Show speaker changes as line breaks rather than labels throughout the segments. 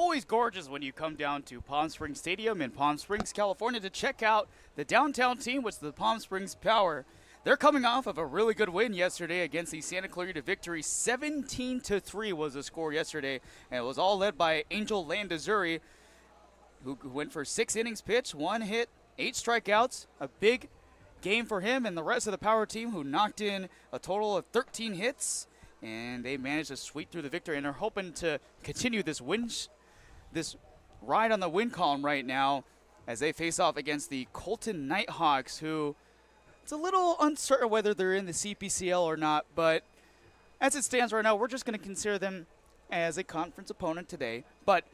always gorgeous when you come down to Palm Springs Stadium in Palm Springs, California to check out the downtown team, which is the Palm Springs Power. They're coming off of a really good win yesterday against the Santa Clarita Victory. 17-3 was the score yesterday, and it was all led by Angel Landazuri, who went for 6 innings pitched, 1 hit, 8 strikeouts, a big game for him and the rest of the Power team, who knocked in a total of 13 hits. And they managed to sweep through the victory, and are hoping to continue this this ride on the win column right now as they face off against the Coleton Knighthawks, who it's a little uncertain whether they're in the CPCL or not, but as it stands right now, we're just going to consider them as a conference opponent today. But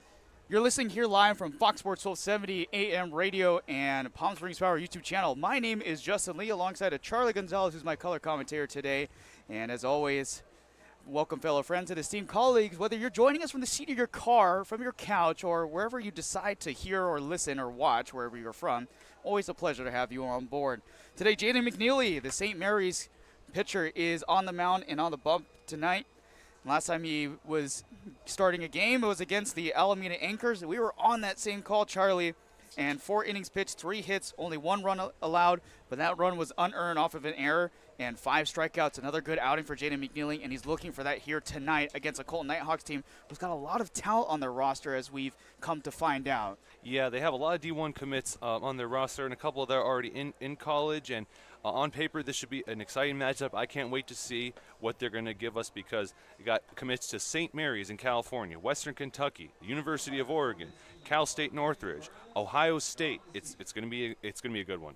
you're listening here live from Fox Sports 1270 AM radio and Palm Springs Power YouTube channel. My name is Justin Lee, alongside of Charlie Gonzalez, who's my color commentator today. And as always, welcome, fellow friends and esteemed colleagues. Whether you're joining us from the seat of your car, from your couch, or wherever you decide to hear or listen or watch, wherever you're from, always a pleasure to have you on board. Today, Jaden McNeely, the St. Mary's pitcher, is on the mound and on the bump tonight. Last time he was starting a game, it was against the Alameda Anchors. We were on that same call, Charlie, and 4 innings pitched, 3 hits, only 1 run allowed, but that run was unearned off of an error, and 5 strikeouts. Another good outing for Jaden McNeely, and he's looking for that here tonight against a Coleton Nighthawks team who's got a lot of talent on their roster, as we've come to find out.
Yeah, they have a lot of D1 commits on their roster, and a couple of them are already in college, and on paper, this should be an exciting matchup. I can't wait to see what they're going to give us, because you got commits to St. Mary's in California, Western Kentucky, the University of Oregon, Cal State Northridge, Ohio State. It's going to be a good one.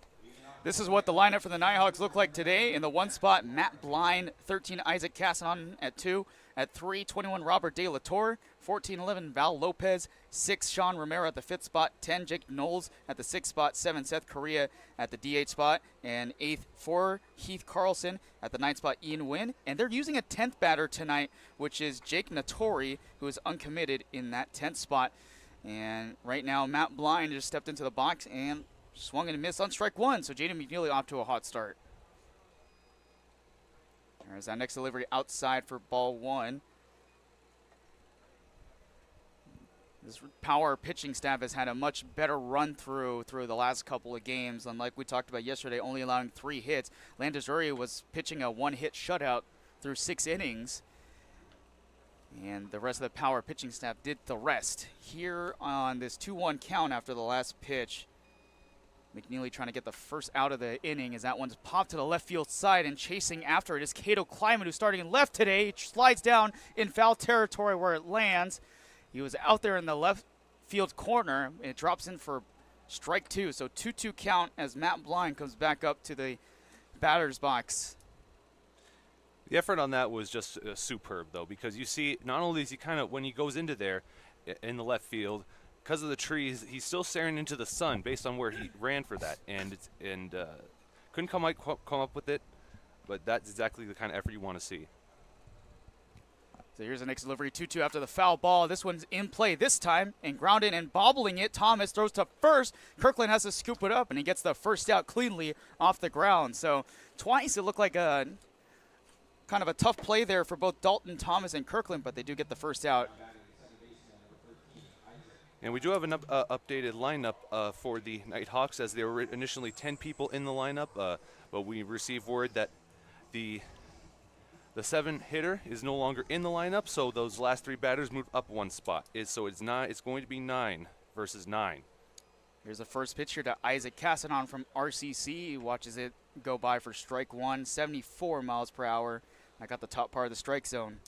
This is what the lineup for the Nighthawks look like today. In the 1 spot, Matt Blind, 13, Isaac Casanon at 2. At 3, 21, Robert De La Torre. 14, 11, Val Lopez. 6, Sean Romero at the 5th spot. 10, Jake Knowles at the 6th spot. 7, Seth Correa at the DH spot. And 8th, 4, Heath Carlson at the 9th spot, Ian Wynn. And they're using a 10th batter tonight, which is Jake Natori, who is uncommitted in that 10th spot. And right now, Matt Blind just stepped into the box and swung and missed on strike 1, so Jaden McNeely off to a hot start. There's that next delivery outside for ball 1. This Power pitching staff has had a much better run through the last couple of games. Unlike we talked about yesterday, only allowing 3 hits. Landazuri was pitching a 1-hit shutout through 6 innings. And the rest of the Power pitching staff did the rest. Here on this 2-1 count after the last pitch, McNeely trying to get the first out of the inning as that one's popped to the left field side, and chasing after it is Cato Kleiman, who's starting in left today. It slides down in foul territory where it lands. He was out there in the left field corner, and it drops in for strike 2. So 2-2 count as Matt Blind comes back up to the batter's box.
The effort on that was just superb, though, because you see, not only is he kind of, when he goes into there in the left field, because of the trees, he's still staring into the sun based on where he ran for that, and couldn't come up with it, but that's exactly the kind of effort you want to see.
So here's the next delivery, 2-2 after the foul ball. This one's in play this time, and grounded and bobbling it. Thomas throws to first. Kirkland has to scoop it up, and he gets the first out cleanly off the ground. So twice it looked like a kind of a tough play there for both Dalton, Thomas, and Kirkland, but they do get the first out.
And we do have an updated lineup for the Nighthawks, as there were initially 10 people in the lineup, but we received word that the 7-hitter is no longer in the lineup, so those last 3 batters moved up 1 spot. It's going to be 9 versus 9.
Here's the first pitch here to Isaac Casanon from RCC. He watches it go by for strike 1, 74 miles per hour. I got the top part of the strike zone.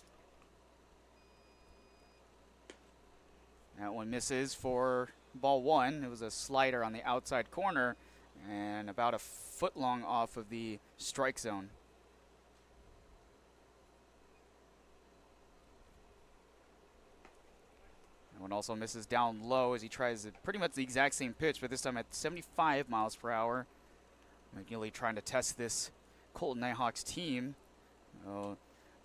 That one misses for ball 1. It was a slider on the outside corner and about a foot long off of the strike zone. That one also misses down low as he tries pretty much the exact same pitch, but this time at 75 miles per hour. McNeely trying to test this Coleton Nighthawks team. A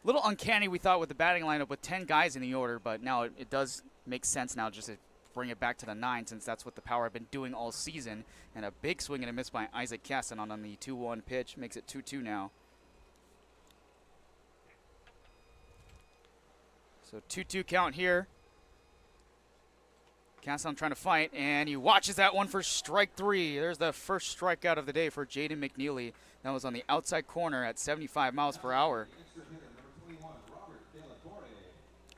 little uncanny, we thought, with the batting lineup with 10 guys in the order, but now it does make sense now just to bring it back to the 9, since that's what the Power have been doing all season. And a big swing and a miss by Isaac Casanon on the 2-1 pitch makes it 2-2 now. So 2-2 count here. Casson trying to fight, and he watches that one for strike 3. There's the first strikeout of the day for Jaden McNeely. That was on the outside corner at 75 miles per hour.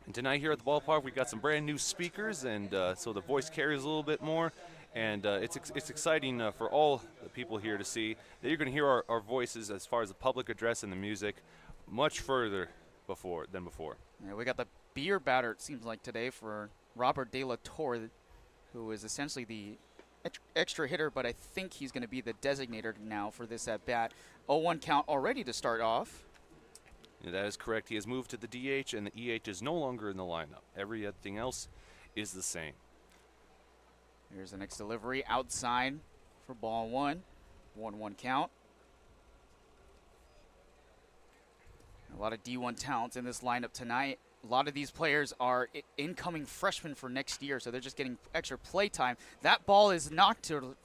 And tonight here at the ballpark, we got some brand new speakers, and so the voice carries a little bit more. And it's exciting for all the people here to see that you're going to hear our voices as far as the public address and the music much further than before.
Yeah, we got the beer batter, it seems like, today for Robert De La Torre, who is essentially the extra hitter, but I think he's going to be the designator now for this at-bat. 0-1 count already to start off.
Yeah, that is correct. He has moved to the DH, and the EH is no longer in the lineup. Everything else is the same.
Here's the next delivery outside for ball 1. 1-1 count. A lot of D1 talents in this lineup tonight. A lot of these players are incoming freshmen for next year, so they're just getting extra play time. That ball is knocked to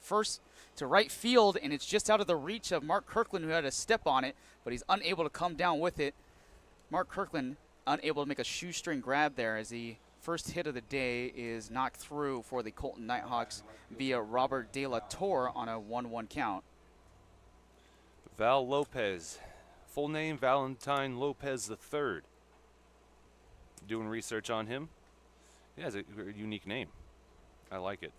right field, and it's just out of the reach of Mark Kirkland, who had a step on it, but he's unable to come down with it. Mark Kirkland unable to make a shoestring grab there, as the first hit of the day is knocked through for the Coleton Nighthawks via Robert De La Torre on a 1-1 count.
Val Lopez, full name Valentine Lopez III. Doing research on him. He has a unique name. I like it.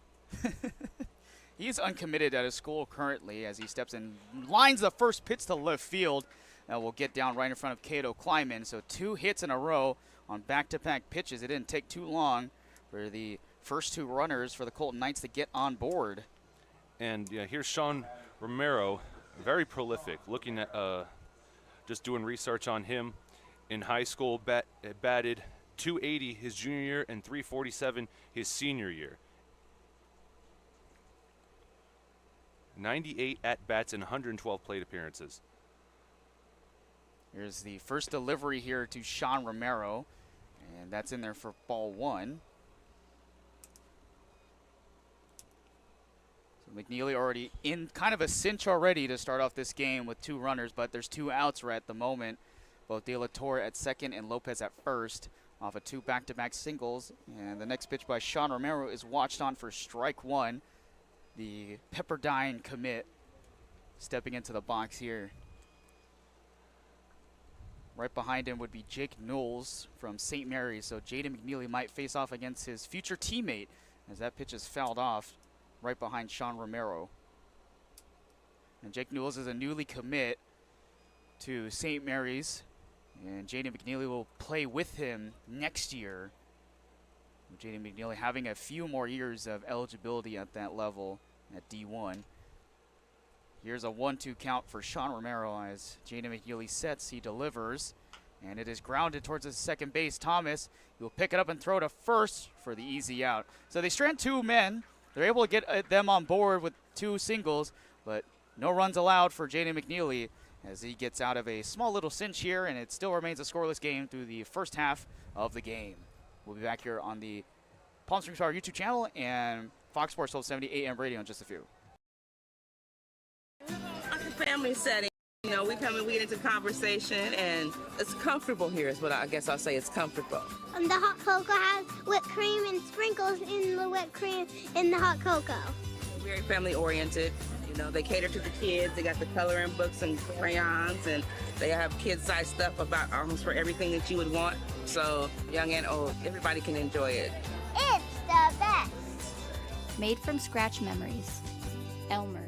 He's uncommitted at his school currently as he steps in, lines the first pitch to left field, and will get down right in front of Cato Kleiman. So 2 hits in a row on back-to-back pitches. It didn't take too long for the first 2 runners for the Coleton Knights to get on board.
And yeah, here's Sean Romero, very prolific. Looking at just doing research on him. In high school, batted .280 his junior year and .347 his senior year. 98 at-bats and 112 plate appearances.
Here's the first delivery here to Sean Romero, and that's in there for ball 1. So McNeely already in kind of a cinch already to start off this game with 2 runners, but there's 2 outs right at the moment. Both De La Torre at second and Lopez at first off of 2 back-to-back singles. And the next pitch by Sean Romero is watched on for strike 1. The Pepperdine commit stepping into the box here. Right behind him would be Jake Knowles from St. Mary's. So Jaden McNeely might face off against his future teammate as that pitch is fouled off right behind Sean Romero. And Jake Knowles is a newly commit to St. Mary's. And Jaden McNeely will play with him next year. Jaden McNeely having a few more years of eligibility at that level at D1. Here's a 1-2 count for Sean Romero as Jaden McNeely sets, he delivers, and it is grounded towards the second base. Thomas, he will pick it up and throw to first for the easy out. So they strand 2 men. They're able to get them on board with 2 singles, but no runs allowed for Jaden McNeely as he gets out of a small little cinch here, and it still remains a scoreless game through the first half of the game. We'll be back here on the Palm Springs Power YouTube channel and Fox Sports 1270 AM radio in just a few.
Like a family setting, you know, we come and we get into conversation, and it's comfortable here is what I guess I'll say. It's comfortable.
The hot cocoa has whipped cream and sprinkles in the whipped cream in the hot cocoa.
Very family oriented. You know, they cater to the kids. They got the coloring books and crayons, and they have kid-sized stuff about almost for everything that you would want. So young and old, everybody can enjoy it.
It's the best.
Made from scratch memories. Elmer's.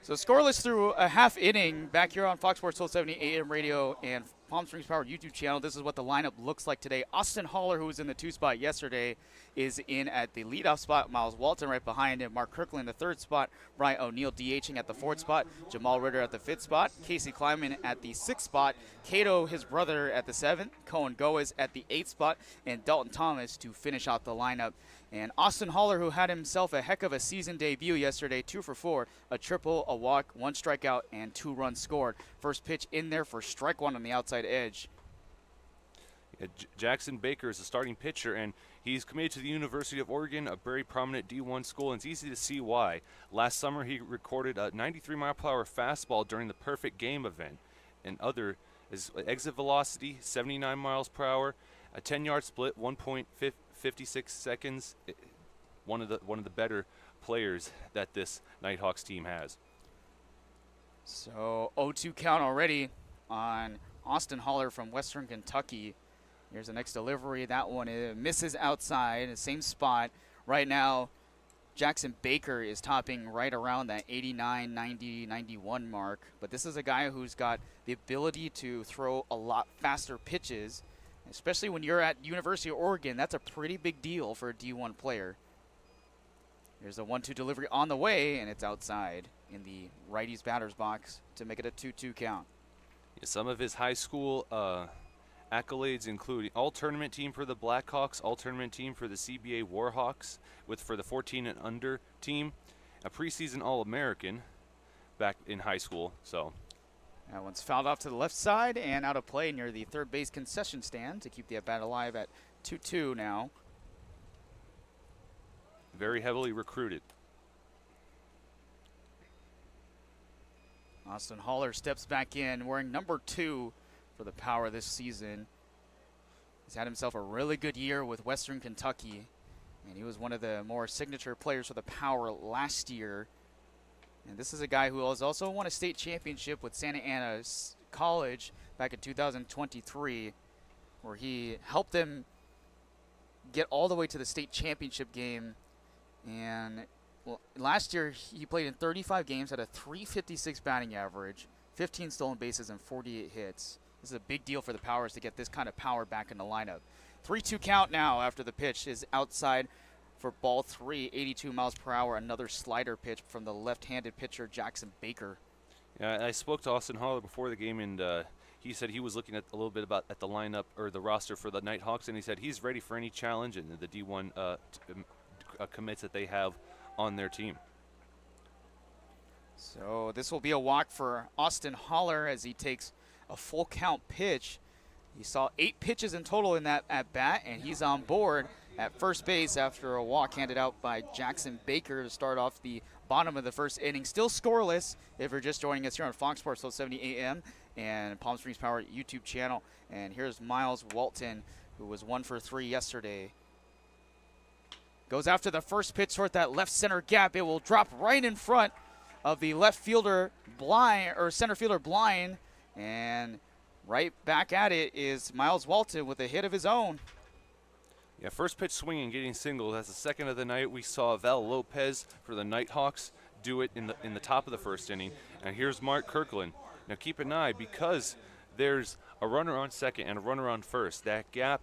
So scoreless through a half inning back here on Fox Sports 1270 AM radio and Palm Springs Power YouTube channel. This is what the lineup looks like today. Austin Haller, who was in the 2 spot yesterday, is in at the leadoff spot. Miles Walton right behind him. Mark Kirkland in the 3rd spot. Brian O'Neill DHing at the 4th spot. Jamal Ritter at the 5th spot. Casey Kleiman at the 6th spot. Cato, his brother, at the 7th. Cohen Goes at the 8th spot. And Dalton Thomas to finish out the lineup. And Austin Haller, who had himself a heck of a season debut yesterday, 2 for 4, a triple, a walk, 1 strikeout, and 2 runs scored. First pitch in there for strike 1 on the outside edge.
Yeah, Jackson Baker is the starting pitcher, and he's committed to the University of Oregon, a very prominent D1 school, and it's easy to see why. Last summer, he recorded a 93-mile-per-hour fastball during the Perfect Game event. And other is exit velocity, 79 miles per hour, a 10-yard split, 1.56 seconds. One of the better players that this Nighthawks team has.
So 0-2 count already on Austin Haller from Western Kentucky. Here's the next delivery. That one misses outside, the same spot. Right now, Jackson Baker is topping right around that 89, 90, 91 mark. But this is a guy who's got the ability to throw a lot faster pitches, especially when you're at University of Oregon. That's a pretty big deal for a D1 player. Here's a 1-2 delivery on the way, and it's outside in the righty's batter's box to make it a 2-2 count.
Yeah, some of his high school accolades include all-tournament team for the Blackhawks, all-tournament team for the CBA Warhawks, for the 14 and under team, a preseason All-American back in high school. So
that one's fouled off to the left side and out of play near the third base concession stand to keep the at-bat alive at 2-2 now.
Very heavily recruited.
Austin Haller steps back in wearing number 2 for the Power this season. He's had himself a really good year with Western Kentucky, and he was one of the more signature players for the Power last year. And this is a guy who has also won a state championship with Santa Ana College back in 2023, where he helped them get all the way to the state championship game. And well, last year he played in 35 games, had a .356 batting average, 15 stolen bases, and 48 hits. This is a big deal for the Powers to get this kind of power back in the lineup. 3-2 count now after the pitch is outside for ball 3, 82 miles per hour. Another slider pitch from the left-handed pitcher Jackson Baker.
Yeah, I spoke to Austin Haller before the game, and he said he was looking at a little bit at the lineup or the roster for the Nighthawks, and he said he's ready for any challenge in the D1 commits that they have on their team.
So this will be a walk for Austin Haller as he takes a full count pitch. He saw 8 pitches in total in that at bat, and he's on board at first base after a walk handed out by Jackson Baker to start off the bottom of the first inning. Still scoreless if you're just joining us here on Fox Sports 1270 AM and Palm Springs Power YouTube channel. And here's Miles Walton, who was 1 for 3 yesterday. Goes after the first pitch toward that left center gap. It will drop right in front of the left fielder blind, or center fielder blind. And right back at it is Miles Walton with a hit of his own.
Yeah, first pitch swinging, getting singles. That's the second of the night. We saw Val Lopez for the Nighthawks do it in the top of the first inning. And here's Mark Kirkland. Now keep an eye, because there's a runner on second and a runner on first. That gap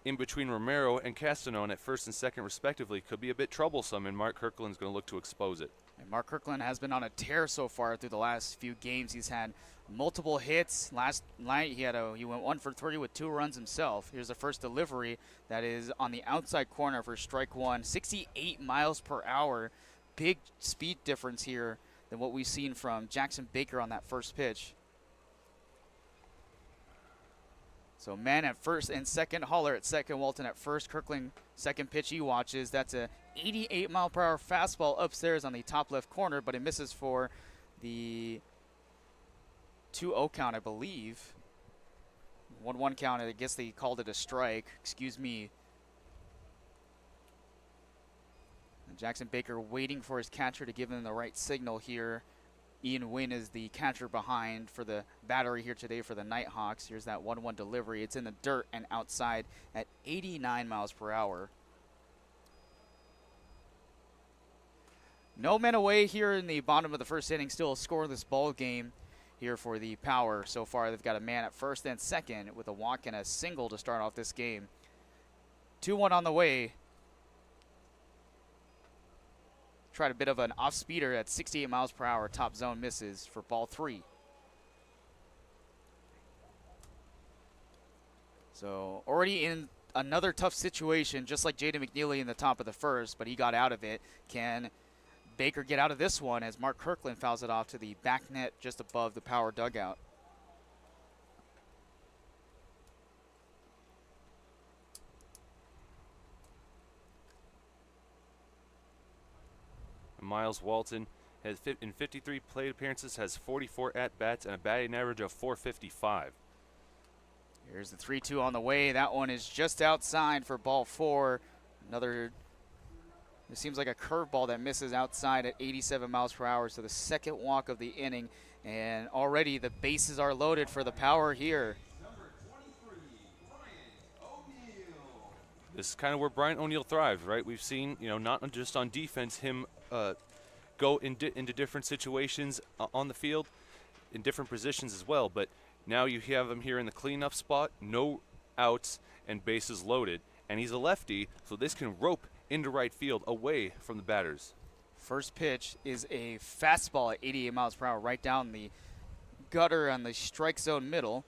in between Romero and Castanon at first and second respectively could be a bit troublesome, and Mark Kirkland's going to look to expose it.
And Mark Kirkland has been on a tear so far through the last few games. He's had multiple hits. Last night he went 1 for 3 with 2 runs himself. Here's the first delivery that is on the outside corner for strike 1. 68 miles per hour. Big speed difference here than what we've seen from Jackson Baker on that first pitch. So man at first and second, Haller at second, Walton at first. Kirkland, second pitch he watches. That's a 88 mile per hour fastball upstairs on the top left corner, but it misses for the 2-0 count, I believe. 1-1 count, I guess they called it a strike. Excuse me. And Jackson Baker waiting for his catcher to give him the right signal here. Ian Wynn is the catcher behind for the battery here today for the Nighthawks. Here's that 1-1 delivery. It's in the dirt and outside at 89 miles per hour. No men away here in the bottom of the first inning. Still a scoreless ball game here for the Power. So far, they've got a man at first and second with a walk and a single to start off this game. 2-1 on the way. Tried a bit of an off-speeder at 68 miles per hour. Top zone misses for ball 3. So already in another tough situation, just like Jaden McNeely in the top of the first, but he got out of it. Can Baker get out of this one as Mark Kirkland fouls it off to the back net just above the Power dugout?
Miles Walton has in 53 plate appearances, has 44 at-bats and a batting average of .455.
Here's the 3-2 on the way. That one is just outside for ball 4. Another, it seems like a curveball that misses outside at 87 miles per hour. So the second walk of the inning, and already the bases are loaded for the Power here.
This is kind of where Brian O'Neill thrives, right? We've seen, not just on defense, him go into different situations on the field, in different positions as well. But now you have him here in the cleanup spot, no outs and bases loaded. And he's a lefty, so this can rope into right field away from the batters.
First pitch is a fastball at 88 miles per hour right down the gutter on the strike zone middle.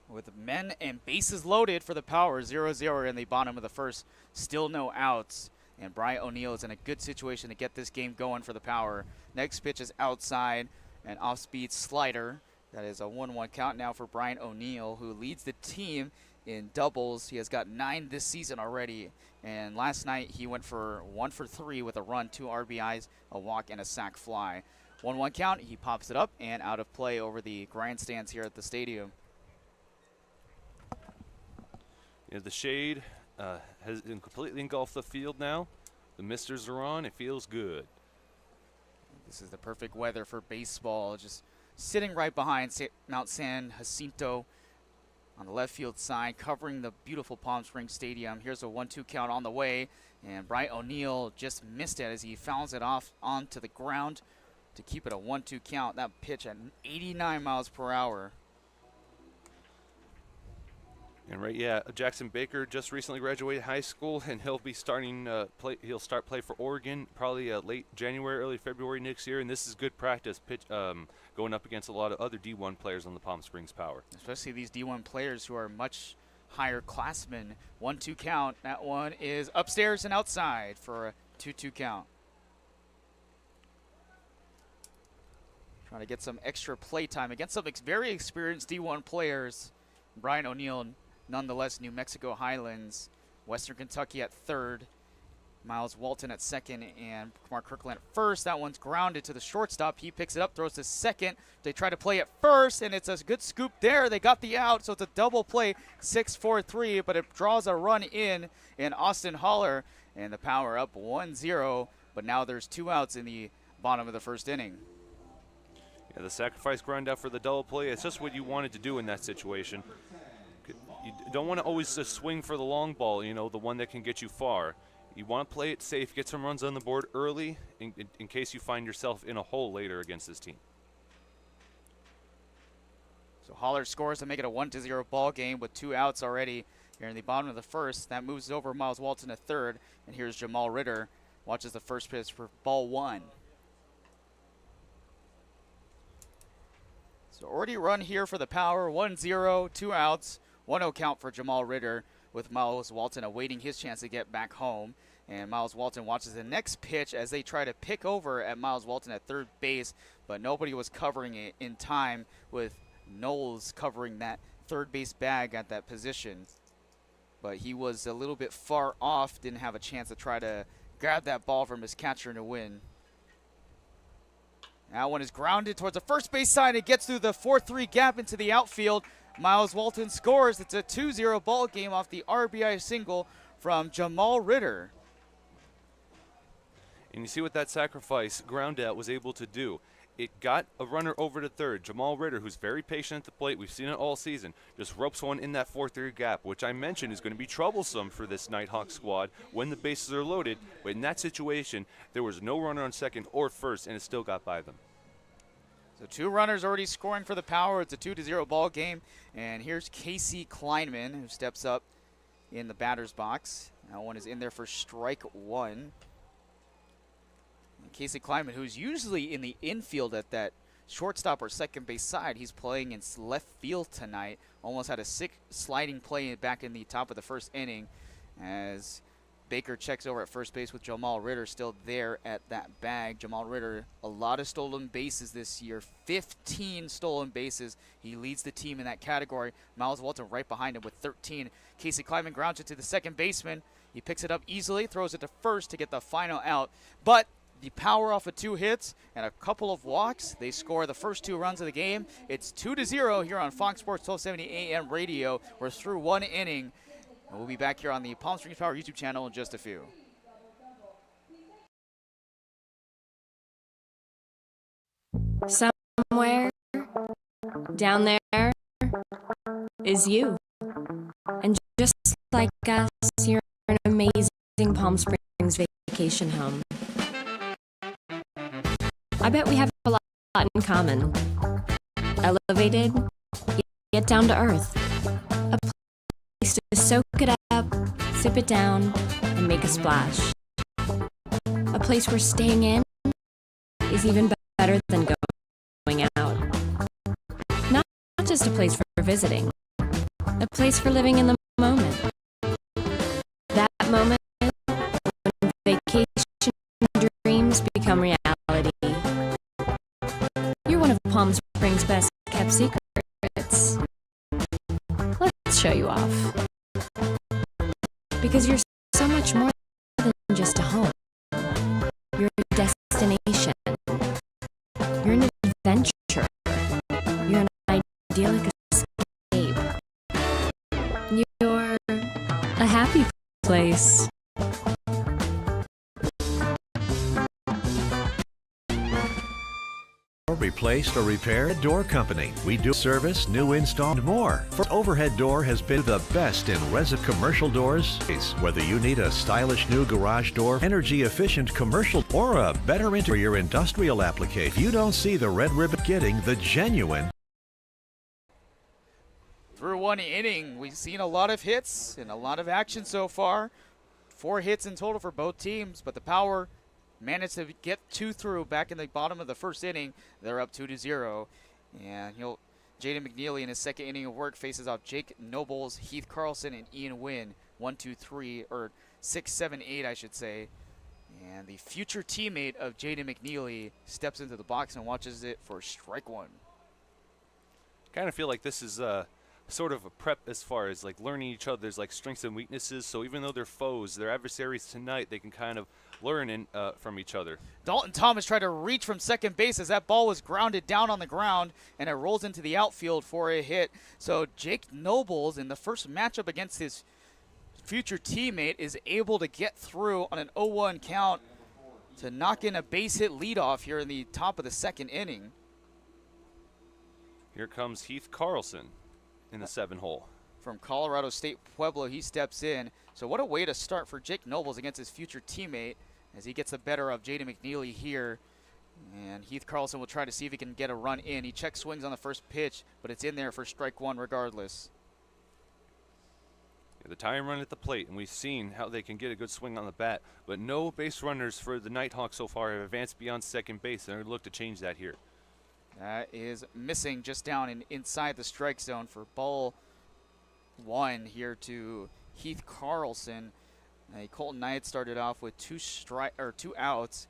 With men and bases loaded for the Power, 0-0 in the bottom of the first. Still no outs. And Brian O'Neill is in a good situation to get this game going for the Power. Next pitch is outside, an off-speed slider. That is a 1-1 count now for Brian O'Neill, who leads the team in doubles. He has got 9 this season already. And last night he went for 1 for 3 with a run, 2 RBIs, a walk, and a sac fly. 1-1 count, he pops it up and out of play over the grandstands here at the stadium.
The shade has completely engulfed the field now. The misters are on. It feels good.
This is the perfect weather for baseball. Just sitting right behind Mount San Jacinto on the left field side, covering the beautiful Palm Springs Stadium. Here's a 1-2 count on the way, and Brian O'Neill just missed it as he fouls it off onto the ground to keep it a 1-2 count. That pitch at 89 miles per hour.
And Jackson Baker just recently graduated high school, and he'll be starting play. He'll start play for Oregon probably late January, early February next year. And this is good practice going up against a lot of other D1 players on the Palm Springs Power.
Especially these D1 players who are much higher classmen. 1-2 count. That one is upstairs and outside for a 2-2 count. Trying to get some extra play time against some very experienced D1 players. Brian O'Neill, nonetheless, New Mexico Highlands, Western Kentucky at third, Miles Walton at second, and Mark Kirkland at first. That one's grounded to the shortstop. He picks it up, throws to second. They try to play it first, and it's a good scoop there. They got the out, so it's a double play, 6-4-3, but it draws a run in Austin Holler, and the Power up 1-0, but now there's 2 outs in the bottom of the first inning.
Yeah, the sacrifice grind out for the double play. It's just what you wanted to do in that situation. You don't want to always just swing for the long ball, the one that can get you far. You want to play it safe, get some runs on the board early in case you find yourself in a hole later against this team.
So Holler scores to make it a 1-0 ball game with 2 outs already here in the bottom of the first. That moves over Miles Walton to third, and here's Jamal Ritter. Watches the first pitch for ball 1. So already run here for the Power, 1-0, 2 outs, 1-0 count for Jamal Ritter, with Miles Walton awaiting his chance to get back home. And Miles Walton watches the next pitch as they try to pick over at Miles Walton at third base, but nobody was covering it in time, with Knowles covering that third base bag at that position. But he was a little bit far off, didn't have a chance to try to grab that ball from his catcher to win. That one is grounded towards the first base side. It gets through the 4-3 gap into the outfield. Miles Walton scores. It's a 2-0 ball game off the RBI single from Jamal Ritter.
And you see what that sacrifice ground out was able to do. it got a runner over to third. Jamal Ritter, who's very patient at the plate, we've seen it all season, just ropes one in that 4-3 gap, which I mentioned is going to be troublesome for this Nighthawks squad when the bases are loaded. But in that situation, there was no runner on second or first, and it still got by them.
So 2 runners already scoring for the Power. It's a 2-0 ball game. And here's Casey Kleinman, who steps up in the batter's box. That one is in there for strike 1. And Casey Kleinman, who's usually in the infield at that shortstop or second base side, he's playing in left field tonight. Almost had a sick sliding play back in the top of the first inning as Baker checks over at first base with Jamal Ritter still there at that bag. Jamal Ritter, a lot of stolen bases this year, 15 stolen bases. He leads the team in that category. Miles Walton right behind him with 13. Casey Kleinman grounds it to the second baseman. He picks it up easily, throws it to first to get the final out. But the Power off of 2 hits and a couple of walks, they score the first 2 runs of the game. It's 2-0 here on Fox Sports 1270 AM radio. We're through 1 inning. And we'll be back here on the Palm Springs Power YouTube channel in just a few.
Somewhere down there is you. And just like us, you're an amazing Palm Springs vacation home. I bet we have a lot in common. Elevated, yet down to earth. A place to soak it up, sip it down, and make a splash. A place where staying in is even better than going out. Not just a place for visiting, a place for living in the moment. That moment when vacation dreams become reality. You're one of Palm Springs' best kept secrets. Let's show you off. Because you're so much more than just a home. You're a destination. You're an adventure. You're an idyllic escape. You're a happy place.
Replaced or repaired door company. We do service, new install, and more. For Overhead Door has been the best in resident commercial doors. Whether you need a stylish new garage door, energy efficient commercial, or a better interior industrial application, you don't see the red ribbon getting the genuine.
Through 1 inning, we've seen a lot of hits and a lot of action so far. 4 hits in total for both teams, but the Power managed to get 2 through back in the bottom of the first inning. They're up 2-0. And Jaden McNeely in his second inning of work faces off Jake Nobles, Heath Carlson, and Ian Wynn. 1, 2, 3, or 6, 7, 8, I should say. And the future teammate of Jaden McNeely steps into the box and watches it for strike 1.
Kind of feel like this is sort of a prep as far as like learning each other's like strengths and weaknesses. So even though they're foes, they're adversaries tonight, they can kind of learn from each other. Dalton
Thomas tried to reach from second base as that ball was grounded down on the ground, and it rolls into the outfield for a hit. So Jake Nobles, in the first matchup against his future teammate, is able to get through on an 0-1 count to knock in a base hit leadoff here in the top of the second inning.
Here comes Heath Carlson in the 7-hole.
From Colorado State Pueblo, he steps in. So what a way to start for Jake Nobles against his future teammate as he gets the better of Jaden McNeely here. And Heath Carlson will try to see if he can get a run in. He check swings on the first pitch, but it's in there for strike 1 regardless.
The tying run at the plate, and we've seen how they can get a good swing on the bat, but no base runners for the Nighthawks so far have advanced beyond second base, and they're going to look to change that here.
That is missing just down and inside the strike zone for ball 1 here to Heath Carlson. Coleton Knight started off with 2 outs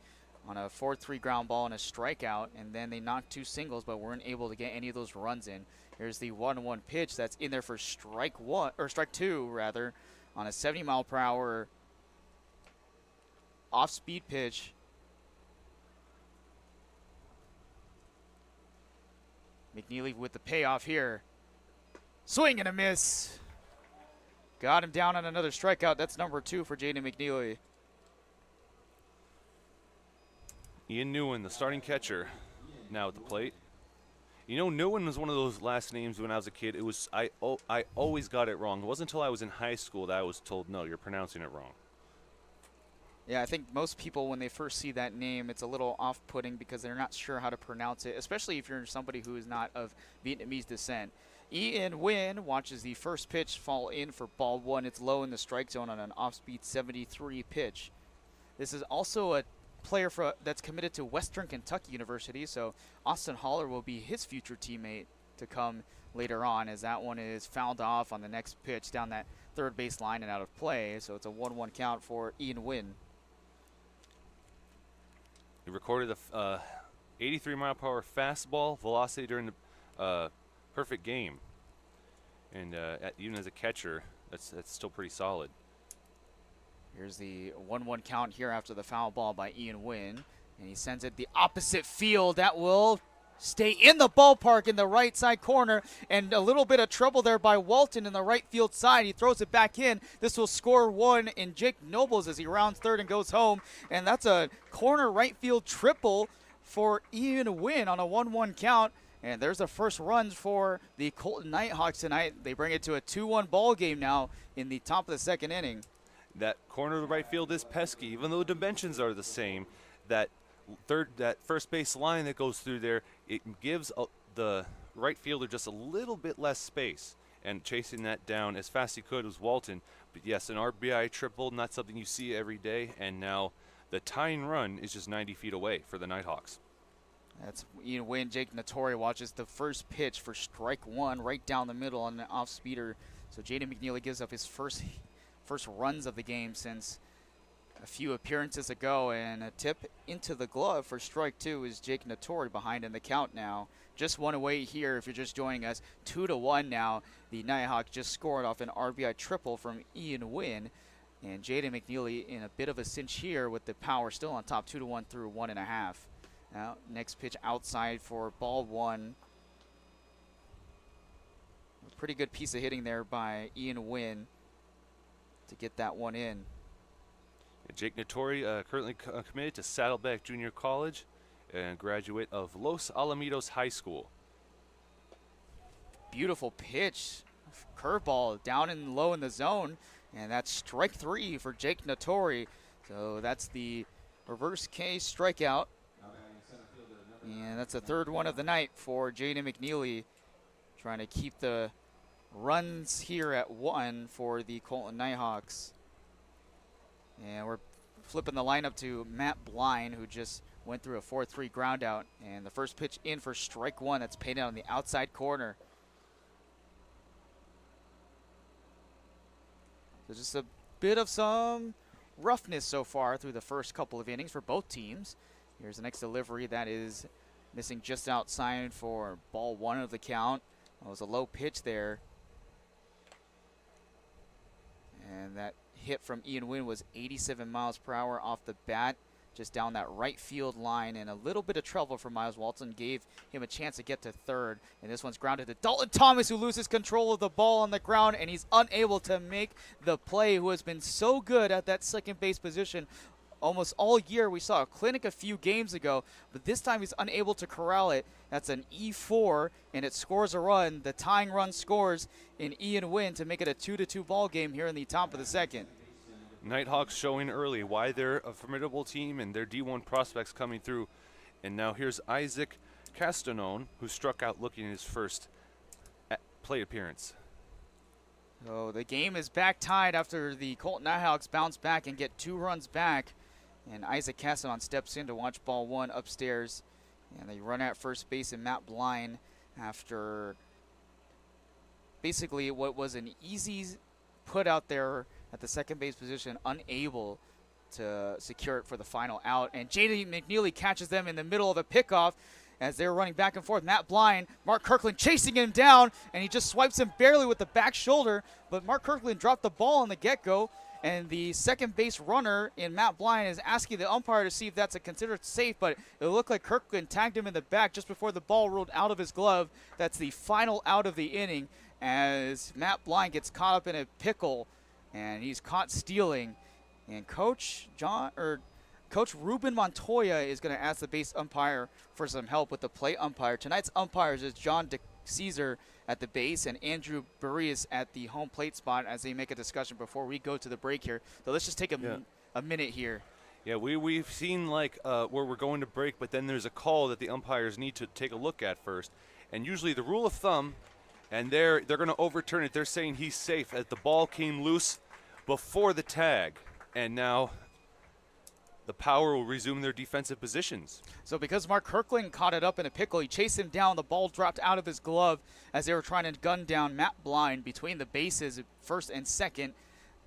on a 4-3 ground ball and a strikeout, and then they knocked 2 singles, but weren't able to get any of those runs in. Here's the 1-1 pitch that's in there for strike 2 rather, on a 70-mile-per-hour off-speed pitch. McNeely with the payoff here. Swing and a miss. Got him down on another strikeout. That's number 2 for Jaden McNeely.
Ian Newen, the starting catcher. now at the plate. You know, no one was one of those last names when I was a kid. It was I always got it wrong. It wasn't until I was in high school that I was told, no, you're pronouncing it wrong.
Yeah, I think most people, when they first see that name, it's a little off-putting because they're not sure how to pronounce it, especially if you're somebody who is not of Vietnamese descent. Ian Nguyen watches the first pitch fall in for ball one. It's low in the strike zone on an off-speed 73 pitch. This is also a player that's committed to Western Kentucky University, so Austin Haller will be his future teammate to come later on, as that one is fouled off on the next pitch down that third base line and out of play. So it's a 1-1 count for Ian Nguyen.
He recorded a 83-mile-per-hour fastball velocity during the perfect game, and even as a catcher, that's still pretty solid.
Here's the 1-1 count here after the foul ball by Ian Nguyen, and he sends it the opposite field. That will stay in the ballpark in the right side corner, and a little bit of trouble there by Walton in the right field side. He throws it back in. This will score one in Jake Nobles as he rounds third and goes home, and that's a corner right field triple for Ian Nguyen on a 1-1 count. And there's the first runs for the Coleton Nighthawks tonight. They bring it to a 2-1 ball game now in the top of the second inning.
That corner of the right field is pesky, even though the dimensions are the same. That first base line that goes through there, it gives the right fielder just a little bit less space. And chasing that down as fast as he could was Walton. But yes, an RBI triple, not something you see every day. And now the tying run is just 90 feet away for the Nighthawks.
That's Ian Nguyen. Jake Nattori watches the first pitch for strike one right down the middle on the off speeder. So Jaden McNeely gives up his first runs of the game since a few appearances ago, and a tip into the glove for strike two is Jake Nattori behind in the count now. Just one away here if you're just joining us. 2-1 now. The Nighthawks just scored off an RBI triple from Ian Nguyen, and Jaden McNeely in a bit of a cinch here with the power still on top, 2-1 through 1.5. Now next pitch outside for ball one. A pretty good piece of hitting there by Ian Nguyen to get that one in.
Jake Nattori currently committed to Saddleback Junior College and graduate of Los Alamitos High School.
Beautiful pitch, curveball down and low in the zone, and that's strike three for Jake Nattori. So that's the reverse K strikeout, and that's the third one of the night for Jaden McNeely, trying to keep the runs here at 1 for the Coleton Nighthawks. And we're flipping the lineup to Matt Blind, who just went through a 4-3 ground out. And the first pitch in for strike one, that's painted on the outside corner. So just a bit of some roughness so far through the first couple of innings for both teams. Here's the next delivery that is missing just outside for ball one of the count. It was a low pitch there. And that hit from Ian Nguyen was 87 miles per hour off the bat, just down that right field line, and a little bit of trouble for Miles Walton gave him a chance to get to third. And this one's grounded to Dalton Thomas, who loses control of the ball on the ground, and he's unable to make the play, who has been so good at that second base position almost all year. We saw a clinic a few games ago, but this time he's unable to corral it. That's an E4, and it scores a run. The tying run scores in Ian Nguyen to make it a 2-2 ball game here in the top of the second.
Nighthawks showing early why they're a formidable team and their D1 prospects coming through. And now here's Isaac Castanon, who struck out looking at his first play appearance.
So the game is back tied after the Coleton Nighthawks bounce back and get 2 runs back. And Isaac Castanon steps in to watch ball one upstairs. And they run at first base and Matt Blind after basically what was an easy put out there at the second base position, unable to secure it for the final out. And Jaden McNeely catches them in the middle of a pickoff as they're running back and forth. Matt Blind, Mark Kirkland chasing him down, and he just swipes him barely with the back shoulder. But Mark Kirkland dropped the ball on the get-go, and the second base runner in Matt Blind is asking the umpire to see if that's considered safe, but it looked like Kirkland tagged him in the back just before the ball rolled out of his glove. That's the final out of the inning as Matt Blind gets caught up in a pickle, and he's caught stealing. And Coach Coach Ruben Montoya is going to ask the base umpire for some help with the plate umpire. Tonight's umpires is John DeCesar at the base and Andrew Barrias at the home plate spot as they make a discussion before we go to the break here. So let's just take a minute here.
Yeah, we've seen like where we're going to break, but then there's a call that the umpires need to take a look at first. And usually the rule of thumb, and they're going to overturn it. They're saying he's safe as the ball came loose before the tag. And now the Power will resume their defensive positions.
So because Mark Kirkland caught it up in a pickle, he chased him down. The ball dropped out of his glove as they were trying to gun down Matt Blind between the bases, first and second.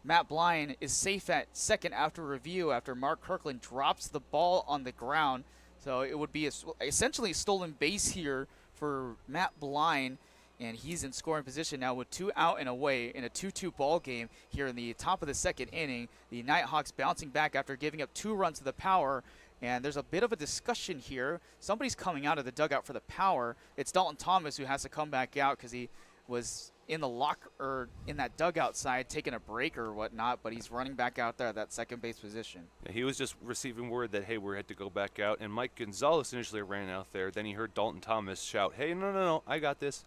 Matt Blind is safe at second after review after Mark Kirkland drops the ball on the ground. So it would be essentially a stolen base here for Matt Blind, and he's in scoring position now with 2 out and away in a 2-2 ball game here in the top of the second inning. The Nighthawks bouncing back after giving up 2 runs to the Power, and there's a bit of a discussion here. Somebody's coming out of the dugout for the Power. It's Dalton Thomas who has to come back out because he was in the in that dugout side taking a break or whatnot, but he's running back out there at that second base position.
Yeah, he was just receiving word that, hey, we had to go back out, and Mike Gonzalez initially ran out there. Then he heard Dalton Thomas shout, hey, no, I got this.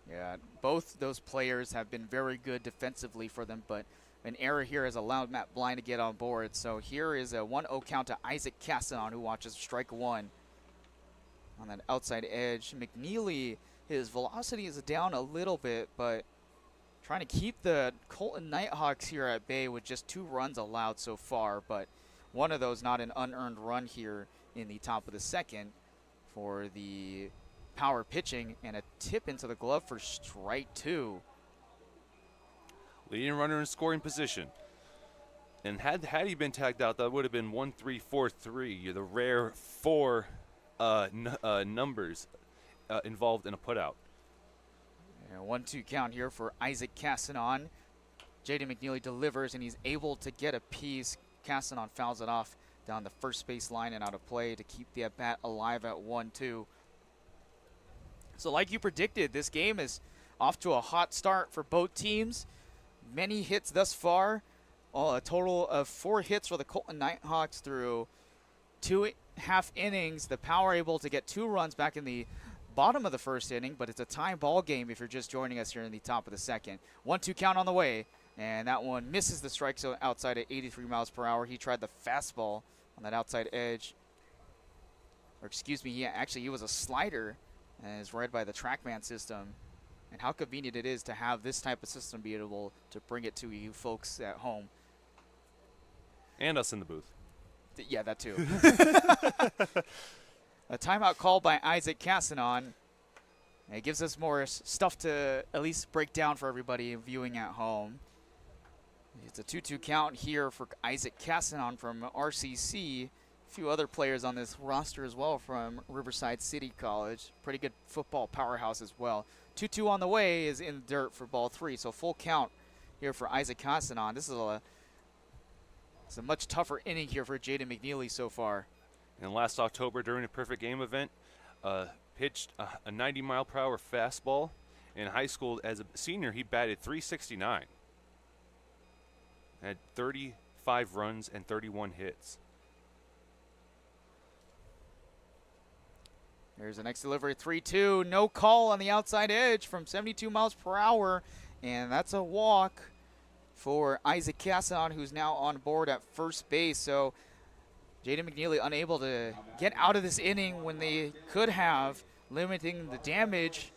Yeah, both those players have been very good defensively for them, but an error here has allowed Matt Blind to get on board. So here is a 1-0 count to Isaac Castanon, who watches strike one on that outside edge. McNeely, his velocity is down a little bit, but trying to keep the Coleton Nighthawks here at bay with just 2 runs allowed so far, but one of those not an unearned run here in the top of the second for the Power pitching, and a tip into the glove for strike 2.
Leading runner in scoring position. And had he been tagged out, that would have been 1-3-4-3, the rare 4 numbers involved in a putout.
Yeah, 1-2 count here for Isaac Castanon. Jaden McNeely delivers, and he's able to get a piece. Castanon fouls it off down the first base line and out of play to keep the at-bat alive at 1-2. So like you predicted, this game is off to a hot start for both teams. Many hits thus far. A total of 4 hits for the Coleton Nighthawks through 2.5 innings. The Power able to get 2 runs back in the bottom of the first inning, but it's a tie ball game if you're just joining us here in the top of the second. 1-2 count on the way, and that one misses the strike zone outside at 83 miles per hour. He tried the fastball on that outside edge. Or excuse me, he was a slider and is read by the TrackMan system. And how convenient it is to have this type of system be able to bring it to you folks at home.
And us in the booth.
Yeah, that too. A timeout called by Isaac Castanon. It gives us more stuff to at least break down for everybody viewing at home. It's a 2-2 count here for Isaac Castanon from RCC. A few other players on this roster as well from Riverside City College. Pretty good football powerhouse as well. 2-2 on the way is in the dirt for ball 3. So full count here for Isaac Castanon. This is it's a much tougher inning here for Jaden McNeely so far.
And last October during a perfect game event, pitched a 90-mile-per-hour fastball. In high school, as a senior, he batted .369. Had 35 runs and 31 hits.
There's the next delivery, 3-2. No call on the outside edge from 72 miles per hour. And that's a walk for Isaac Castanon, who's now on board at first base. So Jaden McNeely unable to get out of this inning when they could have, limiting the damage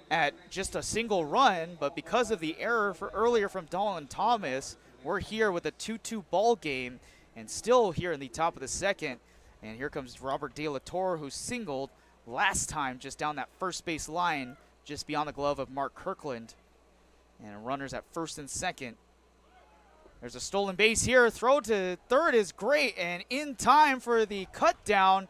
at just a single run. But because of the error earlier from Dalton Thomas, we're here with a 2-2 ball game and still here in the top of the second. And here comes Robert De La Torre, who singled last time just down that first base line, just beyond the glove of Mark Kirkland. And runners at first and second. There's a stolen base here. Throw to third is great, and in time for the cut down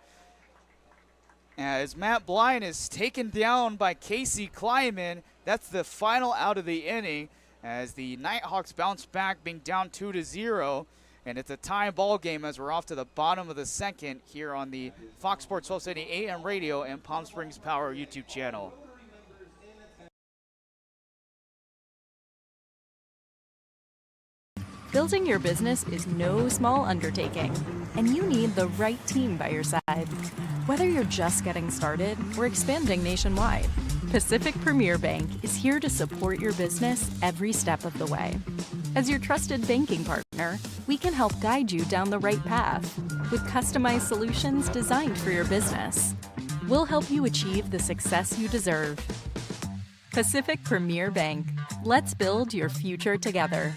as Matt Blind is taken down by Casey Kleiman. That's the final out of the inning as the Nighthawks bounce back, being down 2-0. And it's a tie ball game as we're off to the bottom of the second here on the Fox Sports 1270 AM radio and Palm Springs Power YouTube channel.
Building your business is no small undertaking, and you need the right team by your side. Whether you're just getting started or expanding nationwide, Pacific Premier Bank is here to support your business every step of the way. As your trusted banking partner, we can help guide you down the right path with customized solutions designed for your business. We'll help you achieve the success you deserve. Pacific Premier Bank. Let's build your future together.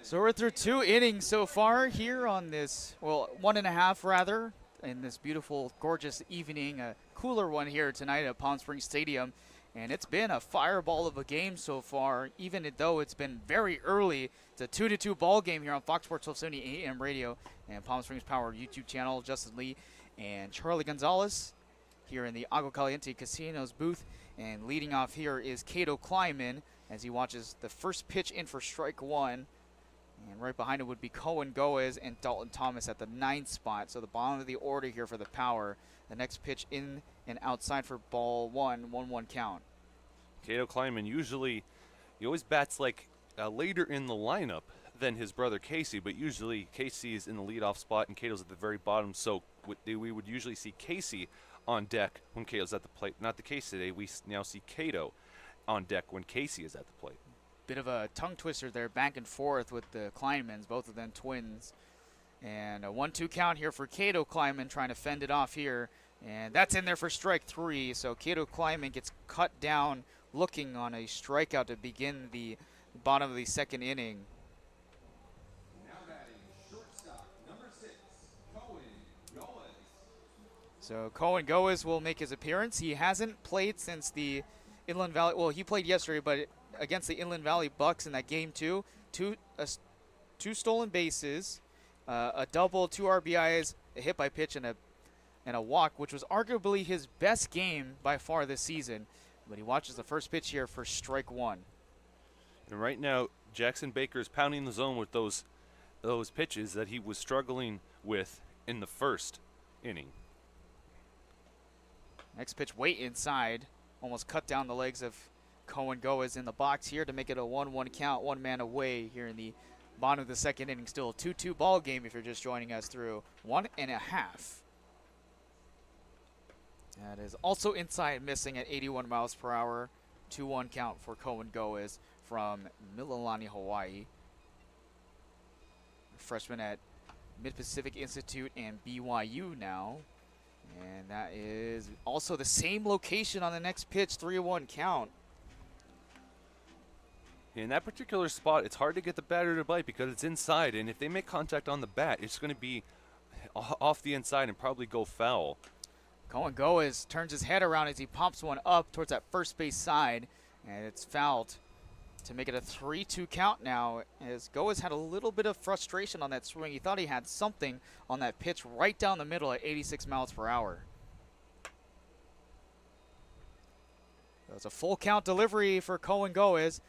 So we're through 2 innings so far here on this, well, 1.5 rather, in this beautiful, gorgeous evening, a cooler one here tonight at Palm Springs Stadium. And it's been a fireball of a game so far, even though it's been very early. It's a 2-2 ball game here on Fox Sports 1270 AM radio and Palm Springs Power YouTube channel. Justin Lee and Charlie Gonzalez here in the Agua Caliente Casinos booth. And leading off here is Cato Kleiman as he watches the first pitch in for strike one. And right behind it would be Cohen Goes and Dalton Thomas at the 9th spot. So the bottom of the order here for the Power. The next pitch in and outside for ball one, 1-1 count.
Cato Kleiman he always bats like later in the lineup than his brother Casey, but usually Casey is in the leadoff spot and Cato's at the very bottom. So we would usually see Casey on deck when Cato's at the plate. Not the case today. We now see Cato on deck when Casey is at the plate.
Bit of a tongue twister there, back and forth with the Kleinmans, both of them twins. And a 1-2 count here for Cato Kleiman, trying to fend it off here. And that's in there for strike three. So Cato Kleiman gets cut down, looking on a strikeout to begin the bottom of the second inning.
Now batting shortstop, number 6, Cohen Goes.
So Cohen Goes will make his appearance. He hasn't played since the Inland Valley. Well, he played yesterday, but against the Inland Valley Bucks in that game two stolen bases, a double, 2 RBIs, a hit by pitch, and a walk, which was arguably his best game by far this season. But he watches the first pitch here for strike one.
And right now, Jackson Baker is pounding the zone with those pitches that he was struggling with in the first inning.
Next pitch way inside, almost cut down the legs of Cohen Goes in the box here to make it a 1-1 count, 1 man away here in the bottom of the second inning. Still a 2-2 ball game if you're just joining us through 1.5. That is also inside, missing at 81 miles per hour. 2-1 count for Cohen Goes from Mililani, Hawaii. Freshman at Mid-Pacific Institute and BYU now. And that is also the same location on the next pitch, 3-1 count.
In that particular spot, it's hard to get the batter to bite because it's inside, and if they make contact on the bat, it's going to be off the inside and probably go foul.
Cohen Goes turns his head around as he pops one up towards that first base side, and it's fouled to make it a 3-2 count now, as Goes had a little bit of frustration on that swing. He thought he had something on that pitch right down the middle at 86 miles per hour. So it's a full count delivery for Cohen Goes,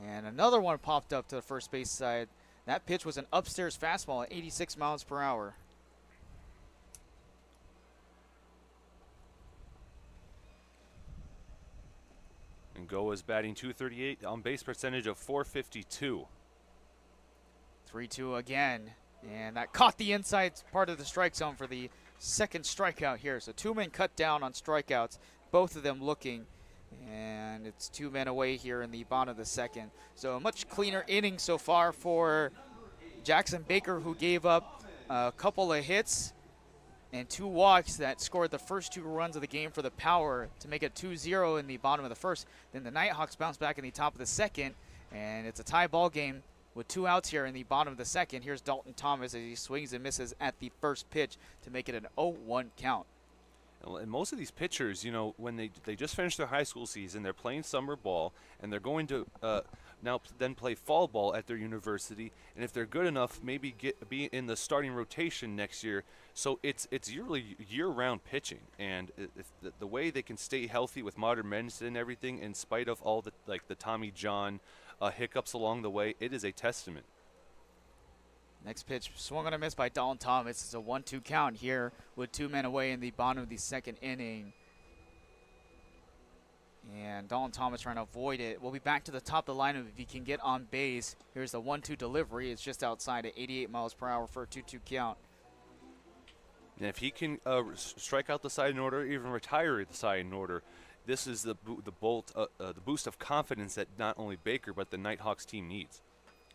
and another one popped up to the first base side. That pitch was an upstairs fastball at 86 miles per hour.
And Goes batting .238, on base percentage of .452.
3-2 again, and that caught the inside part of the strike zone for the second strikeout here. So 2 men cut down on strikeouts, both of them looking And it's 2 men away here in the bottom of the second. So a much cleaner inning so far for Jackson Baker, who gave up a couple of hits and 2 walks that scored the first 2 runs of the game for the Power to make it 2-0 in the bottom of the first. Then the Nighthawks bounce back in the top of the second, and it's a tie ball game with 2 outs here in the bottom of the second. Here's Dalton Thomas as he swings and misses at the first pitch to make it an 0-1 count.
And most of these pitchers, you know, when they just finished their high school season, they're playing summer ball, and they're going to now then play fall ball at their university. And if they're good enough, maybe be in the starting rotation next year. So it's really year-round pitching, and the way they can stay healthy with modern medicine and everything, in spite of all the Tommy John hiccups along the way, it is a testament.
Next pitch swung on a miss by Dalton Thomas. It's a 1-2 count here with 2 men away in the bottom of the second inning. And Dalton Thomas trying to avoid it. We'll be back to the top of the lineup if he can get on base. Here's the 1-2 delivery. It's just outside at 88 miles per hour for a 2-2 count.
And if he can strike out the side in order, or even retire the side in order, this is the boost of confidence that not only Baker but the Nighthawks team needs.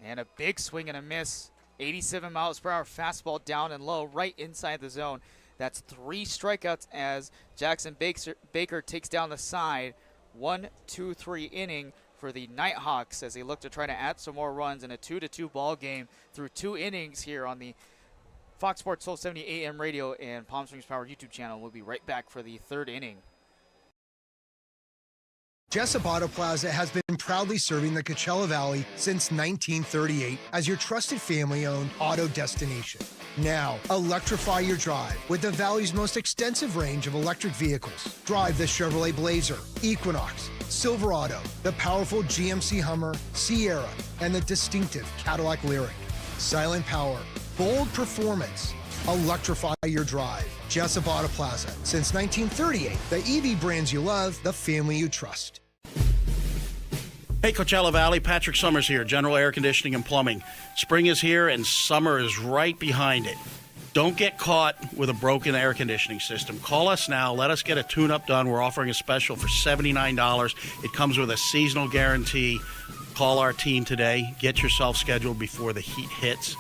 And a big swing and a miss. 87 miles per hour fastball down and low right inside the zone. That's 3 strikeouts as Jackson Baker takes down the side. 1-2-3 inning for the Nighthawks as they look to try to add some more runs in a 2-2 ball game through 2 innings here on the Fox Sports 1270 AM radio and Palm Springs Power YouTube channel. We'll be right back for the 3rd inning.
Jessup Auto Plaza has been proudly serving the Coachella Valley since 1938 as your trusted family-owned auto destination. Now, electrify your drive with the Valley's most extensive range of electric vehicles. Drive the Chevrolet Blazer, Equinox, Silverado, the powerful GMC Hummer, Sierra, and the distinctive Cadillac Lyriq. Silent power, bold performance. Electrify your drive. Jessup Auto Plaza. Since 1938, the EV brands you love, the family you trust.
Hey, Coachella Valley, Patrick Summers here, General Air Conditioning and Plumbing. Spring is here and summer is right behind it. Don't get caught with a broken air conditioning system. Call us now. Let us get a tune-up done. We're offering a special for $79. It comes with a seasonal guarantee. Call our team today. Get yourself scheduled before the heat hits.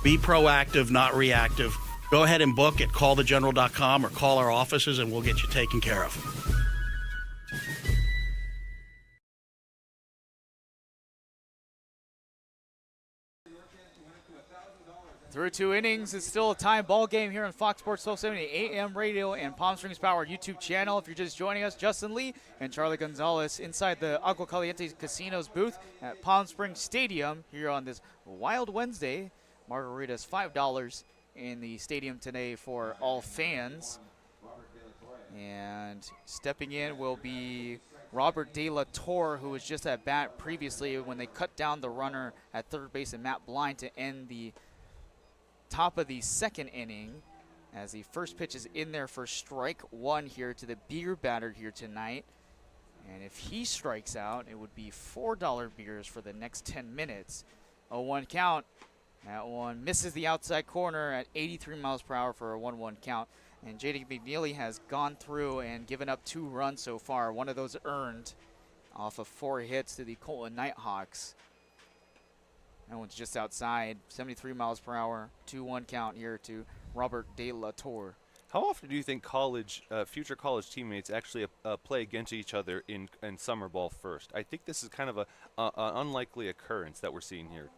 Be proactive, not reactive. Go ahead and book at callthegeneral.com or call our offices and we'll get you taken care of.
Through 2 innings, it's still a tie ball game here on Fox Sports 1270 AM radio and Palm Springs Power YouTube channel. If you're just joining us, Justin Lee and Charlie Gonzalez inside the Agua Caliente Casinos booth at Palm Springs Stadium here on this Wild Wednesday. Margaritas $5 in the stadium today for all fans. And stepping in will be Robert De La Torre, who was just at bat previously when they cut down the runner at third base and Matt Blind to end the top of the second inning, as the first pitch is in there for strike 1 here to the beer batter here tonight. And if he strikes out, it would be $4 beers for the next 10 minutes. 0-1 count. That one misses the outside corner at 83 miles per hour for a 1-1 count. And J.D. McNeely has gone through and given up 2 runs so far. One of those earned off of 4 hits to the Coleton Nighthawks. That one's just outside, 73 miles per hour, 2-1 count here to Robert De La Torre.
How often do you think future college teammates actually play against each other in summer ball first? I think this is kind of an unlikely occurrence that we're seeing here.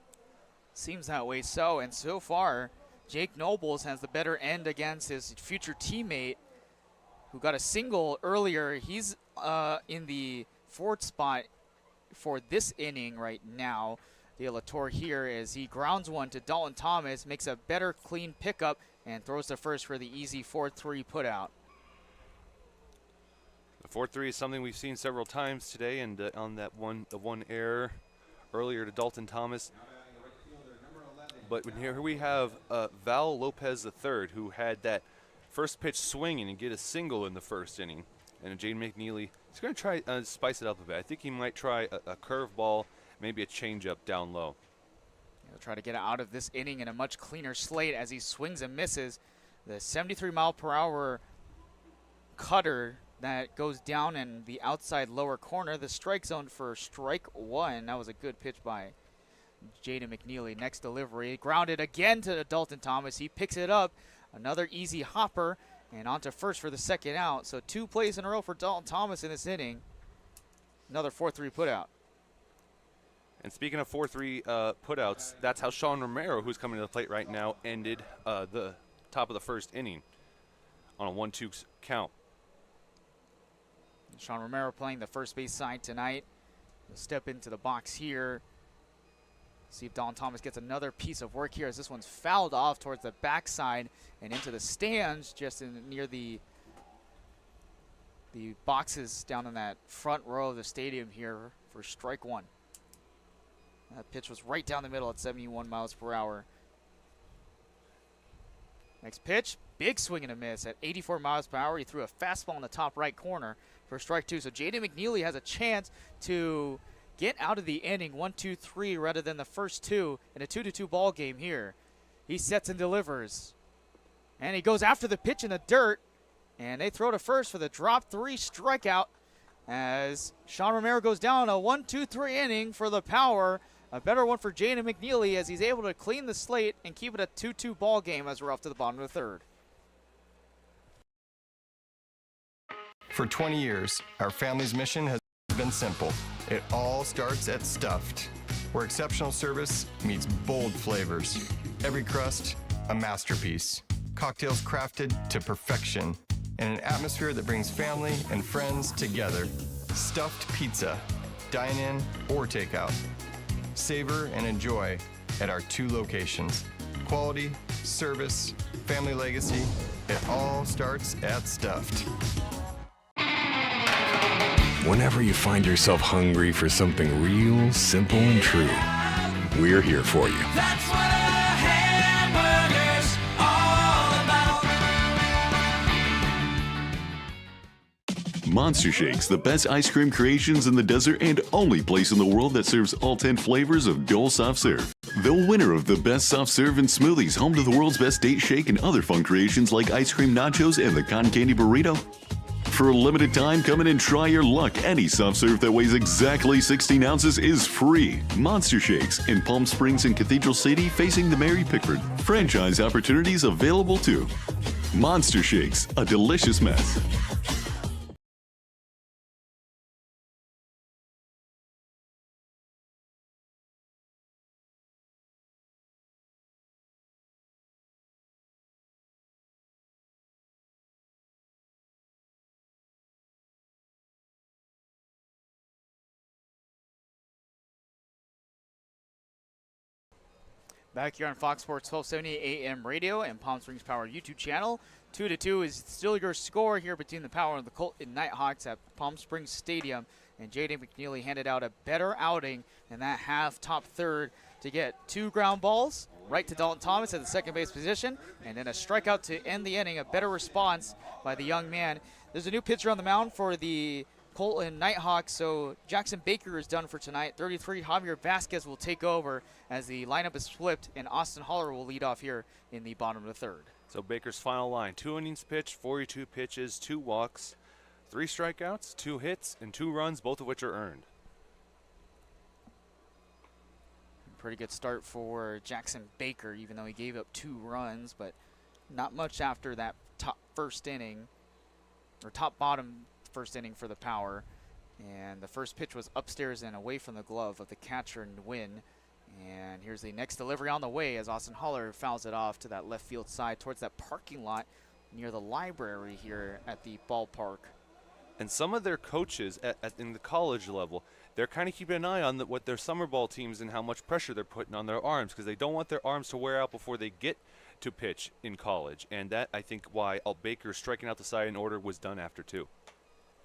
Seems that way so, and so far, Jake Nobles has the better end against his future teammate who got a single earlier. He's in the 4th spot for this inning right now. De La Torre here as he grounds one to Dalton Thomas, makes a better clean pickup, and throws to first for the easy 4-3 putout.
The 4-3 is something we've seen several times today, and on that the one error earlier to Dalton Thomas. But here we have Val Lopez III, who had that first pitch swinging and get a single in the first inning. And Jane McNeely is going to try spice it up a bit. I think he might try a curveball, maybe a changeup down low.
He'll try to get out of this inning in a much cleaner slate as he swings and misses. The 73 mile per hour cutter that goes down in the outside lower corner. The strike zone for strike one. That was a good pitch by Jaden McNeely. Next delivery, grounded again to Dalton Thomas. He picks it up. Another easy hopper and on to first for the second out. So 2 plays in a row for Dalton Thomas in this inning. Another 4-3 putout.
And speaking of 4-3 putouts, that's how Sean Romero, who's coming to the plate right now, ended the top of the first inning on a 1-2 count.
Sean Romero playing the first base side tonight. He'll step into the box here. See if Dalton Thomas gets another piece of work here as this one's fouled off towards the backside and into the stands just near the boxes down in that front row of the stadium here for strike one. That pitch was right down the middle at 71 miles per hour. Next pitch, big swing and a miss at 84 miles per hour. He threw a fastball in the top right corner for strike two. So Jaden McNeely has a chance to get out of the inning 1-2-3 rather than the first two in a 2-2 ball game here. He sets and delivers. And he goes after the pitch in the dirt. And they throw to first for the drop 3 strikeout as Sean Romero goes down a 1-2-3 inning for the Power. A better one for Jaden McNeely as he's able to clean the slate and keep it a 2-2 ball game as we're off to the bottom of the third.
For 20 years, our family's mission has been simple. It all starts at Stuffed, where exceptional service meets bold flavors. Every crust, a masterpiece. Cocktails crafted to perfection in an atmosphere that brings family and friends together. Stuffed pizza, dine in or takeout. Savor and enjoy at our 2 locations. Quality, service, family legacy, it all starts at Stuffed.
Whenever you find yourself hungry for something real, simple, and true, we're here for you.
That's what a hamburger's all about.
Monster Shakes, the best ice cream creations in the desert and only place in the world that serves all 10 flavors of Dole Soft Serve. The winner of the best soft serve and smoothies, home to the world's best date shake and other fun creations like ice cream nachos and the cotton candy burrito. For a limited time, come in and try your luck. Any soft serve that weighs exactly 16 ounces is free. Monster Shakes in Palm Springs and Cathedral City facing the Mary Pickford. Franchise opportunities available too. Monster Shakes, a delicious mess.
Back here on Fox Sports 1270 AM radio and Palm Springs Power YouTube channel. 2-2 is still your score here between the Power and the Coleton Nighthawks at Palm Springs Stadium. And Jaden McNeely handed out a better outing in that half top third to get 2 ground balls right to Dalton Thomas at the second base position. And then a strikeout to end the inning, a better response by the young man. There's a new pitcher on the mound for the Coleton Nighthawks, so Jackson Baker is done for tonight. 33, Javier Vasquez will take over as the lineup is flipped, and Austin Holler will lead off here in the bottom of the third.
So Baker's final line, 2 innings pitched, 42 pitches, 2 walks, 3 strikeouts, 2 hits, and 2 runs, both of which are earned.
Pretty good start for Jackson Baker, even though he gave up 2 runs, but not much after that top first inning, or top-bottom first inning for the Power. And the first pitch was upstairs and away from the glove of the catcher and win. And here's the next delivery on the way as Austin Holler fouls it off to that left field side towards that parking lot near the library here at the ballpark.
And some of their coaches in the college level, they're kind of keeping an eye on what their summer ball teams and how much pressure they're putting on their arms, because they don't want their arms to wear out before they get to pitch in college. And that, I think, why Baker striking out the side in order was done after 2.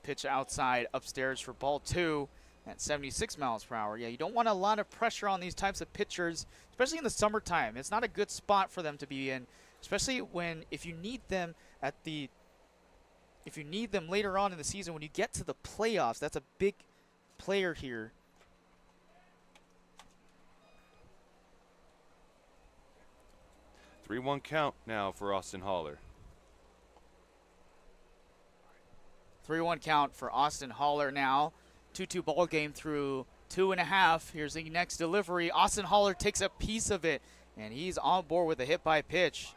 Pitch outside upstairs for ball 2 at 76 miles per hour. Yeah, you don't want a lot of pressure on these types of pitchers, especially in the summertime. It's not a good spot for them to be in, especially if you need them later on in the season when you get to the playoffs. That's a big player here.
Three-one count now for Austin Holler.
3-1 count for Austin Holler now. 2-2 ball game through 2.5. Here's the next delivery. Austin Holler takes a piece of it, and he's on board with a hit by pitch.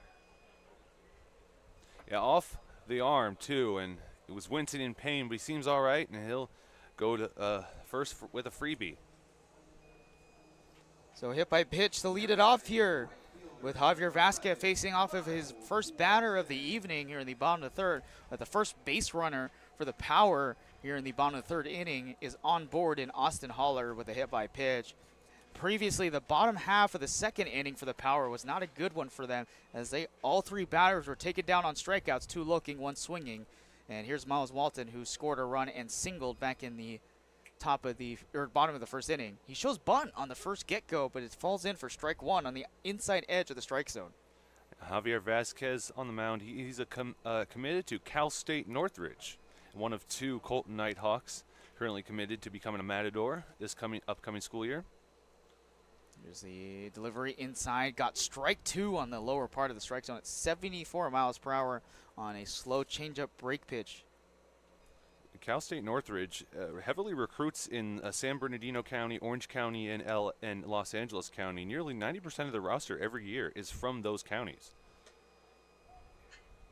Yeah, off the arm too, and it was Winston in pain, but he seems all right, and he'll go to first with a freebie.
So hit by pitch to lead it off here, with Javier Vasquez facing off of his first batter of the evening here in the bottom of the third. But the first base runner for the Power here in the bottom of the third inning is on board in Austin Holler with a hit by pitch. Previously, the bottom half of the second inning for the Power was not a good one for them, as all three batters were taken down on strikeouts, 2 looking, 1 swinging. And here's Miles Walton, who scored a run and singled back in the bottom of the first inning. He shows bunt on the first get-go, but it falls in for strike 1 on the inside edge of the strike zone.
Javier Vasquez on the mound. He's committed to Cal State Northridge, one of 2 Coleton Nighthawks, currently committed to becoming a Matador this upcoming school year.
Here's the delivery inside. Got strike 2 on the lower part of the strike zone at 74 miles per hour on a slow changeup break pitch.
Cal State Northridge heavily recruits in San Bernardino County, Orange County, and Los Angeles County. Nearly 90% of the roster every year is from those counties.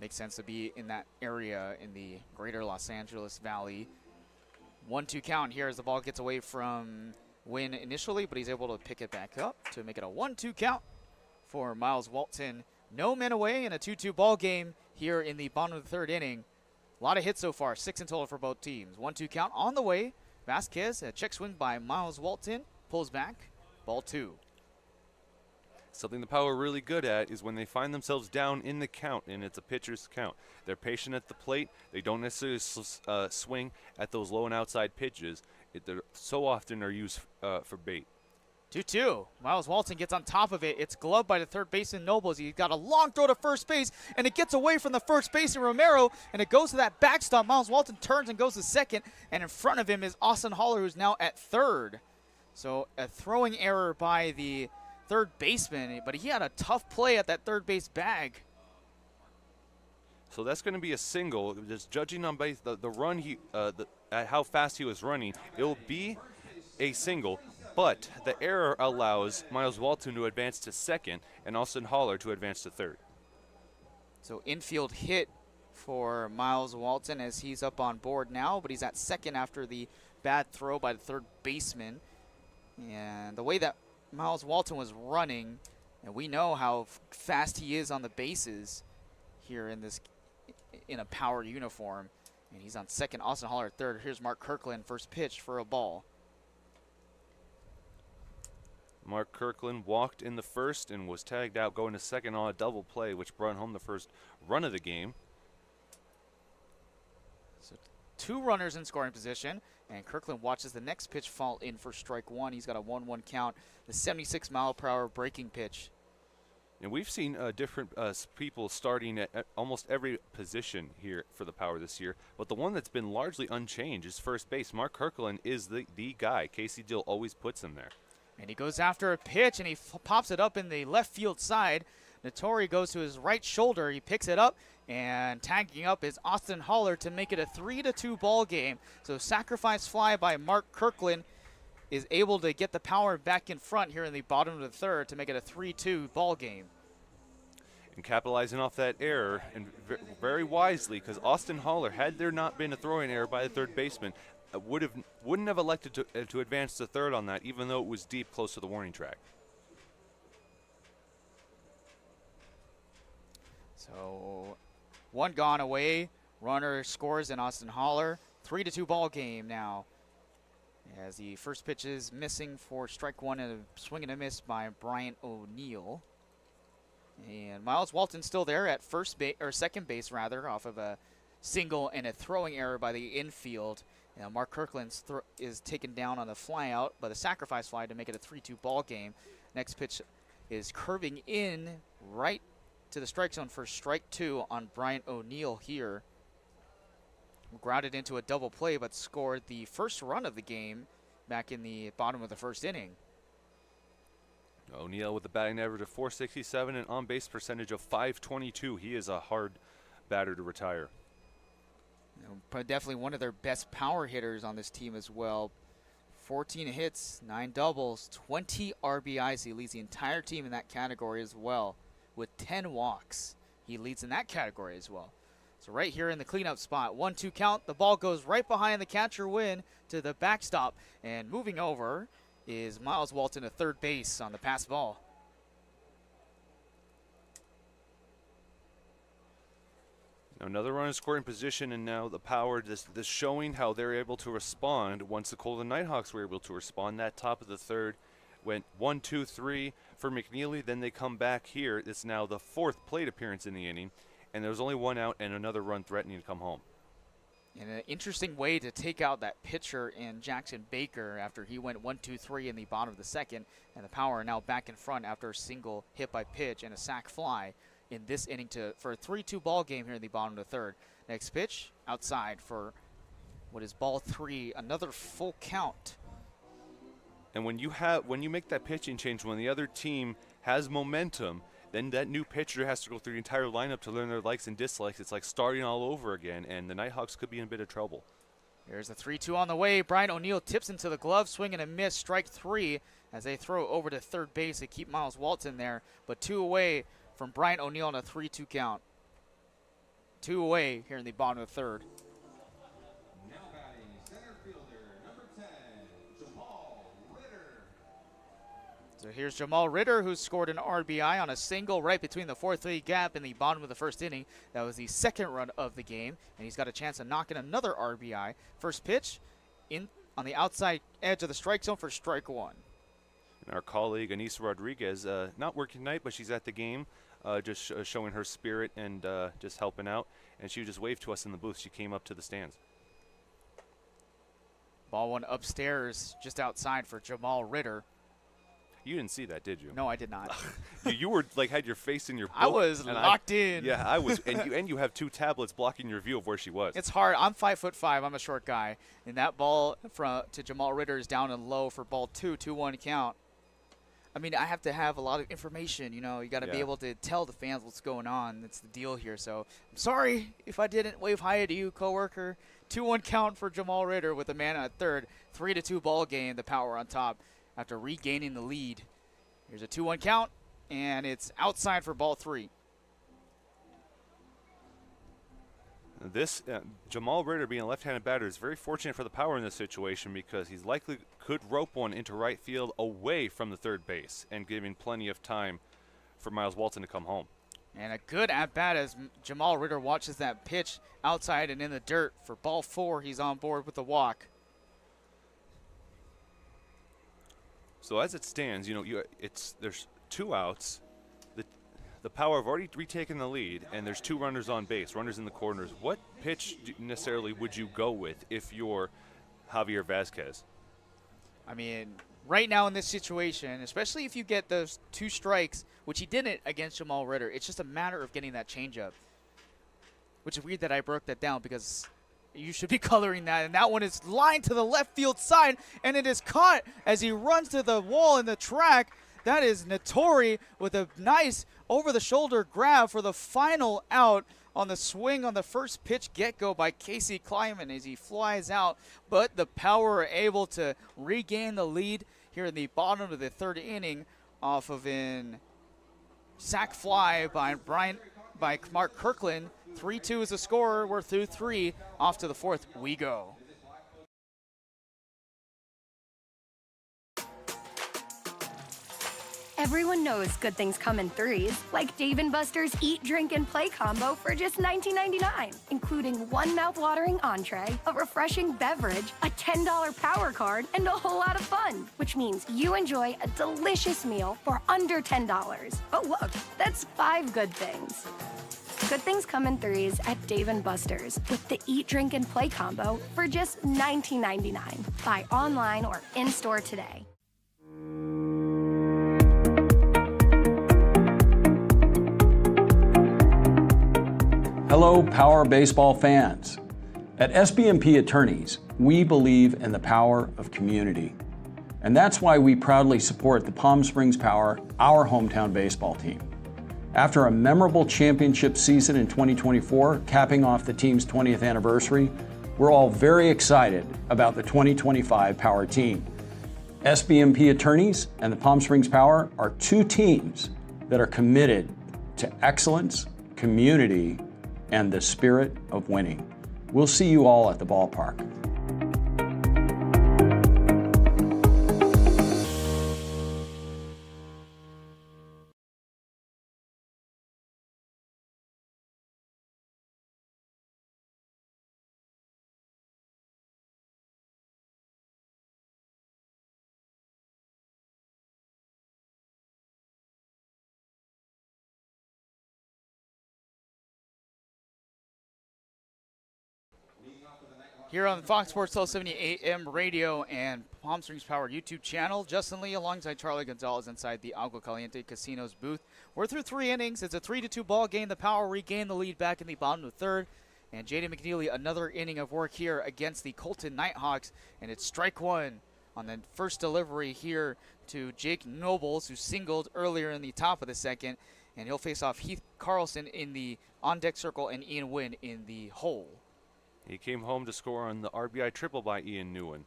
Makes sense to be in that area in the greater Los Angeles Valley. 1-2 count here as the ball gets away from Wynn initially, but he's able to pick it back up to make it a 1-2 count for Miles Walton. No men away in a 2-2 ball game here in the bottom of the third inning. A lot of hits so far, 6 in total for both teams. 1-2 count on the way. Vasquez, a check swing by Miles Walton, pulls back, ball 2.
Something the Power are really good at is when they find themselves down in the count, and it's a pitcher's count. They're patient at the plate. They don't necessarily swing at those low and outside pitches. They so often are used for bait.
2-2. Miles Walton gets on top of it. It's gloved by the third baseman Nobles. He's got a long throw to first base, and it gets away from the first baseman Romero, and it goes to that backstop. Miles Walton turns and goes to second, and in front of him is Austin Holler, who's now at third. So a throwing error by the third baseman, but he had a tough play at that third base bag.
So that's going to be a single. Just judging on base, the run at how fast he was running, it'll be a single. But the error allows Miles Walton to advance to second and Austin Holler to advance to third.
So infield hit for Miles Walton as he's up on board now, but he's at second after the bad throw by the third baseman. And the way that Miles Walton was running, and we know how fast he is on the bases here in a Power uniform. And he's on second, Austin Holler at third. Here's Mark Kirkland, first pitch for a ball.
Mark Kirkland walked in the first and was tagged out going to second on a double play, which brought home the first run of the game.
So 2 runners in scoring position, and Kirkland watches the next pitch fall in for strike 1. He's got a 1-1 count, the 76 mile per hour breaking pitch.
And we've seen different people starting at almost every position here for the Power this year, but the one that's been largely unchanged is first base. Mark Kirkland is the guy. Casey Dill always puts him there.
And he goes after a pitch, and he pops it up in the left field side. Notori goes to his right shoulder. He picks it up, and tagging up is Austin Holler to make it a 3-2 ball game. So sacrifice fly by Mark Kirkland is able to get the Power back in front here in the bottom of the third to make it a 3-2 ball game.
And capitalizing off that error, and very wisely, because Austin Holler, had there not been a throwing error by the third baseman, wouldn't have elected to advance to third on that, even though it was deep close to the warning track.
So 1 gone away. Runner scores in Austin Holler. 3-2 ball game now. As the first pitch is missing for strike 1 and a swing and a miss by Bryant O'Neill. And Miles Walton still there at second base rather, off of a single and a throwing error by the infield. Mark Kirkland is taken down on the fly out by the sacrifice fly to make it a 3-2 ball game. Next pitch is curving in right to the strike zone for strike 2 on Bryant O'Neill here. Grounded into a double play, but scored the first run of the game back in the bottom of the first inning.
O'Neill with a batting average of .467 and on-base percentage of .522. He is a hard batter to retire.
Definitely one of their best power hitters on this team as well. 14 hits, 9 doubles, 20 RBIs. He leads the entire team in that category as well with 10 walks. He leads in that category as well. So right here in the cleanup spot, 1-2 count. The ball goes right behind the catcher Wynn to the backstop. And moving over is Miles Walton at third base on the pass ball.
Another run in scoring position, and now the Power this showing how they're able to respond once the Coleton Nighthawks were able to respond. That top of the third went 1-2-3 for McNeely. Then they come back here. It's now the 4th plate appearance in the inning, and there was only 1 out and another run threatening to come home.
And an interesting way to take out that pitcher in Jackson Baker after he went 1-2-3 in the bottom of the second, and the Power are now back in front after a single hit by pitch and a sac fly in this inning for a 3-2 ball game here in the bottom of the third. Next pitch outside for what is ball 3, another full count.
And when you make that pitching change, when the other team has momentum, then that new pitcher has to go through the entire lineup to learn their likes and dislikes. It's like starting all over again, and the Nighthawks could be in a bit of trouble.
Here's the 3-2 on the way. Brian O'Neill tips into the glove, swing and a miss, strike 3 as they throw over to third base to keep Miles Walton there, but 2 away from Brian O'Neill on a 3-2 count. 2 away here in the bottom of the third.
Now batting center fielder, number 10, Jamal Ritter.
So here's Jamal Ritter, who scored an RBI on a single right between the 4-3 gap in the bottom of the first inning. That was the second run of the game, and he's got a chance of knocking another RBI. First pitch in on the outside edge of the strike zone for strike 1.
And our colleague Anissa Rodriguez, not working tonight, but she's at the game, just showing her spirit and just helping out. And she just waved to us in the booth. She came up to the stands.
Ball 1 upstairs, just outside for Jamal Ritter.
You didn't see that, did you?
No, I did not.
You were like had your face in your book.
I was locked in.
Yeah, I was, and you have 2 tablets blocking your view of where she was.
It's hard. I'm 5'5". I'm a short guy, and that ball to Jamal Ritter is down and low for ball 2, 2-1 count. I mean, I have to have a lot of information, you know. You got to be able to tell the fans what's going on. That's the deal here. So I'm sorry if I didn't wave hi to you, coworker. 2-1 count for Jamal Ritter with a man at third. 3-2 ball game. The Power on top after regaining the lead. Here's a 2-1 count, and it's outside for ball 3.
This Jamal Ritter being a left-handed batter is very fortunate for the Power in this situation because he's likely could rope one into right field away from the third base and giving plenty of time for Miles Walton to come home.
And a good at-bat as Jamal Ritter watches that pitch outside and in the dirt. For ball 4, he's on board with the walk.
So as it stands, you know, there's 2 outs. The Power have already retaken the lead, and there's 2 runners on base, runners in the corners. What pitch necessarily would you go with if you're Javier Vazquez?
I mean, right now in this situation, especially if you get those 2 strikes, which he didn't against Jamal Ritter, it's just a matter of getting that changeup. Which is weird that I broke that down because you should be coloring that. And that one is lined to the left field side, and it is caught as he runs to the wall in the track. That is Notori with a nice over-the-shoulder grab for the final out on the swing on the first pitch get-go by Casey Kleiman as he flies out. But the Power are able to regain the lead here in the bottom of the third inning off of an sac fly by Mark Kirkland. 3-2 is the score. We're through 3. Off to the 4th we go.
Everyone knows good things come in 3s, like Dave & Buster's Eat, Drink, and Play combo for just $19.99, including 1 mouth-watering entree, a refreshing beverage, a $10 power card, and a whole lot of fun, which means you enjoy a delicious meal for under $10. Oh, look, that's 5 good things. Good things come in 3s at Dave & Buster's with the Eat, Drink, and Play combo for just $19.99. Buy online or in-store today.
Hello, Power Baseball fans. At SBMP Attorneys, we believe in the power of community. And that's why we proudly support the Palm Springs Power, our hometown baseball team. After a memorable championship season in 2024, capping off the team's 20th anniversary, we're all very excited about the 2025 Power team. SBMP Attorneys and the Palm Springs Power are two teams that are committed to excellence, community, and the spirit of winning. We'll see you all at the ballpark.
Here on Fox Sports 1270 AM radio and Palm Springs Power YouTube channel, Justin Lee alongside Charlie Gonzalez inside the Agua Caliente Casinos booth. We're through 3 innings. It's a 3-2 ball game. The Power regained the lead back in the bottom of the third. And Jaden McNeely, another inning of work here against the Coleton Nighthawks. And it's strike one on the first delivery here to Jake Nobles, who singled earlier in the top of the second. And he'll face off Heath Carlson in the on-deck circle and Ian Wynn in the hole.
He came home to score on the RBI triple by Ian Nguyen.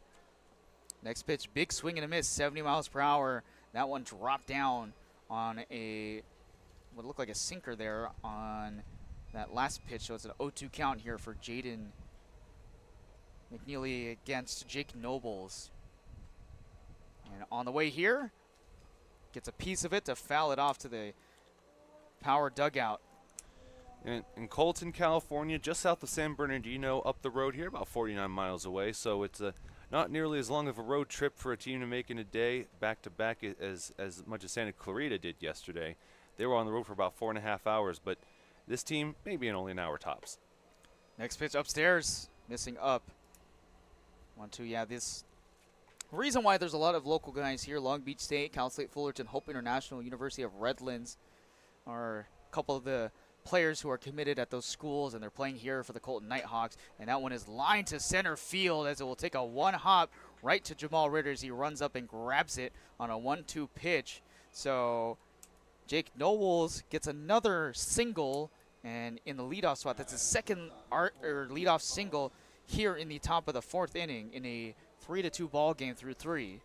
Next pitch, big swing and a miss, 70 miles per hour. That one dropped down on what looked like a sinker there on that last pitch. So it's an 0-2 count here for Jaden McNeely against Jake Nobles. And on the way here, gets a piece of it to foul it off to the Power dugout.
In Coleton, California, just south of San Bernardino, up the road here, about 49 miles away. So it's not nearly as long of a road trip for a team to make in a day, back-to-back as much as Santa Clarita did yesterday. They were on the road for about 4.5 hours, but this team, maybe in only an hour tops.
Next pitch upstairs, missing up. 1-2, yeah, this reason why there's a lot of local guys here, Long Beach State, Cal State Fullerton, Hope International, University of Redlands are a couple of the players who are committed at those schools, and they're playing here for the Coleton Nighthawks. And that one is lined to center field as it will take a one hop right to Jamal Ritter as he runs up and grabs it on a 1-2 pitch. So Jake Nobles gets another single, and in the leadoff spot, that's his second leadoff single here in the top of the 4th inning in a 3-2 ball game through 3.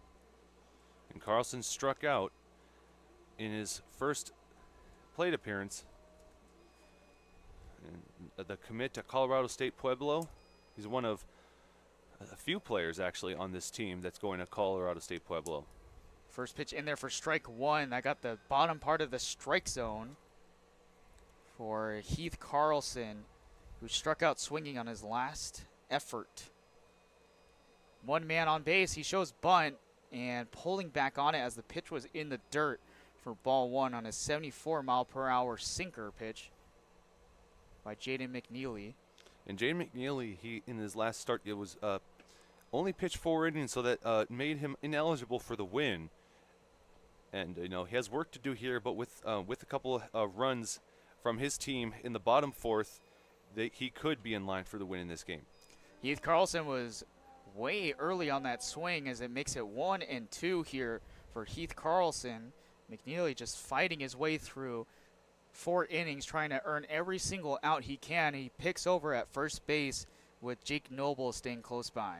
And Carlson struck out in his first plate appearance. And the commit to Colorado State Pueblo, he's one of a few players actually on this team that's going to Colorado State Pueblo.
First pitch in there for strike one. I got the bottom part of the strike zone for Heath Carlson, who struck out swinging on his last effort. One man on base. He shows bunt and pulling back on it as the pitch was in the dirt for ball one on a 74-mile-per-hour sinker pitch by Jaden McNeely.
And Jaden McNeely, he in his last start, it was only pitched 4 innings, so that made him ineligible for the win. And he has work to do here, but with a couple of runs from his team in the bottom 4th, he could be in line for the win in this game.
Heath Carlson was way early on that swing as it makes it 1-2 here for Heath Carlson. McNeely just fighting his way through 4 innings, trying to earn every single out he can. He picks over at first base with Jake Noble staying close by.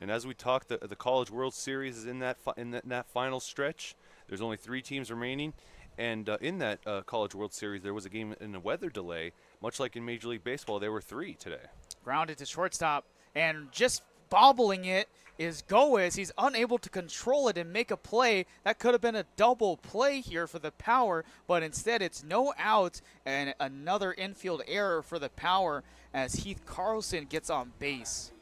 And as we talked, the College World Series is in that final stretch. There's only 3 teams remaining, and in that College World Series, there was a game in a weather delay, much like in Major League Baseball. There were 3 today.
Grounded to shortstop, and just bobbling it is Goes. He's unable to control it and make a play. That could have been a double play here for the Power, but instead it's no outs and another infield error for the Power as Heath Carlson gets on base.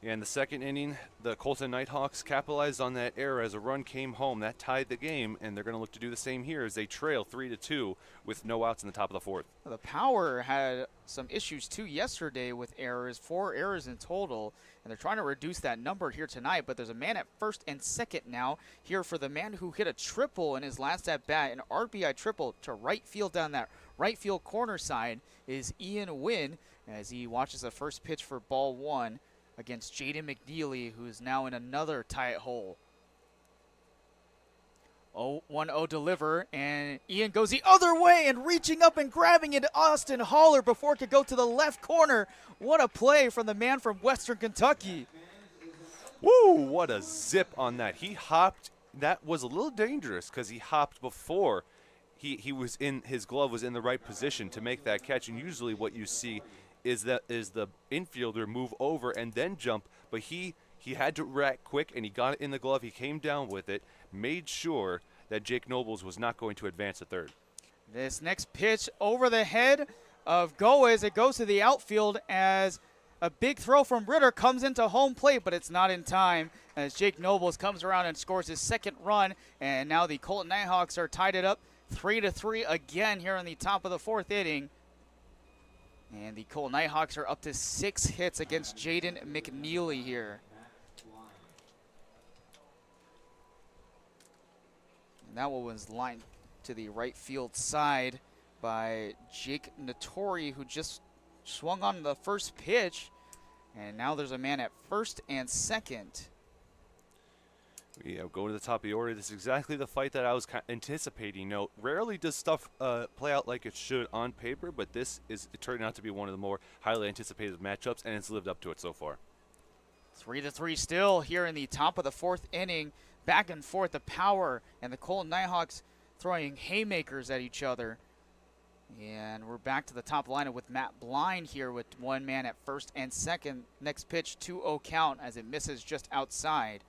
In the second inning, the Coleton Nighthawks capitalized on that error as a run came home. That tied the game, and they're going to look to do the same here as they trail 3-2 with no outs in the top of the 4th.
The Power had some issues too yesterday with errors, 4 errors in total, and they're trying to reduce that number here tonight, but there's a man at first and second now here for the man who hit a triple in his last at-bat, an RBI triple to right field down that right field corner side is Ian Wynn as he watches the first pitch for ball one against Jaden McNeely, who is now in another tight hole. 1-0 deliver, and Ian goes the other way and reaching up and grabbing it, Austin Holler, before it could go to the left corner. What a play from the man from Western Kentucky.
Woo, what a zip on that. He hopped. That was a little dangerous because he hopped before he was in, his glove was in the right position to make that catch. And usually what you see is the infielder move over and then jump, but he had to react quick, and he got it in the glove. He came down with it, made sure that Jake Nobles was not going to advance to third.
This next pitch over the head of Goes. It goes to the outfield as a big throw from Ritter comes into home plate, but it's not in time as Jake Nobles comes around and scores his second run. And now the Coleton Nighthawks are tied it up 3-3 again here in the top of the fourth inning. And the Coleton Nighthawks are up to 6 hits against Jaden McNeely here. And that one was lined to the right field side by Jake Nattori, who just swung on the first pitch. And now there's a man at first and second.
Yeah, go to the top of the order. This is exactly the fight that I was anticipating. You know, rarely does stuff play out like it should on paper, but this is turning out to be one of the more highly anticipated matchups, and it's lived up to it so far.
3-3 still here in the top of the fourth inning. Back and forth, the Power and the Coleton Nighthawks throwing haymakers at each other. And we're back to the top lineup with Matt Blind here with one man at first and second. Next pitch, 2-0 count as it misses just outside.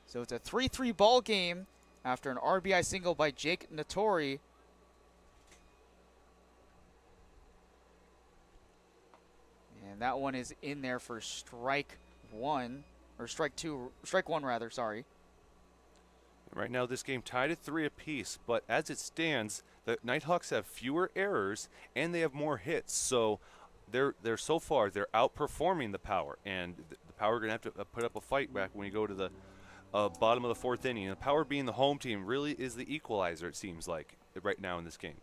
So it's a 3-3 ball game after an RBI single by Jake Nattori. And that one is in there for strike one, or strike one rather, sorry.
Right now this game tied at 3 apiece, but as it stands, the Nighthawks have fewer errors and they have more hits. So they're so far they're outperforming the Power, and the Power are going to have to put up a fight back when we go to the bottom of the fourth inning. And the Power being the home team really is the equalizer, it seems like, right now in this game.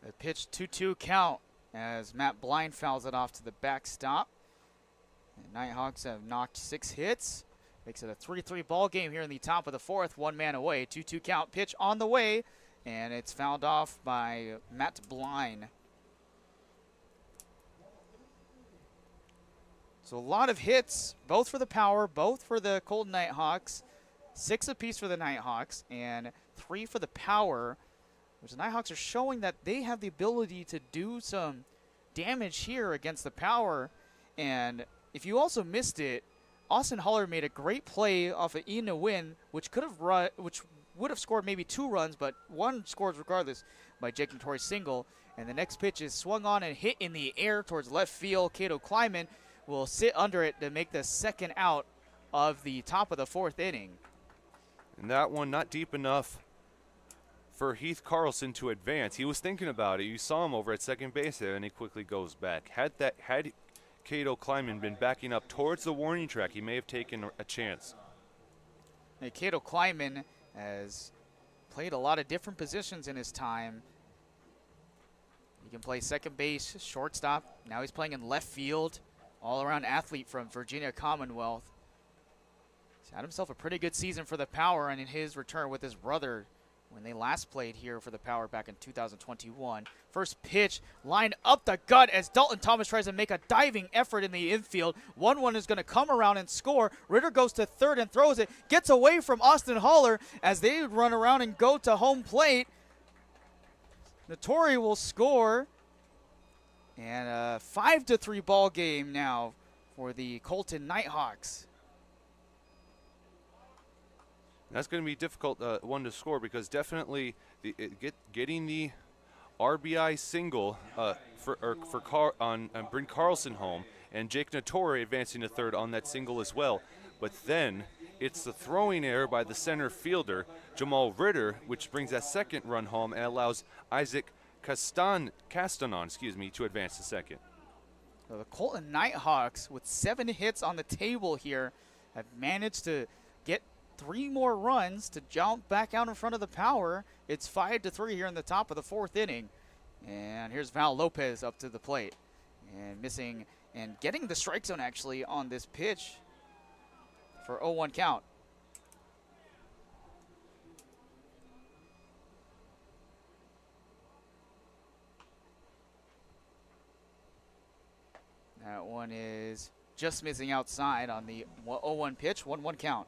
A pitch 2-2 count as Matt Blind fouls it off to the backstop. And Nighthawks have knocked 6 hits. Makes it a 3-3 ball game here in the top of the fourth. One man away. 2-2 count. Pitch on the way. And it's fouled off by Matt Blind. So a lot of hits, both for the Power, both for the Coleton Nighthawks. 6 apiece for the Nighthawks and 3 for the Power, which the Nighthawks are showing that they have the ability to do some damage here against the Power. And if you also missed it, Austin Holler made a great play off of Ian Nguyen, which would have scored maybe 2 runs, but 1 scores regardless by Jake Nattori's single. And the next pitch is swung on and hit in the air towards left field. Cato Kleiman will sit under it to make the second out of the top of the fourth inning.
And that one not deep enough for Heath Carlson to advance. He was thinking about it. You saw him over at second base there, and he quickly goes back. Had Cato Kleiman been backing up towards the warning track, he may have taken a chance.
Now, Cato Kleiman has played a lot of different positions in his time. He can play second base, shortstop. Now he's playing in left field. All-around athlete from Virginia Commonwealth. He's had himself a pretty good season for the Power, and in his return with his brother when they last played here for the Power back in 2021. First pitch, lined up the gut as Dalton Thomas tries to make a diving effort in the infield. 1-1 is going to come around and score. Ritter goes to third and throws it. Gets away from Austin Holler as they run around and go to home plate. Nattori will score. And a 5-3 ball game now for the Coleton Nighthawks.
That's going to be a difficult one to score because definitely getting the RBI single bring Carlson home, and Jake Nattori advancing to third on that single as well. But then it's the throwing error by the center fielder Jamal Ritter, which brings that second run home and allows Isaac Castanon, to advance to second.
So the Coleton Nighthawks, with 7 hits on the table here, have managed to get 3 more runs to jump back out in front of the Power. It's 5-3 here in the top of the fourth inning. And here's Val Lopez up to the plate. And missing and getting the strike zone actually on this pitch for 0-1 count. That one is just missing outside on the 0-1 pitch, 1-1 count.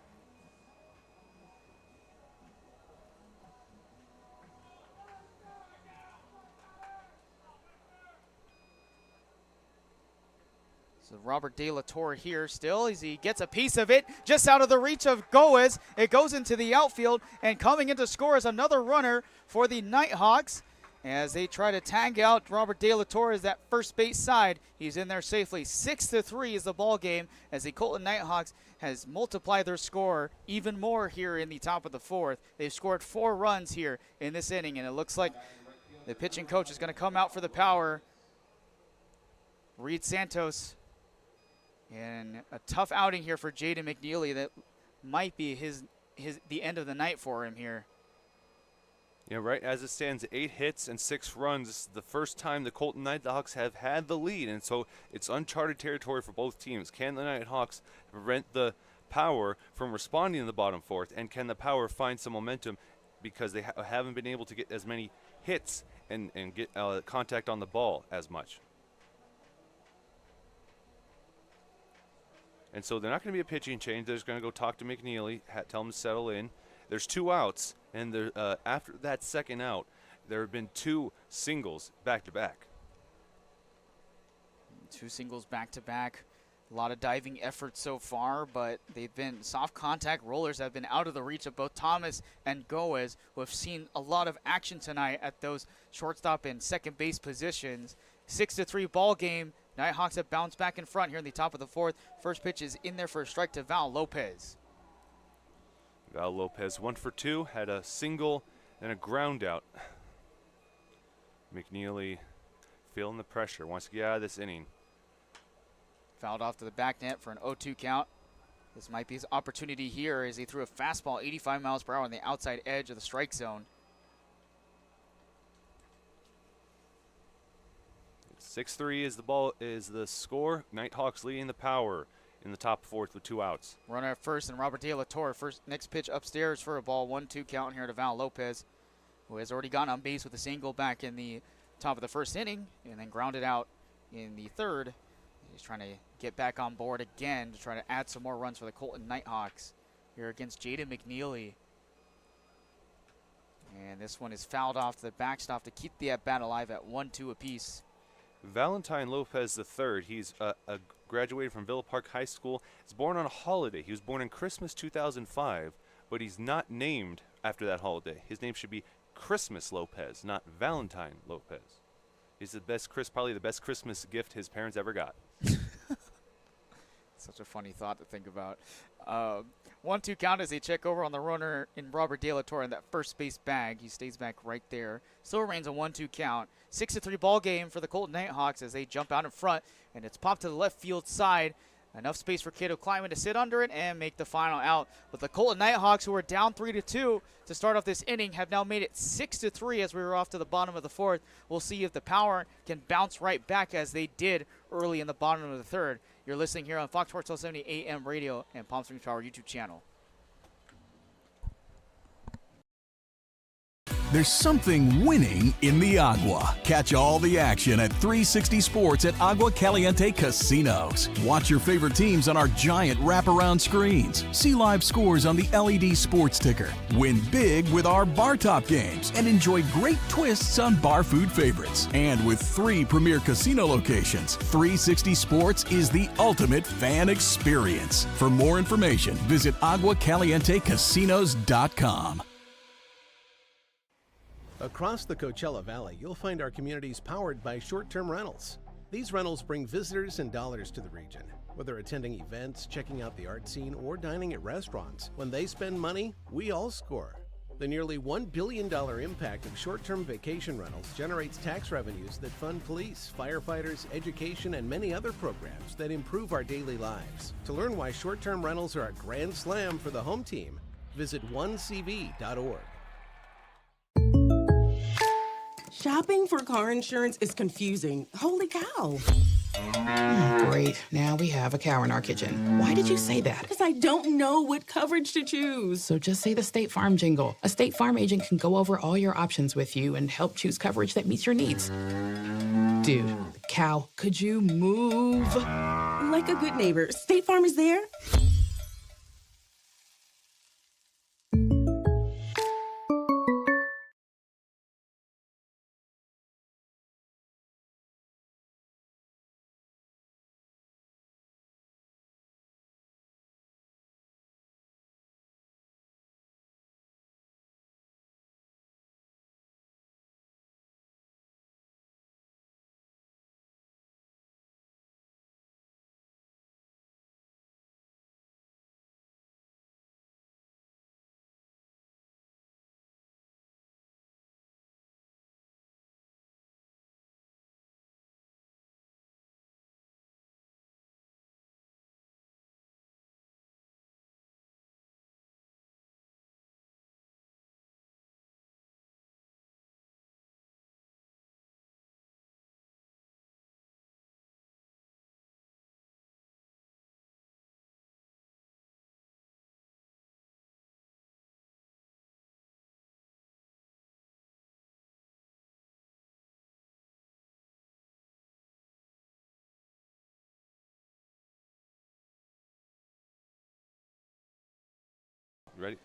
So Robert De La Torre here still as he gets a piece of it just out of the reach of Goes. It goes into the outfield, and coming in to score is another runner for the Nighthawks as they try to tag out Robert De La Torre as that first base side. He's in there safely. 6-3 is the ball game as the Coleton Nighthawks has multiplied their score even more here in the top of the fourth. They've scored 4 runs here in this inning, and it looks like the pitching coach is going to come out for the power. Reed Santos. And a tough outing here for Jaden McNeely. That might be the end of the night for him here.
Yeah, right as it stands, 8 hits and 6 runs. This is the first time the Coleton Nighthawks have had the lead, and so it's uncharted territory for both teams. Can the Nighthawks prevent the Power from responding in the bottom fourth, and can the Power find some momentum because they haven't been able to get as many hits and get contact on the ball as much? And so they're not going to be a pitching change. They're just going to go talk to McNeely, tell him to settle in. There's 2 outs, and after that second out, there have been 2 singles back-to-back.
2 singles back-to-back. A lot of diving effort so far, but they've been soft contact rollers that have been out of the reach of both Thomas and Goes, who have seen a lot of action tonight at those shortstop and second base positions. 6-3 ball game. Nighthawks have bounced back in front here in the top of the fourth. First pitch is in there for a strike to Val Lopez.
Val Lopez 1 for 2, had a single and a ground out. McNeely feeling the pressure, wants to get out of this inning.
Fouled off to the back net for an 0-2 count. This might be his opportunity here as he threw a fastball 85 miles per hour on the outside edge of the strike zone.
6-3 is the score. Nighthawks leading the Power in the top fourth with 2 outs.
Runner at first, and Robert De La Torre next pitch upstairs for a ball. 1-2 count here to Val Lopez, who has already gotten on base with a single back in the top of the first inning and then grounded out in the third. He's trying to get back on board again to try to add some more runs for the Coleton Nighthawks here against Jaden McNeely. And this one is fouled off to the backstop to keep the at-bat alive at 1-2 apiece.
Valentine Lopez III, he's graduated from Villa Park High School. He's born on a holiday. He was born on Christmas 2005, but he's not named after that holiday. His name should be Christmas Lopez, not Valentine Lopez. He's probably the best Christmas gift his parents ever got.
Such a funny thought to think about. 1-2 count as they check over on the runner in Robert De La Torre in that first base bag. He stays back right there. Still remains a 1-2 count. 6-3 ball game for the Coleton Nighthawks as they jump out in front, and it's popped to the left field side. Enough space for Cato Kleiman to sit under it and make the final out. But the Coleton Nighthawks, who were down 3-2 to start off this inning, have now made it 6-3 as we were off to the bottom of the fourth. We'll see if the Power can bounce right back as they did early in the bottom of the third. You're listening here on Fox Sports 1270 AM radio and Palm Springs Power YouTube channel.
There's something winning in the agua. Catch all the action at 360 Sports at Agua Caliente Casinos. Watch your favorite teams on our giant wraparound screens. See live scores on the LED sports ticker. Win big with our bar top games and enjoy great twists on bar food favorites. And with 3 premier casino locations, 360 Sports is the ultimate fan experience. For more information, visit aguacalientecasinos.com.
Across the Coachella Valley, you'll find our communities powered by short-term rentals. These rentals bring visitors and dollars to the region. Whether attending events, checking out the art scene, or dining at restaurants, when they spend money, we all score. The nearly $1 billion impact of short-term vacation rentals generates tax revenues that fund police, firefighters, education, and many other programs that improve our daily lives. To learn why short-term rentals are a grand slam for the home team, visit onecv.org.
Shopping for car insurance is confusing. Holy cow.
Great. Now we have a cow in our kitchen. Why did you say that?
Because I don't know what coverage to choose.
So just say the State Farm jingle. A State Farm agent can go over all your options with you and help choose coverage that meets your needs. Dude,
Cal, could you move? Like a good neighbor, State Farm is there.
Ready?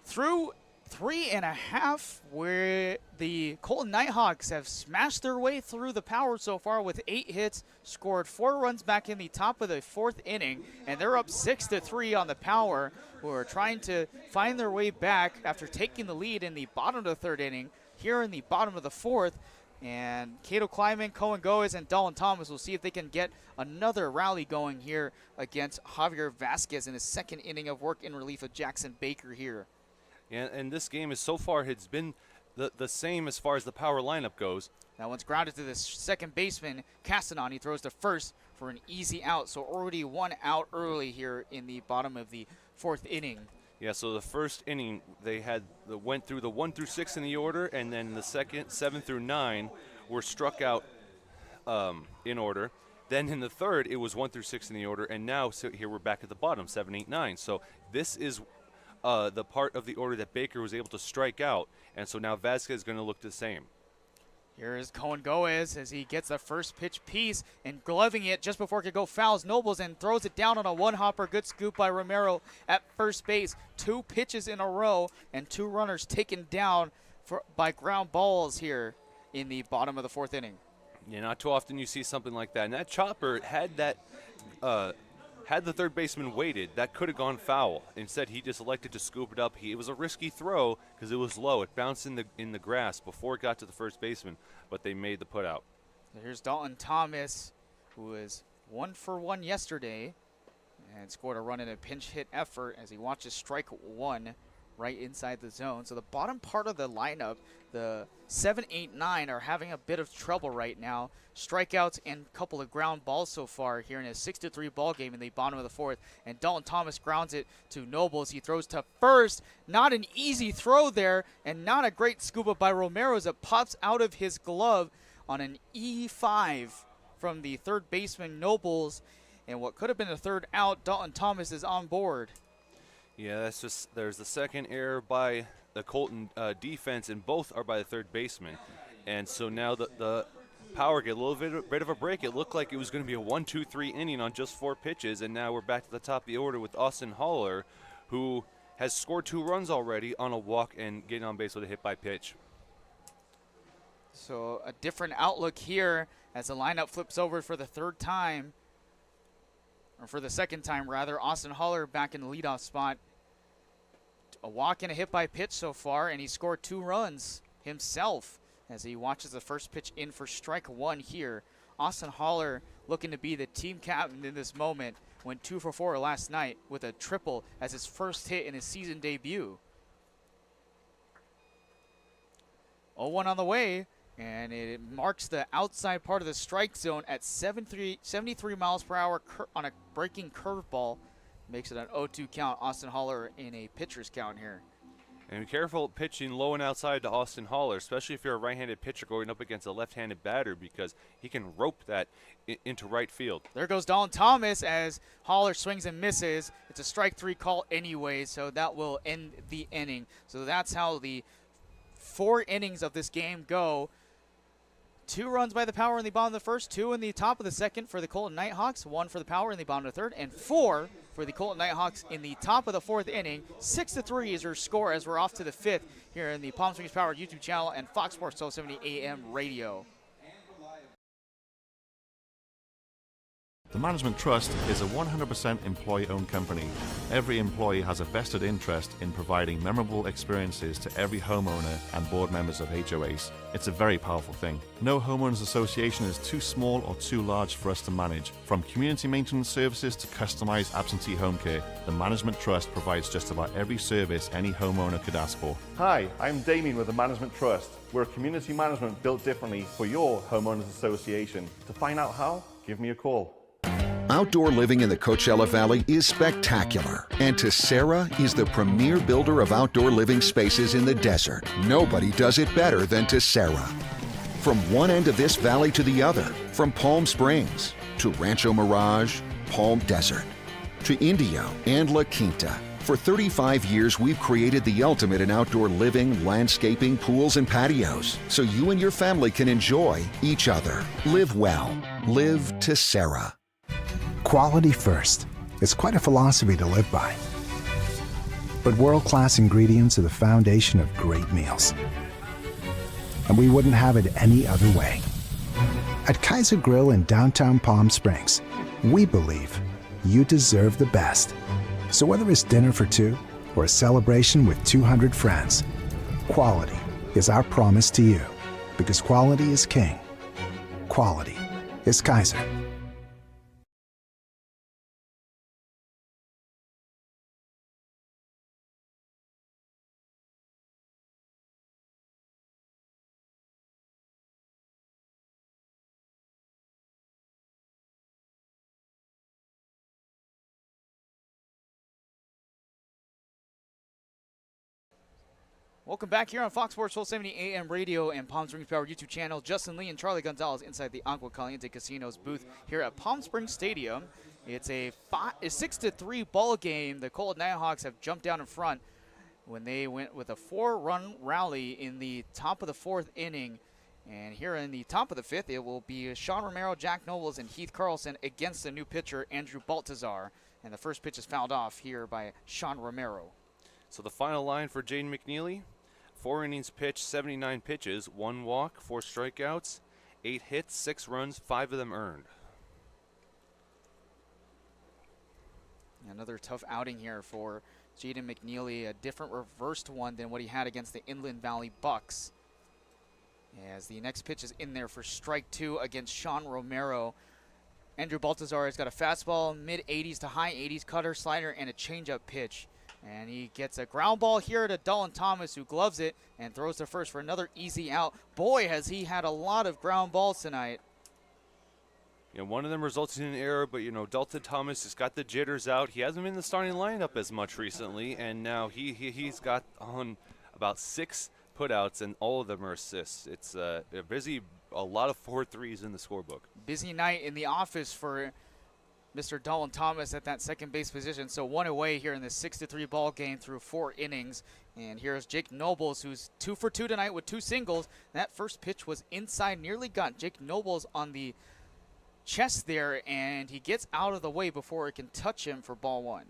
Through 3.5, where the Coleton Nighthawks have smashed their way through the power so far with 8 hits, scored 4 runs back in the top of the 4th inning, and they're up 6-3 on the power, who are trying to find their way back after taking the lead in the bottom of the 3rd inning. Here in the bottom of the 4th, and Cato Kleiman, Cohen Goes, and Dalton Thomas will see if they can get another rally going here against Javier Vasquez in his 2nd inning of work in relief of Jackson Baker here.
And this game is so far has been the same as far as the power lineup goes.
That one's grounded to the 2nd baseman, Castanon. He throws to first for an easy out, so already 1 out early here in the bottom of the 4th inning.
Yeah, so the 1st inning they went through the 1 through 6 in the order, and then the 2nd 7 through 9 were struck out in order. Then in the 3rd it was 1 through 6 in the order, and now so here we're back at the bottom, 7, 8, 9. So this is the part of the order that Baker was able to strike out, and so now Vasquez is going to look the same.
Here is Cohen Goes as he gets the first pitch piece and gloving it just before it could go fouls Nobles and throws it down on a 1-hopper. Good scoop by Romero at first base. 2 pitches in a row and 2 runners taken down by ground balls here in the bottom of the 4th inning.
Yeah, not too often you see something like that. And that chopper had that, had the 3rd baseman waited, that could have gone foul. Instead, he just elected to scoop it up. It was a risky throw because it was low. It bounced in the grass before it got to the 1st baseman, but they made the put out.
So here's Dalton Thomas, who was 1 for 1 yesterday and scored a run in a pinch hit effort as he watches strike 1 right inside the zone. So the bottom part of the lineup, the 7, 8, 9 are having a bit of trouble right now. Strikeouts and a couple of ground balls so far here in a 6-3 ball game in the bottom of the 4th. And Dalton Thomas grounds it to Nobles. He throws to first. Not an easy throw there, and not a great scoop up by Romero as it pops out of his glove on an E5 from the 3rd baseman Nobles. And what could have been a 3rd out, Dalton Thomas is on board.
Yeah, that's just, there's the 2nd error by the Coleton defense, and both are by the 3rd baseman. And so now the power get a little bit of a break. It looked like it was going to be a 1-2-3 inning on just 4 pitches, and now we're back to the top of the order with Austin Haller, who has scored 2 runs already on a walk and getting on base with a hit by pitch.
So a different outlook here as the lineup flips over for the 3rd time, or for the 2nd time rather. Austin Haller back in the leadoff spot. A walk and a hit by pitch so far, and he scored 2 runs himself as he watches the first pitch in for strike 1 here. Austin Haller looking to be the team captain in this moment. Went 2 for 4 last night with a triple as his first hit in his season debut. 0-1 on the way, and it marks the outside part of the strike zone at 73 miles per hour on a breaking curveball. Makes it an 0-2 count. Austin Haller in a pitcher's count here.
And be careful pitching low and outside to Austin Haller, especially if you're a right-handed pitcher going up against a left-handed batter, because he can rope that into right field.
There goes Dalton Thomas as Haller swings and misses. It's a strike 3 call anyway, so that will end the inning. So that's how the 4 innings of this game go. 2 runs by the Power in the bottom of the first, 2 in the top of the second for the Coleton Nighthawks, 1 for the Power in the bottom of the third, and 4 for the Coleton Nighthawks in the top of the 4th inning. 6-3 is your score as we're off to the 5th here in the Palm Springs Power YouTube channel and Fox Sports 1270 AM radio.
The Management Trust is a 100% employee-owned company. Every employee has a vested interest in providing memorable experiences to every homeowner and board members of HOAs. It's a very powerful thing. No homeowners association is too small or too large for us to manage. From community maintenance services to customized absentee home care, the Management Trust provides just about every service any homeowner could ask for.
Hi, I'm Damien with the Management Trust. We're a community management built differently for your homeowners association. To find out how, give me a call.
Outdoor living in the Coachella Valley is spectacular, and Tessera is the premier builder of outdoor living spaces in the desert. Nobody does it better than Tessera. From one end of this valley to the other, from Palm Springs to Rancho Mirage, Palm Desert, to Indio and La Quinta. For 35 years, we've created the ultimate in outdoor living, landscaping, pools, and patios, so you and your family can enjoy each other. Live well. Live Tessera.
Quality first. It's quite a philosophy to live by. But world-class ingredients are the foundation of great meals. And we wouldn't have it any other way. At Kaiser Grill in downtown Palm Springs, we believe you deserve the best. So whether it's dinner for 2 or a celebration with 200 friends, quality is our promise to you. Because quality is king. Quality is Kaiser.
Welcome back here on Fox Sports 1270 AM radio and Palm Springs Power YouTube channel. Justin Lee and Charlie Gonzalez inside the Agua Caliente Casinos booth here at Palm Springs Stadium. It's a 6-3 ball game. The Coleton Nighthawks have jumped down in front when they went with a 4-run rally in the top of the 4th inning. And here in the top of the 5th, it will be Sean Romero, Jack Nobles, and Heath Carlson against the new pitcher, Andrew Baltazar. And the first pitch is fouled off here by Sean Romero.
So the final line for Jaden McNeely: 4 innings pitched, 79 pitches, 1 walk, 4 strikeouts, 8 hits, 6 runs, 5 of them earned.
Another tough outing here for Jaden McNeely, a different reversed one than what he had against the Inland Valley Bucks. As the next pitch is in there for strike 2 against Sean Romero. Andrew Baltazar has got a fastball, mid-80s to high 80s, cutter, slider, and a changeup pitch. And he gets a ground ball here to Dalton Thomas, who gloves it and throws to first for another easy out. Boy, has he had a lot of ground balls tonight.
You know, one of them resulted in an error, but, you know, Dalton Thomas has got the jitters out. He hasn't been in the starting lineup as much recently, and now he's got on about 6 putouts, and all of them are assists. It's a lot of 4-3s in the scorebook.
Busy night in the office for Mr. Dalton Thomas at that second base position. So 1 away here in this 6-3 ball game through 4 innings. And here's Jake Nobles, who's 2 for 2 tonight with 2 singles. That first pitch was inside, nearly got Jake Nobles on the chest there, and he gets out of the way before it can touch him for ball 1.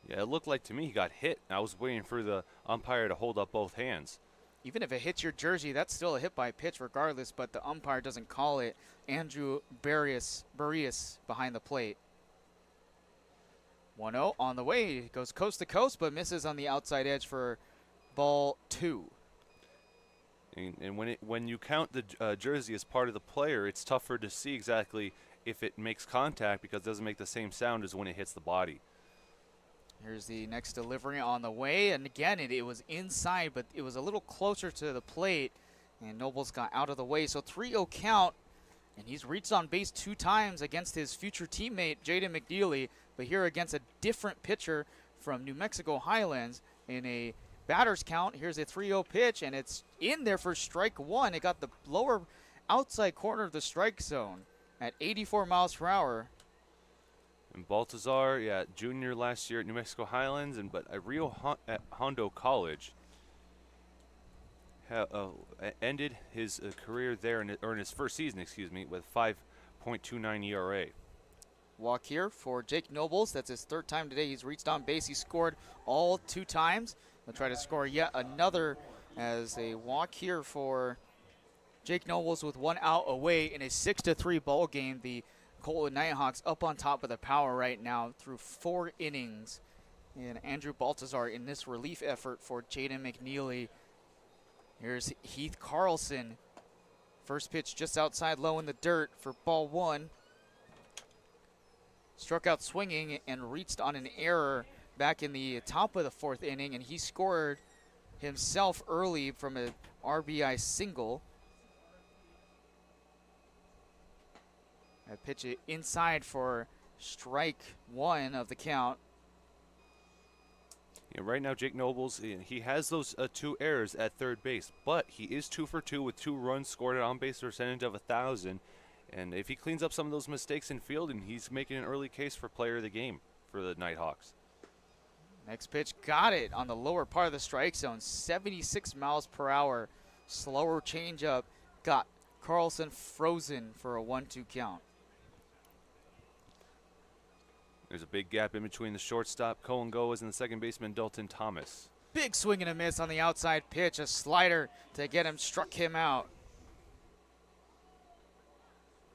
Yeah, it looked like to me he got hit. I was waiting for the umpire to hold up both hands.
Even if it hits your jersey, that's still a hit by pitch regardless, but the umpire doesn't call it. Andrew Barrios behind the plate. 1-0 on the way. It goes coast to coast, but misses on the outside edge for ball 2.
And when you count the jersey as part of the player, it's tougher to see exactly if it makes contact because it doesn't make the same sound as when it hits the body.
Here's the next delivery on the way, and again, it was inside, but it was a little closer to the plate, and Nobles got out of the way. So 3-0 count, and he's reached on base 2 times against his future teammate, Jaden McNeely, but here against a different pitcher from New Mexico Highlands in a batter's count. Here's a 3-0 pitch, and it's in there for strike 1. It got the lower outside corner of the strike zone at 84 miles per hour.
And Baltazar, yeah, junior last year at New Mexico Highlands, but at Rio Hondo College, ended his career there, in his first season, with 5.29 ERA.
Walk here for Jake Nobles. That's his third time today. He's reached on base. He scored all 2 times. They'll try to score yet another as a walk here for Jake Nobles with 1 out away in a 6-3 ball game. The Coleton Nighthawks up on top of the power right now through 4 innings. And Andrew Baltazar in this relief effort for Jaden McNeely. Here's Heath Carlson. First pitch just outside low in the dirt for ball 1. Struck out swinging and reached on an error back in the top of the 4th inning, and he scored himself early from an RBI single. That pitch inside for strike 1 of the count.
Yeah, right now, Jake Nobles, he has those 2 errors at third base, but he is 2 for 2 with 2 runs scored at on-base percentage of 1,000. And if he cleans up some of those mistakes in fielding, he's making an early case for player of the game for the Nighthawks.
Next pitch got it on the lower part of the strike zone, 76 miles per hour. Slower changeup got Carlson frozen for a 1-2 count.
There's a big gap in between the shortstop, Colin Goes, and the second baseman, Dalton Thomas.
Big swing and a miss on the outside pitch. A slider to get him, struck him out.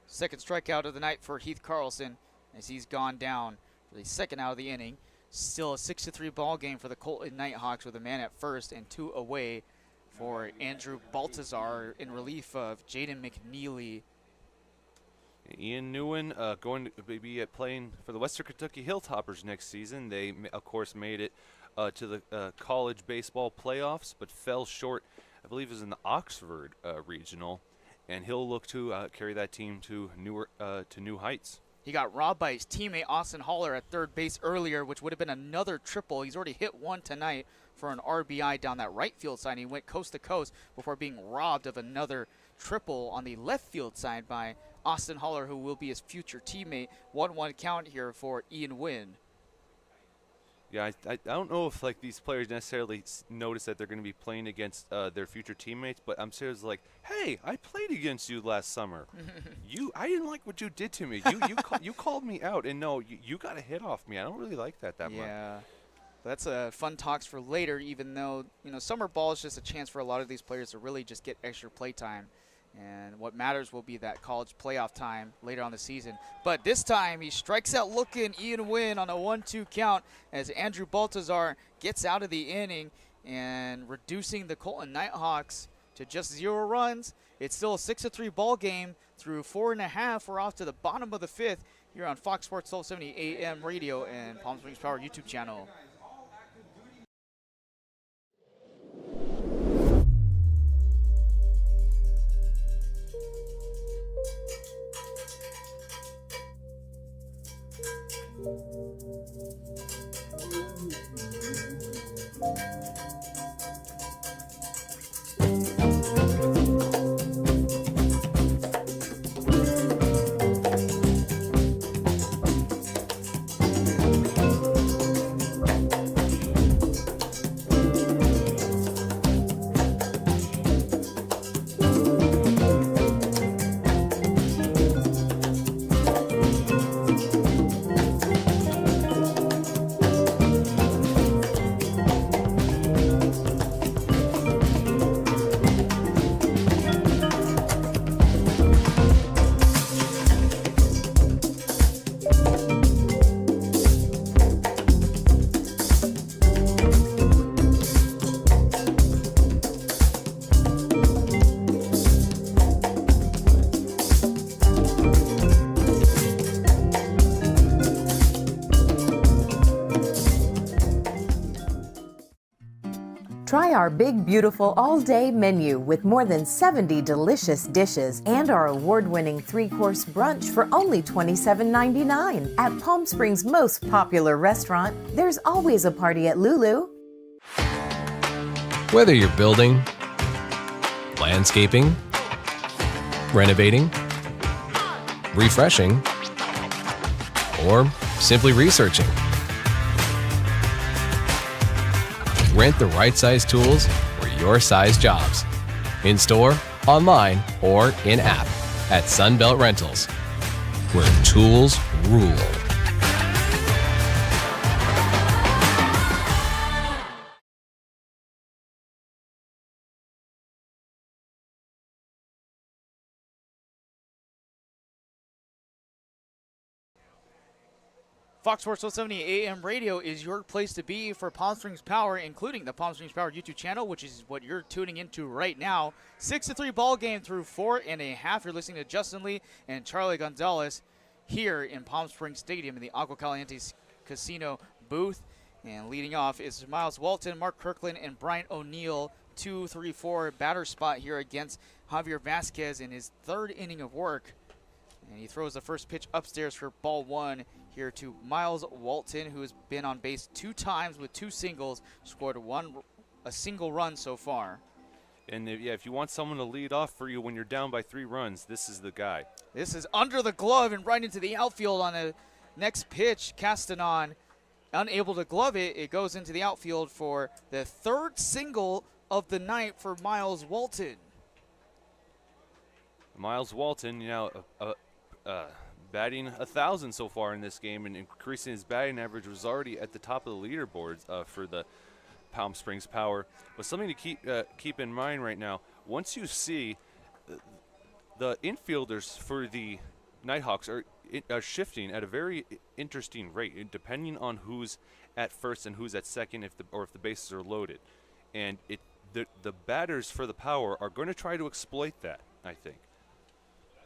Second strikeout of the night for Heath Carlson as he's gone down for the second out of the inning. Still a 6-3 ball game for the Coleton Nighthawks with a man at first and 2 away for Andrew Baltazar in relief of Jaden McNeely.
Ian Newen going to be playing for the Western Kentucky Hilltoppers next season. They, of course, made it to the college baseball playoffs, but fell short, I believe it was in the Oxford regional. And he'll look to carry that team to new heights.
He got robbed by his teammate Austin Haller at third base earlier, which would have been another triple. He's already hit 1 tonight for an RBI down that right field side. He went coast to coast before being robbed of another triple on the left field side by Austin Haller, who will be his future teammate. 1-1 count here for Ian Wynn.
Yeah, I don't know if these players necessarily notice that they're going to be playing against their future teammates, but I'm seriously like, hey, I played against you last summer. I didn't like what you did to me. You called me out, and no, you got a hit off me. I don't really like that much.
Yeah, that's fun talks for later. Even though summer ball is just a chance for a lot of these players to really just get extra play time. And what matters will be that college playoff time later on the season. But this time he strikes out looking Ian Wynn on a 1-2 count as Andrew Baltazar gets out of the inning and reducing the Coleton Nighthawks to just 0 runs. It's still a 6-3 ball game through 4.5. We're off to the bottom of the 5th here on Fox Sports 1270 AM radio and Palm Springs Power YouTube channel.
Try our big, beautiful all-day menu with more than 70 delicious dishes and our award-winning 3-course brunch for only $27.99. At Palm Springs' most popular restaurant, there's always a party at Lulu.
Whether you're building, landscaping, renovating, refreshing, or simply researching, rent the right size tools for your size jobs. In-store, online, or in-app at Sunbelt Rentals, where tools rule.
Fox Sports 170 AM radio is your place to be for Palm Springs Power, including the Palm Springs Power YouTube channel, which is what you're tuning into right now. 6-3 ball game through 4.5. You're listening to Justin Lee and Charlie Gonzalez here in Palm Springs Stadium in the Agua Caliente Casino booth. And leading off is Miles Walton, Mark Kirkland, and Bryant O'Neill. 2-3-4 batter spot here against Javier Vasquez in his third inning of work. And he throws the first pitch upstairs for ball one here to Miles Walton, who has been on base 2 times with 2 singles, scored a single run so far.
And if you want someone to lead off for you when you're down by 3 runs, this is the guy.
This is under the glove and right into the outfield on the next pitch. Castanon unable to glove it. It goes into the outfield for the 3rd single of the night for Miles Walton.
Miles Walton, batting 1,000 so far in this game and increasing his batting average, was already at the top of the leaderboards for the Palm Springs Power. But something to keep in mind right now, once you see the infielders for the Nighthawks are shifting at a very interesting rate, depending on who's at first and who's at second, if the bases are loaded. And the batters for the Power are going to try to exploit that, I think.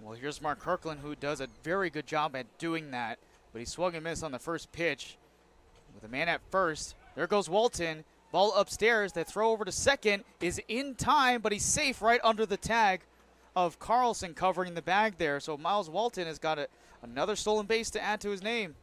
Well, here's Mark Kirkland, who does a very good job at doing that, but he swung and missed on the first pitch. With a man at first, there goes Walton. Ball upstairs. The throw over to second is in time, but he's safe right under the tag of Carlson covering the bag there. So Miles Walton has got another stolen base to add to his name.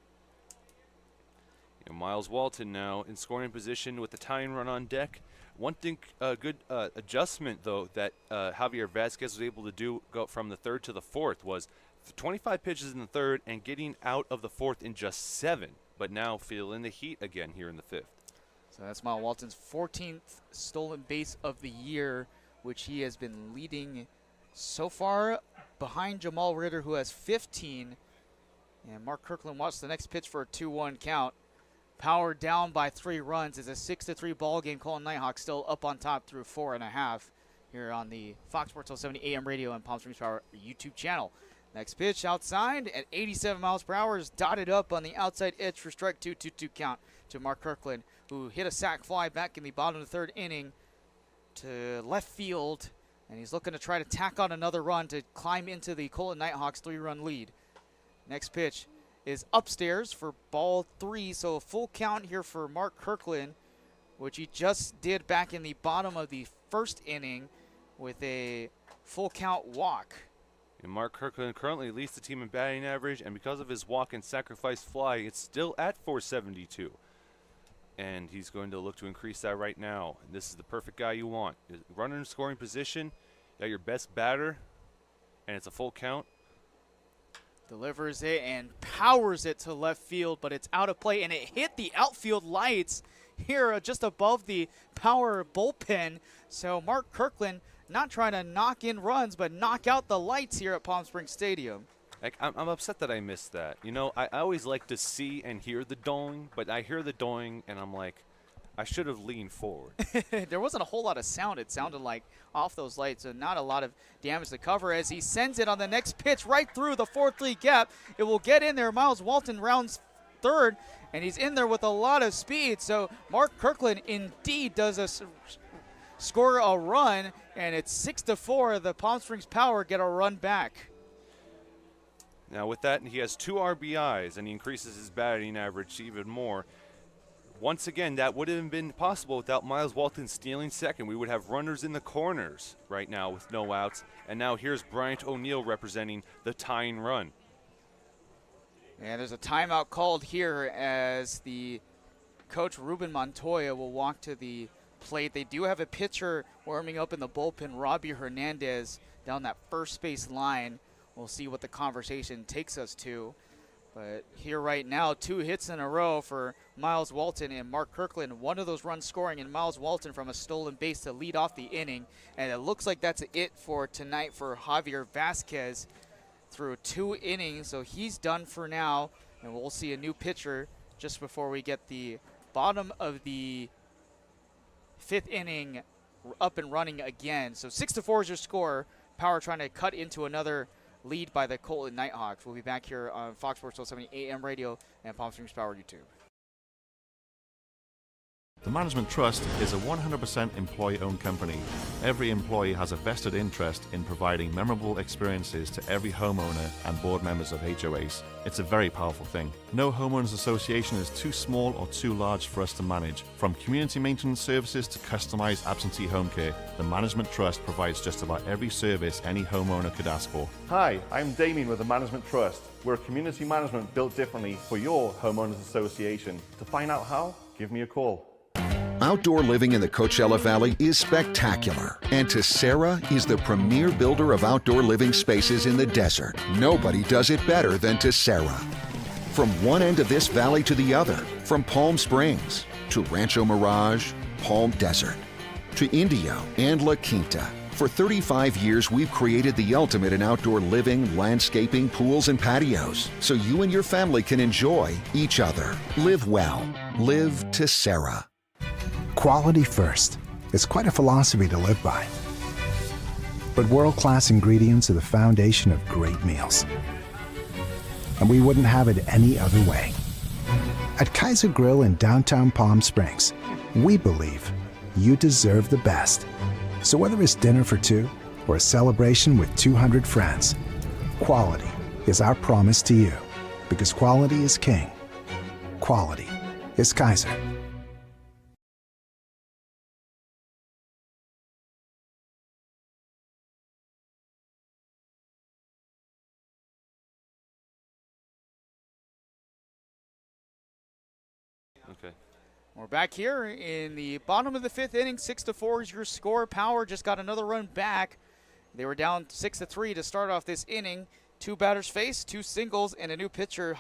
Miles Walton now in scoring position with the tying run on deck. One thing, good adjustment, though, that Javier Vasquez was able to go from the 3rd to the 4th was 25 pitches in the 3rd and getting out of the 4th in just 7, but now feeling the heat again here in the 5th.
So that's Miles Walton's 14th stolen base of the year, which he has been leading so far behind Jamal Ritter, who has 15. And Mark Kirkland watched the next pitch for a 2-1 count. Power down by 3 runs. It's a 6-3 ball game. Coleton Nighthawks still up on top through 4.5 here on the Fox Sports 170 AM radio and Palm Springs Power YouTube channel. Next pitch outside at 87 miles per hour is dotted up on the outside edge for strike 2, 2-2 count to Mark Kirkland, who hit a sac fly back in the bottom of the 3rd inning to left field, and he's looking to try to tack on another run to climb into the Coleton Nighthawks 3-run lead. Next pitch is upstairs for ball 3, so a full count here for Mark Kirkland, which he just did back in the bottom of the 1st inning with a full count walk.
And Mark Kirkland currently leads the team in batting average, and because of his walk and sacrifice fly, it's still at 472. And he's going to look to increase that right now. And this is the perfect guy you want. Runner in scoring position, you got your best batter, and it's a full count.
Delivers it and powers it to left field, but it's out of play, and it hit the outfield lights here just above the Power bullpen. So Mark Kirkland not trying to knock in runs, but knock out the lights here at Palm Springs Stadium.
I'm upset that I missed that. I always like to see and hear the doing, but I hear the doing, and I'm like, I should have leaned forward.
There wasn't a whole lot of sound. It sounded like off those lights, so not a lot of damage to cover as he sends it on the next pitch right through the 4-3 gap. It will get in there. Miles Walton rounds 3rd, and he's in there with a lot of speed. So Mark Kirkland indeed does score a run, and it's 6-4. The Palm Springs Power get a run back.
Now with that, he has 2 RBIs, and he increases his batting average even more. Once again, that wouldn't have been possible without Miles Walton stealing second. We would have runners in the corners right now with no outs. And now here's Bryant O'Neill representing the tying run.
And there's a timeout called here as the coach Ruben Montoya will walk to the plate. They do have a pitcher warming up in the bullpen, Robbie Hernandez, down that first base line. We'll see what the conversation takes us to. But here right now, 2 hits in a row for Miles Walton and Mark Kirkland. One of those runs scoring in Miles Walton from a stolen base to lead off the inning. And it looks like that's it for tonight for Javier Vasquez through 2 innings. So he's done for now. And we'll see a new pitcher just before we get the bottom of the 5th inning up and running again. So 6-4 is your score. Power trying to cut into another lead by the Coleton Nighthawks. We'll be back here on Fox Sports 1270 AM radio and Palm Springs Power YouTube.
The Management Trust is a 100% employee-owned company. Every employee has a vested interest in providing memorable experiences to every homeowner and board members of HOAs. It's a very powerful thing. No homeowners association is too small or too large for us to manage. From community maintenance services to customized absentee home care, the Management Trust provides just about every service any homeowner could ask for.
Hi, I'm Damien with the Management Trust. We're a community management built differently for your homeowners association. To find out how, give me a call.
Outdoor living in the Coachella Valley is spectacular, and Tessera is the premier builder of outdoor living spaces in the desert. Nobody does it better than Tessera. From one end of this valley to the other, from Palm Springs to Rancho Mirage, Palm Desert, to Indio and La Quinta. For 35 years, we've created the ultimate in outdoor living, landscaping, pools, and patios, so you and your family can enjoy each other. Live well. Live Tessera.
Quality first. It's quite a philosophy to live by. But world-class ingredients are the foundation of great meals. And we wouldn't have it any other way. At Kaiser Grill in downtown Palm Springs, we believe you deserve the best. So whether it's dinner for 2 or a celebration with 200 friends, quality is our promise to you. Because quality is king. Quality is Kaiser.
Okay.
We're back here in the bottom of the 5th inning. 6-4 is your score. Power just got another run back. They were down 6-3 to start off this inning. 2 batters faced, 2 singles, and a new pitcher,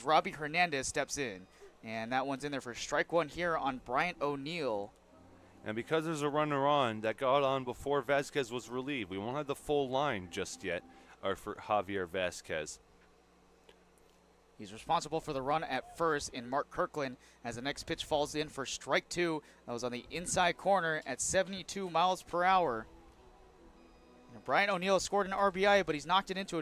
Robbie Hernandez steps in. And that one's in there for strike 1 here on Bryant O'Neill.
And because there's a runner on that got on before Vasquez was relieved, we won't have the full line just yet for Javier Vasquez.
He's responsible for the run at first in Mark Kirkland as the next pitch falls in for strike 2. That was on the inside corner at 72 miles per hour. And Bryant O'Neill scored an RBI, but he's knocked it into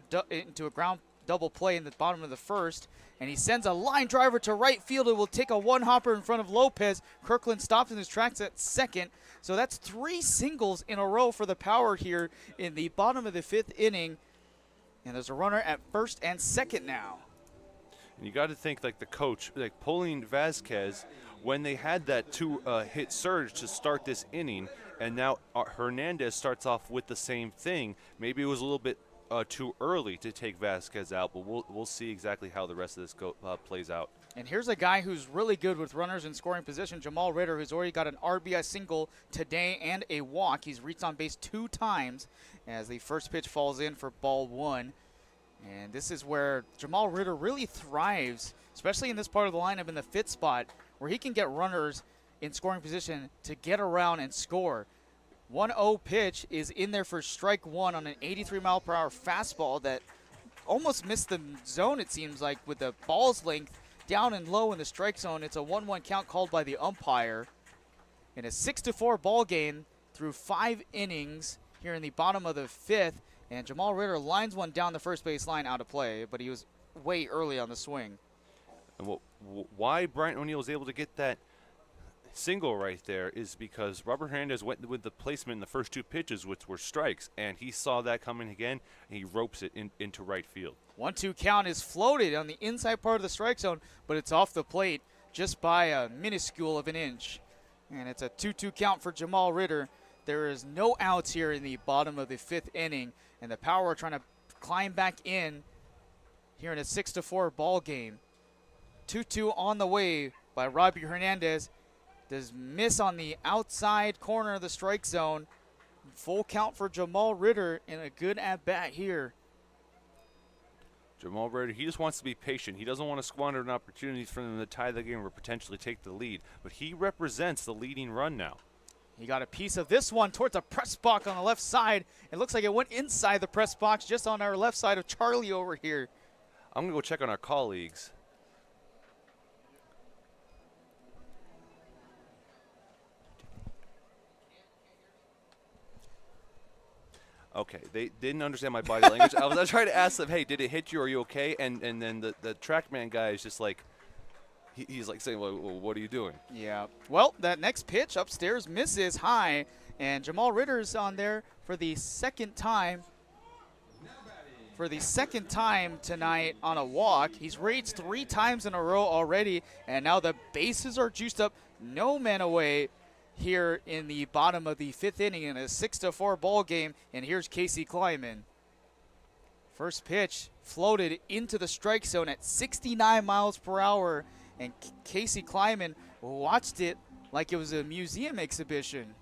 a ground double play in the bottom of the 1st. And he sends a line driver to right field. It will take a one-hopper in front of Lopez. Kirkland stops in his tracks at second. So that's 3 singles in a row for the Power here in the bottom of the 5th inning. And there's a runner at first and second now.
And you got to think like the coach, like pulling Vasquez when they had that 2-hit surge to start this inning, and now Hernandez starts off with the same thing. Maybe it was a little bit too early to take Vasquez out, but we'll see exactly how the rest of this plays out.
And here's a guy who's really good with runners in scoring position, Jamal Ritter, who's already got an RBI single today and a walk. He's reached on base 2 times as the first pitch falls in for ball 1. And this is where Jamal Ritter really thrives, especially in this part of the lineup in the 5th spot, where he can get runners in scoring position to get around and score. 1-0 pitch is in there for strike 1 on an 83-mile-per-hour fastball that almost missed the zone, it seems like, with the ball's length down and low in the strike zone. It's a 1-1 count called by the umpire. In a 6-4 ball game through 5 innings here in the bottom of the 5th. And Jamal Ritter lines one down the first base line out of play, but he was way early on the swing.
And why Bryant O'Neill was able to get that single right there is because Robert Hernandez went with the placement in the first 2 pitches, which were strikes, and he saw that coming again, and he ropes it into right field.
1-2 count is floated on the inside part of the strike zone, but it's off the plate just by a minuscule of an inch. And it's a 2-2 count for Jamal Ritter. There is no outs here in the bottom of the 5th inning, and the Power are trying to climb back in here in a 6-4 ball game. 2-2 on the way by Robbie Hernandez. Does miss on the outside corner of the strike zone. Full count for Jamal Ritter and a good at-bat here.
Jamal Ritter, he just wants to be patient. He doesn't want to squander an opportunity for them to tie the game or potentially take the lead. But he represents the leading run now.
He got a piece of this one towards the press box on the left side. It looks like it went inside the press box just on our left side of Charlie over here.
I'm going to go check on our colleagues. Okay, they didn't understand my body language. I was trying to ask them, hey, did it hit you? Are you okay? And then the TrackMan guy is just like, he's like saying, well, what are you doing?
Yeah. Well, that next pitch upstairs misses high, and Jamal Ritter's on there for the second time. For the second time tonight on a walk. He's raged 3 times in a row already, and now the bases are juiced up. No man away here in the bottom of the 5th inning in a 6-4 ball game, and here's Casey Kleiman. First pitch floated into the strike zone at 69 miles per hour, and Casey Kleiman watched it like it was a museum exhibition.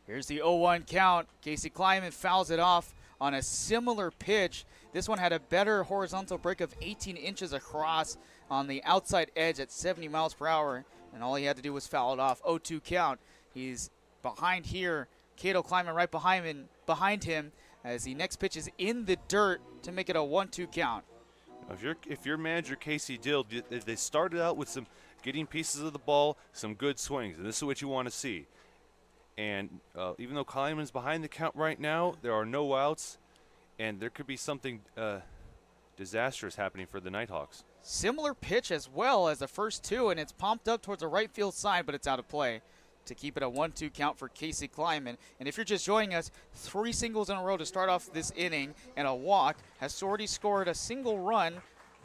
Here's the 0-1 count. Casey Kleiman fouls it off on a similar pitch. This one had a better horizontal break of 18 inches across on the outside edge at 70 miles per hour, and all he had to do was foul it off. 0-2 count. He's behind here. Cato Kleiman right behind him as the next pitch is in the dirt to make it a 1-2 count.
If your manager Casey Dill, they started out with some getting pieces of the ball, some good swings, and this is what you want to see. And even though Kleiman's behind the count right now, there are no outs, and there could be something disastrous happening for the Nighthawks.
Similar pitch as well as the first two, and it's pumped up towards the right field side, but it's out of play to keep it a 1-2 count for Casey Kleiman. And if you're just joining us, 3 singles in a row to start off this inning and a walk. Has already scored a single run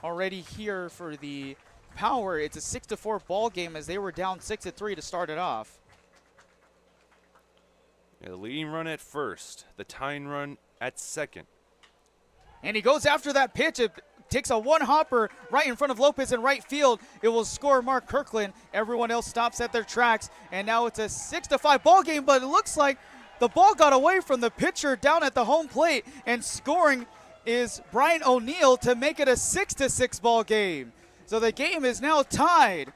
already here for the Power. It's a 6-4 ball game as they were down 6-3 to start it off.
Yeah, the leading run at first, the tying run at second.
And he goes after that pitch. It takes a one-hopper right in front of Lopez in right field. It will score Mark Kirkland. Everyone else stops at their tracks. And now it's a 6-5 ball game, but it looks like the ball got away from the pitcher down at the home plate. And scoring is Brian O'Neill to make it a 6-6 ball game. So the game is now tied.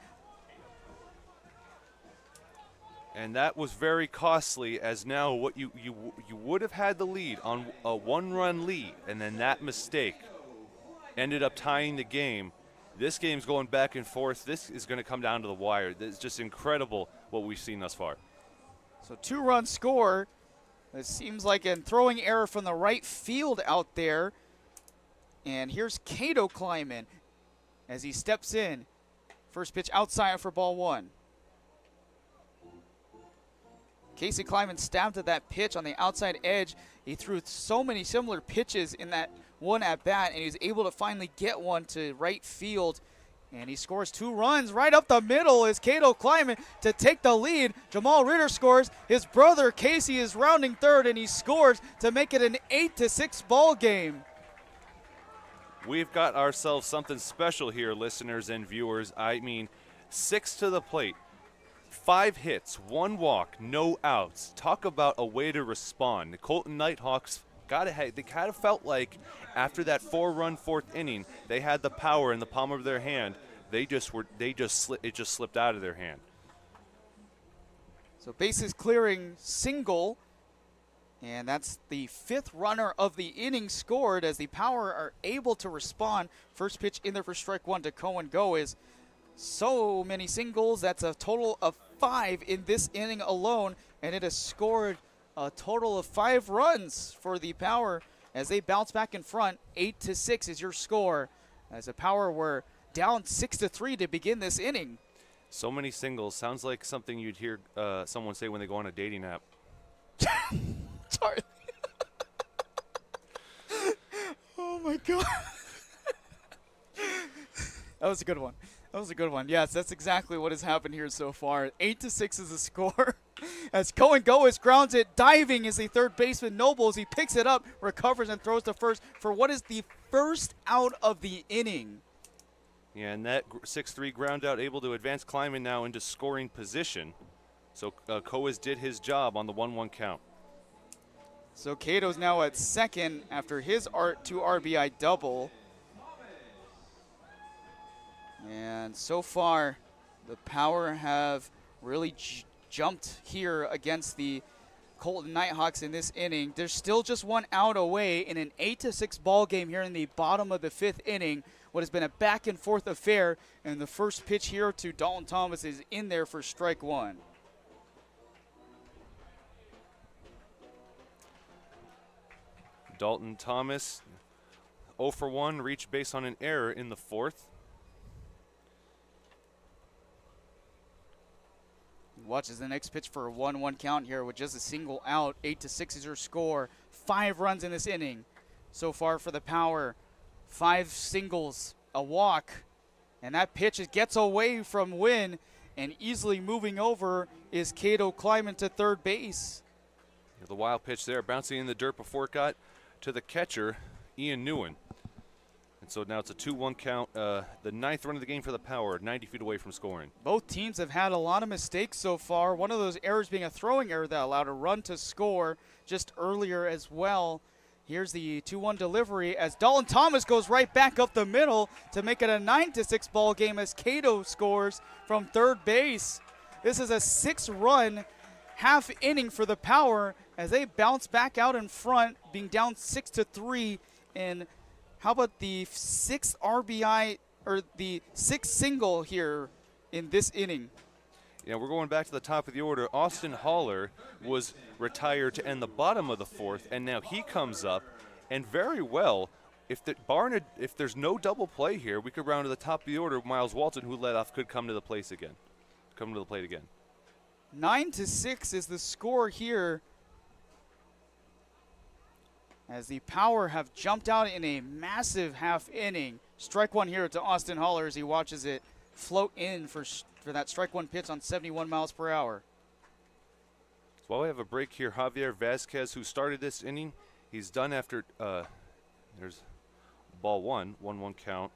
And that was very costly, as now what you would have had the lead on a 1-run lead, and then that mistake ended up tying the game. This game's going back and forth. This is going to come down to the wire. It's just incredible what we've seen thus far.
So 2-run score. It seems like a throwing error from the right field out there. And here's Cato Kleiman as he steps in. First pitch outside for ball 1. Casey Kleiman stabbed at that pitch on the outside edge. He threw so many similar pitches in that one at bat, and he was able to finally get one to right field. And he scores 2 runs right up the middle is Cato Kleiman to take the lead. Jamal Ritter scores. His brother Casey is rounding third, and he scores to make it an 8-6 ball game.
We've got ourselves something special here, listeners and viewers. I mean, 6 to the plate. 5 hits, 1 walk, no outs. Talk about a way to respond. The Coleton Nighthawks they kind of felt like after that 4-run 4th inning, they had the power in the palm of their hand. It just slipped out of their hand.
So bases clearing single, and that's the 5th runner of the inning scored as the Power are able to respond. First pitch in there for strike 1 to Cohen Go is so many singles. That's a total of 5 in this inning alone, and it has scored a total of 5 runs for the Power as they bounce back in front. 8-6 is your score as the Power were down 6-3 to begin this inning.
So many singles. Sounds like something you'd hear someone say when they go on a dating app.
Sorry. Oh my God. That was a good one. That was a good one. Yes, that's exactly what has happened here so far. 8-6 is the score. As Cohen Go grounds it, diving is the third baseman Nobles. He picks it up, recovers, and throws to first for what is the first out of the inning.
Yeah, and that 6-3 ground out able to advance Kleiman now into scoring position. So Coes did his job on the 1-1 count.
So Cato's now at second after his 2 RBI double. And so far, the Power have really jumped here against the Coleton Nighthawks in this inning. There's still just 1 out away in an 8-6 ball game here in the bottom of the 5th inning. What has been a back and forth affair, and the first pitch here to Dalton Thomas is in there for strike 1.
Dalton Thomas, 0 for 1, reached base on an error in the 4th.
Watches the next pitch for a 1-1 count here with just a single out. 8-6 is your score. 5 runs in this inning so far for the Power. 5 singles, a walk, and that pitch gets away from Wynn, and easily moving over is Cato climbing to third base.
The wild pitch there, bouncing in the dirt before it got to the catcher, Ian Newen. And so now it's a 2-1 count. The 9th run of the game for the Power, 90 feet away from scoring.
Both teams have had a lot of mistakes so far. One of those errors being a throwing error that allowed a run to score just earlier as well. Here's the 2-1 delivery as Dalton Thomas goes right back up the middle to make it a 9-6 ball game as Cato scores from third base. This is a 6-run half inning for the Power as they bounce back out in front, being down 6-3. And how about the 6th RBI, or the 6th single here in this inning?
Yeah, we're going back to the top of the order. Austin Haller was retired to end the bottom of the 4th, and now he comes up, and very well, if there's no double play here, we could round to the top of the order. Miles Walton, who led off, could come to the plate again.
9-6 is the score here, as the Power have jumped out in a massive half inning. Strike 1 here to Austin Haller as he watches it float in for that strike 1 pitch on 71 miles per hour.
So while we have a break here, Javier Vasquez, who started this inning, he's done after there's ball 1-1 count.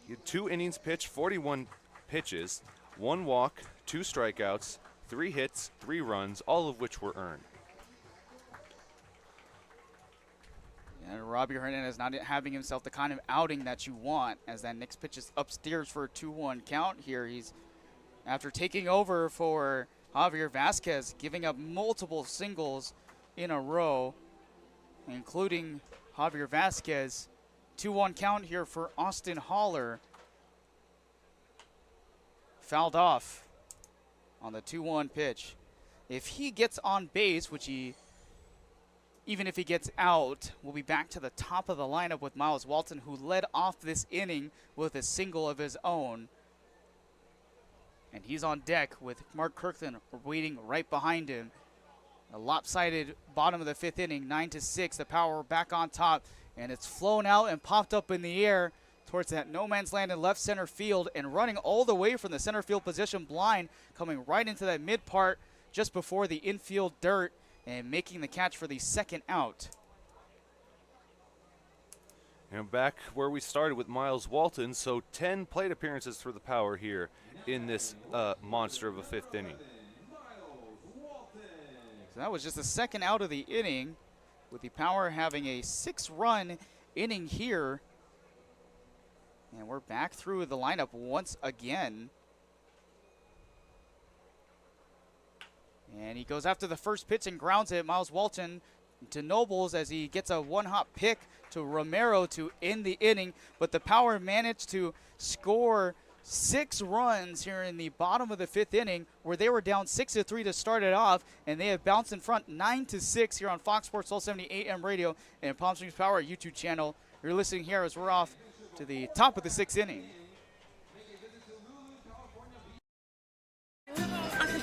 He had 2 innings pitched, 41 pitches, 1 walk, 2 strikeouts, 3 hits, 3 runs, all of which were earned.
And Robbie Hernandez not having himself the kind of outing that you want, as that next pitch is upstairs for a 2-1 count here. He's, after taking over for Javier Vasquez, giving up multiple singles in a row, including Javier Vasquez. 2-1 count here for Austin Haller. Fouled off on the 2-1 pitch. If he gets on base, which even if he gets out, we'll be back to the top of the lineup with Miles Walton, who led off this inning with a single of his own. And he's on deck with Mark Kirkland waiting right behind him. A lopsided bottom of the 5th inning, 9-6. The Power back on top, and it's flown out and popped up in the air towards that no man's land in left center field, and running all the way from the center field position blind, coming right into that mid part just before the infield dirt, and making the catch for the 2nd out.
And back where we started with Miles Walton, so 10 plate appearances for the Power here in this monster of a 5th inning.
So that was just the 2nd out of the inning, with the Power having a 6-run inning here. And we're back through the lineup once again. And he goes after the first pitch and grounds it. Miles Walton to Nobles as he gets a 1-hop pick to Romero to end the inning. But the Power managed to score 6 runs here in the bottom of the 5th inning, where they were down 6-3 to start it off. And they have bounced in front 9-6 here on Fox Sports 1270 AM radio and Palm Springs Power YouTube channel. You're listening here as we're off to the top of the 6th inning.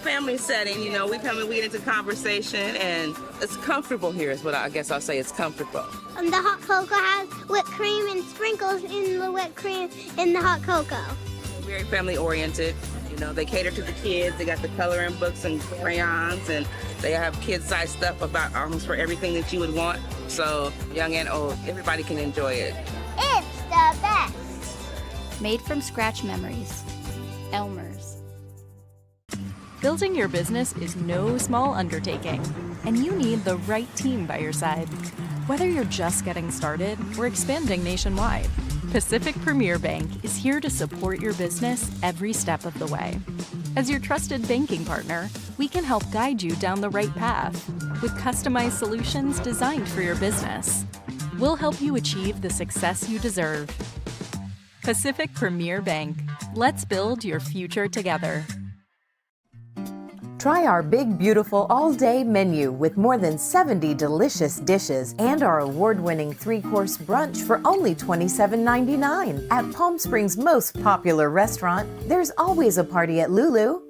Family setting, you know, we come and we get into conversation, and it's comfortable here is what I guess I'll say. It's comfortable.
The hot cocoa has whipped cream and sprinkles in the whipped cream in the hot cocoa.
Very family oriented. You know, they cater to the kids. They got the coloring books and crayons, and they have kid-sized stuff about almost for everything that you would want. So young and old, everybody can enjoy it.
It's the best.
Made from scratch memories. Elmer's.
Building your business is no small undertaking. and you need the right team by your side. Whether you're just getting started or expanding nationwide, Pacific Premier Bank is here to support your business every step of the way. As your trusted banking partner, we can help guide you down the right path with customized solutions designed for your business. We'll help you achieve the success you deserve. Pacific Premier Bank. Let's build your future together.
Try our big, beautiful all-day menu with more than 70 delicious dishes and our award-winning 3-course brunch for only $27.99. At Palm Springs' most popular restaurant, there's always a party at Lulu.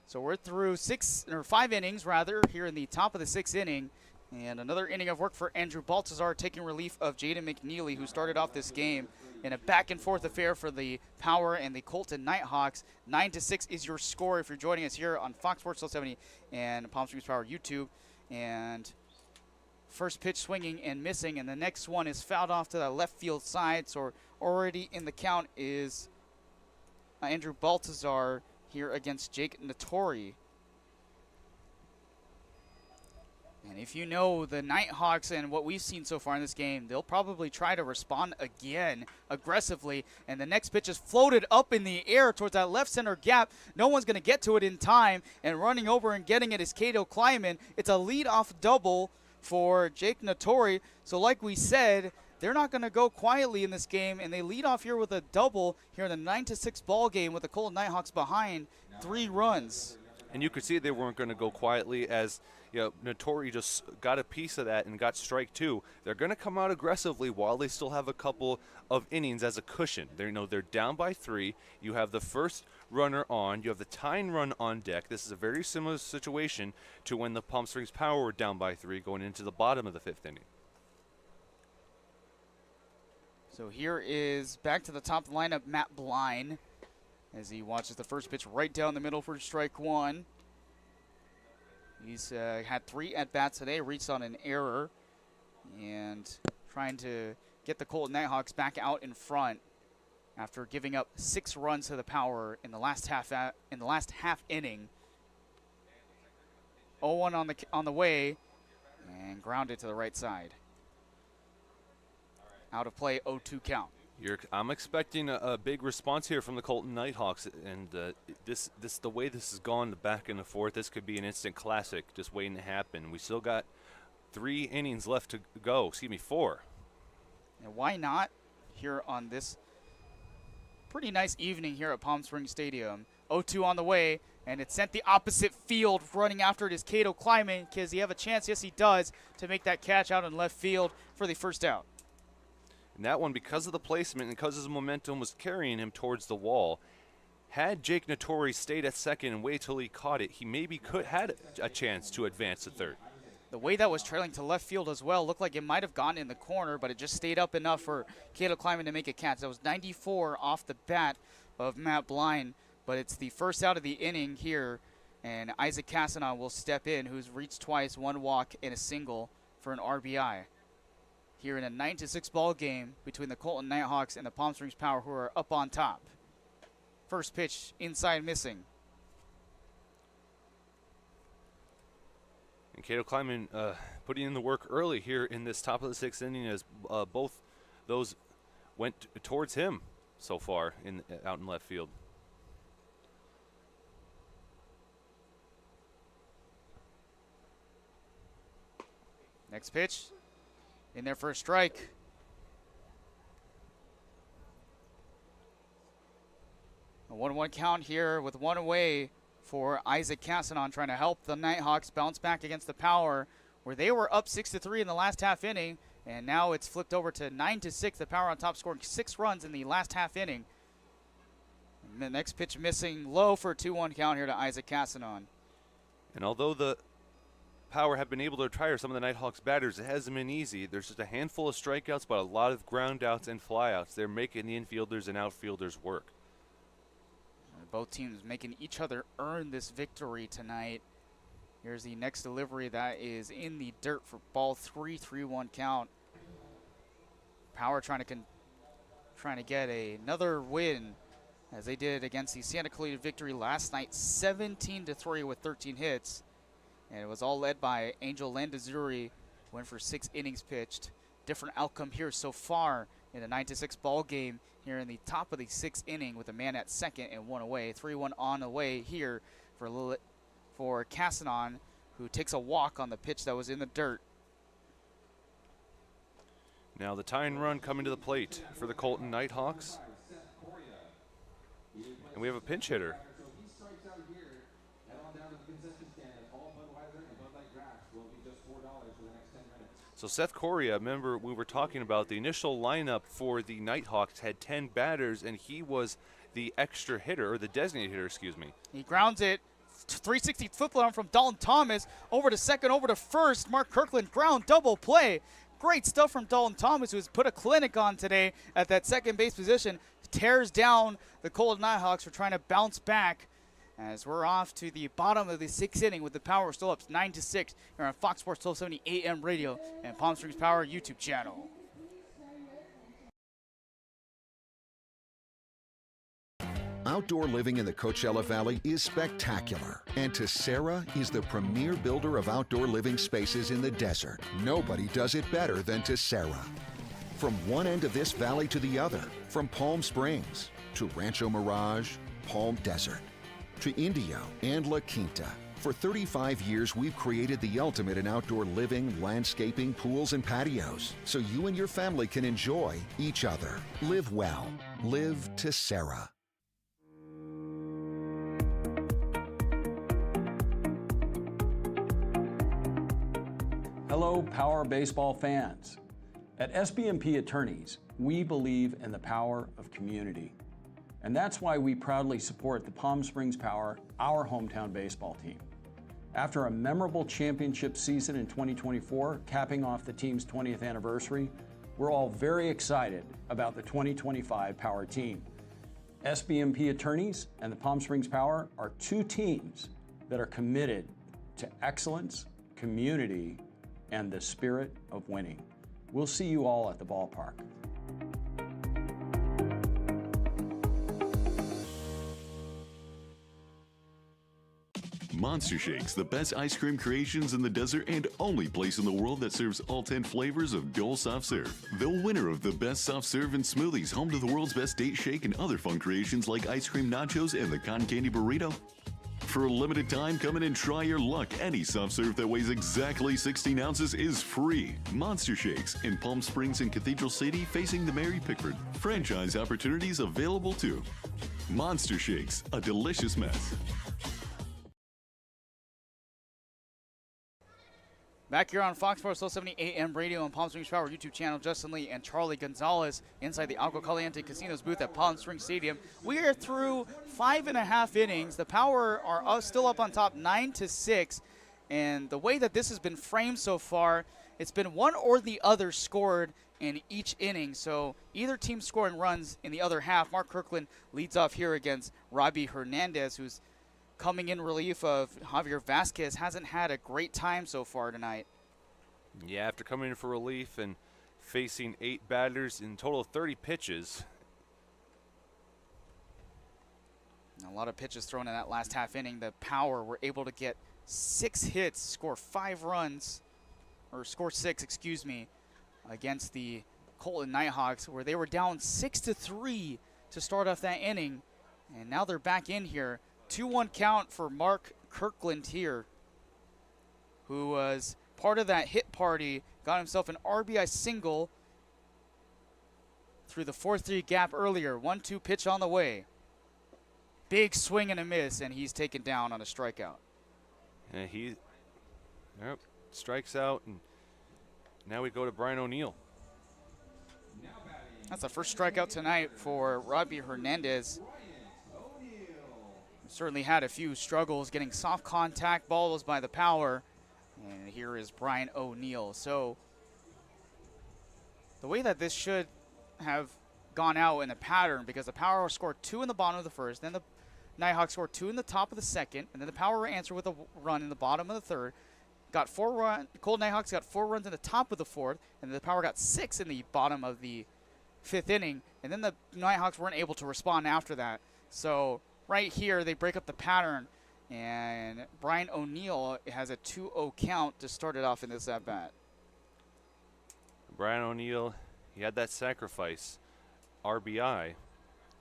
So we're through 5 innings rather here in the top of the 6th inning, and another inning of work for Andrew Baltazar taking relief of Jaden McNeely, who started off this game in a back and forth affair for the Power and the Coleton Nighthawks. 9-6 is your score if you're joining us here on Fox Sports 1270 and Palm Springs Power YouTube. And first pitch swinging and missing, and the next one is fouled off to the left field side. So already in the count is Andrew Baltazar here against Jake Nattori. And if you know the Nighthawks and what we've seen so far in this game, they'll probably try to respond again aggressively. And the next pitch is floated up in the air towards that left center gap. No one's going to get to it in time. And running over and getting it is Cato Kleiman. It's a leadoff double for Jake Nattori. So like we said, they're not going to go quietly in this game, and they lead off here with a double here in the 9-6 ball game with the Coleton Nighthawks behind 3 runs.
And you could see they weren't going to go quietly as Nattori just got a piece of that and got strike 2. They're going to come out aggressively while they still have a couple of innings as a cushion. They're down by 3. You have the first runner on. You have the tying run on deck. This is a very similar situation to when the Palm Springs Power were down by 3 going into the bottom of the 5th inning.
So here is back to the top of the lineup, Matt Bline, as he watches the first pitch right down the middle for strike 1. He's had 3 at-bats today, reached on an error, and trying to get the Coleton Nighthawks back out in front after giving up 6 runs to the Power in the last half inning. 0-1 on the way, and grounded to the right side. Out of play, 0-2 count.
I'm expecting a big response here from the Coleton Nighthawks, and the way this has gone, the back and the forth, this could be an instant classic just waiting to happen. We still got 3 innings left to go. 4.
And why not here on this pretty nice evening here at Palm Springs Stadium? 0-2 on the way, and it's sent the opposite field. Running after it is Cato Kleiman. Does he have a chance? Yes, he does, to make that catch out in left field for the first out.
And that one, because of the placement and because his momentum was carrying him towards the wall, had Jake Nattori stayed at second and wait till he caught it, he maybe had a chance to advance to third.
The way that was trailing to left field as well looked like it might have gone in the corner, but it just stayed up enough for Cato Kleiman to make a catch. That was 94 off the bat of Matt Bline, but it's the first out of the inning here, and Isaac Cassanon will step in, who's reached twice, 1 walk and a single for an RBI. Here in a 9-6 ball game between the Coleton Nighthawks and the Palm Springs Power, who are up on top. First pitch inside, missing.
And Cato Kleiman putting in the work early here in this top of the 6th inning as both those went towards him so far out in left field.
Next pitch. In there for a strike. A 1-1 count here with 1 away for Isaac Cassanon, trying to help the Nighthawks bounce back against the Power, where they were up 6-3 in the last half inning, and now it's flipped over to 9-6. The Power on top, scoring 6 runs in the last half inning. And the next pitch missing low for a 2-1 count here to Isaac Cassanon.
And although the Power have been able to retire some of the Nighthawks batters. It hasn't been easy. There's just a handful of strikeouts, but a lot of ground outs and flyouts. They're making the infielders and outfielders work.
Both teams making each other earn this victory tonight. Here's the next delivery that is in the dirt for ball 3, 3-1 count. Power trying to get another win as they did against the Santa Clarita Victory last night, 17-3 with 13 hits. And it was all led by Angel Landazuri, went for 6 innings pitched. Different outcome here so far in a 9-6 ball game here in the top of the 6th inning with a man at second and 1 away. 3-1 on the way here for Castanon, who takes a walk on the pitch that was in the dirt.
Now the tying run coming to the plate for the Coleton Nighthawks. And we have a pinch hitter. So Seth Correa, remember we were talking about the initial lineup for the Nighthawks had 10 batters, and he was the extra hitter, or the designated hitter, excuse me.
He grounds it, 360 foot from Dalton Thomas, over to second, over to first. Mark Kirkland, ground double play. Great stuff from Dalton Thomas, who's put a clinic on today at that second base position. Tears down the Coleton Nighthawks for trying to bounce back as we're off to the bottom of the 6th inning with the Power still up 9-6 here on Fox Sports 1270 AM radio and Palm Springs Power YouTube channel.
Outdoor living in the Coachella Valley is spectacular, and Tessera is the premier builder of outdoor living spaces in the desert. Nobody does it better than Tessera. From one end of this valley to the other, from Palm Springs to Rancho Mirage, Palm Desert, to Indio and La Quinta. For 35 years, we've created the ultimate in outdoor living, landscaping, pools, and patios, so you and your family can enjoy each other. Live well. Live Tessera.
Hello, Power Baseball fans. At SBMP Attorneys, we believe in the power of community. And that's why we proudly support the Palm Springs Power, our hometown baseball team. After a memorable championship season in 2024, capping off the team's 20th anniversary, we're all very excited about the 2025 Power team. SBMP Attorneys and the Palm Springs Power are 2 teams that are committed to excellence, community, and the spirit of winning. We'll see you all at the ballpark.
Monster Shakes, the best ice cream creations in the desert and only place in the world that serves all 10 flavors of Dole Soft Serve. The winner of the best soft serve and smoothies, home to the world's best date shake and other fun creations like ice cream nachos and the cotton candy burrito. For a limited time, come in and try your luck. Any soft serve that weighs exactly 16 ounces is free. Monster Shakes in Palm Springs and Cathedral City facing the Mary Pickford. Franchise opportunities available too. Monster Shakes, a delicious mess.
Back here on Fox Sports 1270 AM radio and Palm Springs Power YouTube channel, Justin Lee and Charlie Gonzalez inside the Agua Caliente Casinos booth at Palm Springs Stadium. We are through 5.5 innings. The Power are still up on top 9-6. And the way that this has been framed so far, it's been one or the other scored in each inning. So either team scoring runs in the other half. Mark Kirkland leads off here against Robbie Hernandez, who's coming in relief of Javier Vasquez. Hasn't had a great time so far tonight.
Yeah, after coming in for relief and facing 8 batters in total of 30 pitches.
A lot of pitches thrown in that last half inning. The Power were able to get 6 hits, score 5 runs, or score 6, excuse me, against the Coleton Nighthawks, where they were down 6-3 to start off that inning. And now they're back in here. 2-1 count for Mark Kirkland here, who was part of that hit party, got himself an RBI single through the 4-3 gap earlier. 1-2 pitch on the way. Big swing and a miss, and he's taken down on a strikeout.
And he strikes out, and now we go to Brian O'Neill.
That's the first strikeout tonight for Robbie Hernandez. Certainly had a few struggles getting soft contact balls by the Power, And here is Brian O'Neill. So the way that this should have gone out in a pattern, because the Power scored 2 in the bottom of the first, then the Nighthawks scored 2 in the top of the second, and then the Power answered with a run in the bottom of the third. Got 4 runs. Coleton Nighthawks got 4 runs in the top of the fourth, and the Power got 6 in the bottom of the 5th inning, and then the Nighthawks weren't able to respond after that. So right here, they break up the pattern, and Brian O'Neill has a 2-0 count to start it off in this at-bat.
Brian O'Neill, he had that sacrifice RBI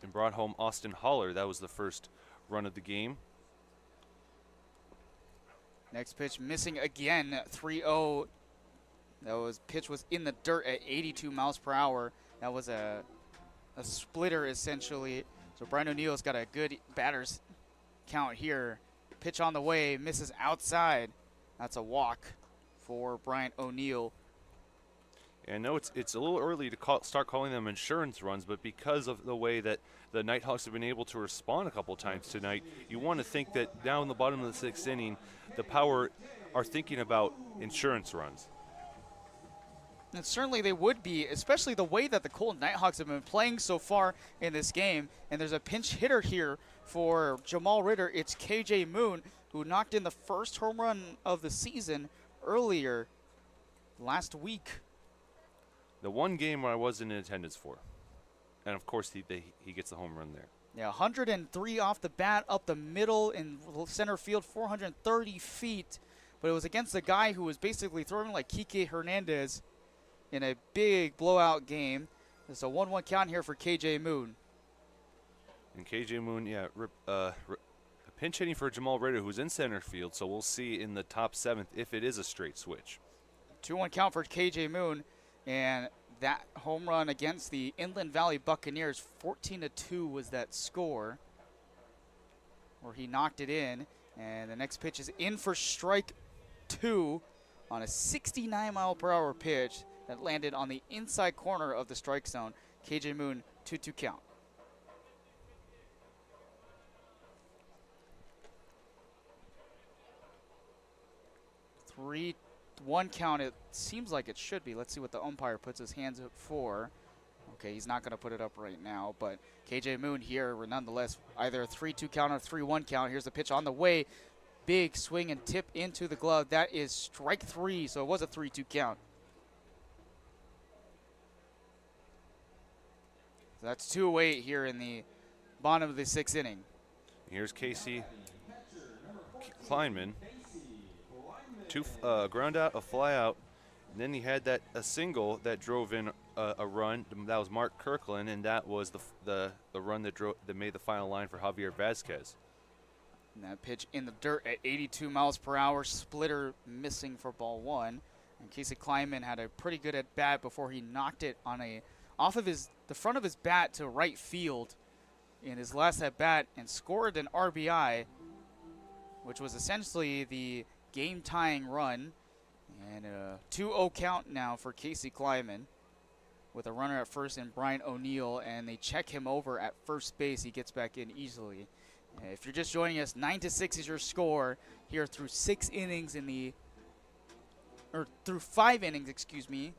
and brought home Austin Holler. That was the first run of the game.
Next pitch missing again, 3-0. Pitch was in the dirt at 82 miles per hour. That was a splitter essentially. So Brian O'Neill's got a good batter's count here. Pitch on the way, misses outside. That's a walk for Brian O'Neill.
And I know it's a little early to start calling them insurance runs, but because of the way that the Nighthawks have been able to respond a couple times tonight, you want to think that down in the bottom of the 6th inning, the Power are thinking about insurance runs.
And certainly they would be, especially the way that the Coleton Nighthawks have been playing so far in this game. And there's a pinch hitter here for Jamal Ritter. It's KJ Moon, who knocked in the first home run of the season earlier last week.
The one game where I wasn't in attendance for. And, of course, he gets the home run there.
Yeah, 103 off the bat, up the middle in center field, 430 feet. But it was against a guy who was basically throwing like Kike Hernandez in a big blowout game. There's a 1-1 count here for KJ Moon.
And KJ Moon, yeah, pinch hitting for Jamal Ritter, who's in center field. So we'll see in the top 7th if it is a straight switch.
2-1 count for KJ Moon. And that home run against the Inland Valley Buccaneers, 14-2 was that score, where he knocked it in. And the next pitch is in for strike 2 on a 69-mile-per-hour pitch that landed on the inside corner of the strike zone. KJ Moon, 2-2 count. One count, it seems like it should be. Let's see what the umpire puts his hands up for. Okay, he's not going to put it up right now, but KJ Moon here, nonetheless, either a 3-2 count or 3-1 count. Here's the pitch on the way. Big swing and tip into the glove. That is strike 3, so it was a 3-2 count. So that's 2 away here in the bottom of the 6th inning.
Here's Casey Kleinman. 2 ground out, a fly out, and then he had a single that drove in a run. That was Mark Kirkland, and that was the run that made the final line for Javier Vasquez.
And that pitch in the dirt at 82 miles per hour, splitter missing for ball 1. And Casey Kleinman had a pretty good at bat before he knocked it on off of the front of his bat to right field in his last at bat and scored an RBI, which was essentially the game-tying run. And a 2-0 count now for Casey Kleinman with a runner at first and Brian O'Neill, and they check him over at first base. He gets back in easily. If you're just joining us, 9-6 is your score here through 6 innings through 5 innings, excuse me.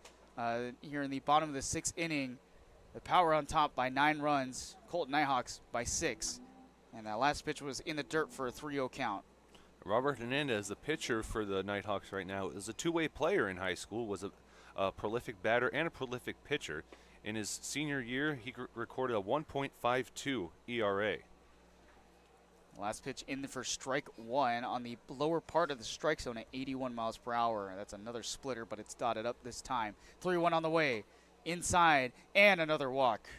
Here in the bottom of the 6th inning, the Power on top by 9 runs, Coleton Nighthawks by 6. And that last pitch was in the dirt for a 3-0 count.
Robert Hernandez, the pitcher for the Nighthawks right now, is a two-way player in high school, was a prolific batter and a prolific pitcher. In his senior year, he recorded a 1.52 ERA.
Last pitch in for strike 1 on the lower part of the strike zone at 81 miles per hour. That's another splitter, but it's dotted up this time. 3-1 on the way, inside, and another walk.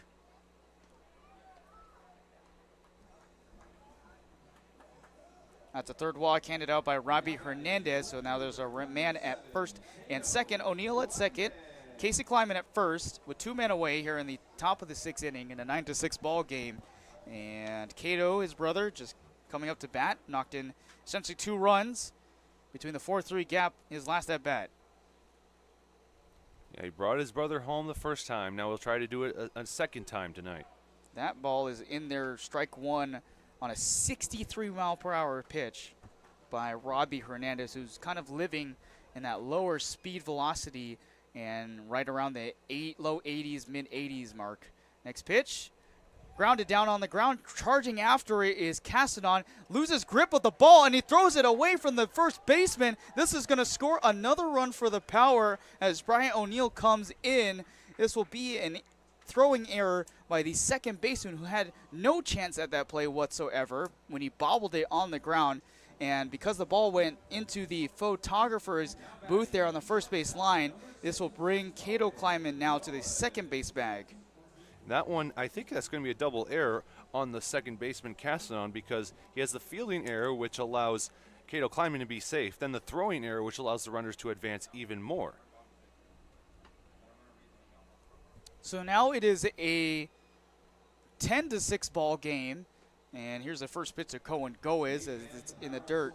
That's a third walk handed out by Robbie Hernandez. So now there's a man at first and second. O'Neill at second. Casey Kleinman at first with 2 men away here in the top of the 6th inning in a 9-6 ball game. And Cato, his brother, just coming up to bat, knocked in essentially 2 runs between the 4-3 gap his last at bat.
Yeah, he brought his brother home the first time. Now he'll try to do it a second time tonight.
That ball is in there, strike 1 on a 63-mile-per-hour pitch by Robbie Hernandez, who's kind of living in that lower speed velocity and right around the low 80s, mid 80s mark. Next pitch, grounded down on the ground. Charging after it is Castanon. Loses grip of the ball, and he throws it away from the first baseman. This is going to score another run for the Power as Brian O'Neill comes in. This will be an throwing error by the second baseman, who had no chance at that play whatsoever when he bobbled it on the ground. And because the ball went into the photographer's booth there on the first base line, this will bring Cato Kleiman now to the second base bag.
That one, I think that's going to be a double error on the second baseman Castanon, because he has the fielding error, which allows Cato Kleiman to be safe, then the throwing error, which allows the runners to advance even more.
So now it is a 10-6 ball game. And here's the first pitch to Cohen Goes as it's in the dirt.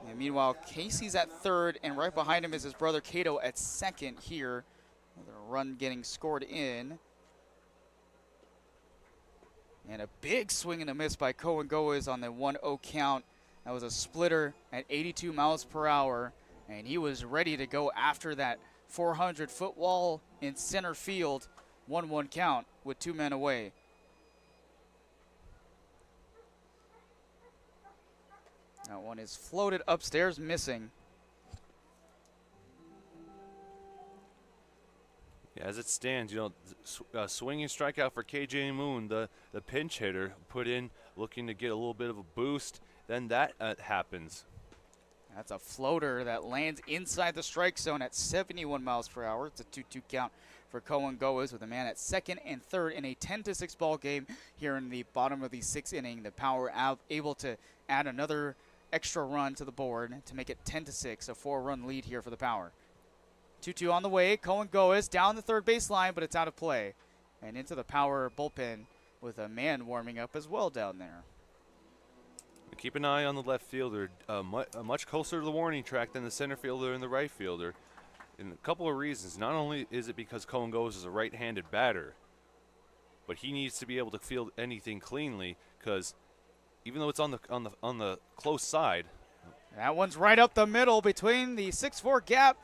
And meanwhile, Casey's at third, and right behind him is his brother Cato at second here. Another run getting scored in. And a big swing and a miss by Cohen Goes on the 1-0 count. That was a splitter at 82 miles per hour, and he was ready to go after that 400-foot wall in center field. 1-1 count with 2 men away. That one is floated upstairs, missing.
Yeah, as it stands, you know, swinging strikeout for KJ Moon, the pinch hitter, put in looking to get a little bit of a boost. Then that happens.
That's a floater that lands inside the strike zone at 71 miles per hour. It's a 2-2 count for Cohen Goes with a man at second and third in a 10-6 ball game here in the bottom of the 6th inning. The Power able to add another extra run to the board to make it 10-6, a 4-run lead here for the Power. 2-2 on the way. Cohen Goes down the third base line, but it's out of play. And into the Power bullpen with a man warming up as well down there.
Keep an eye on the left fielder, much closer to the warning track than the center fielder and the right fielder. And a couple of reasons. Not only is it because Cohen Goes is a right-handed batter, but he needs to be able to field anything cleanly, because even though it's on the close side,
that one's right up the middle between the 6-4 gap,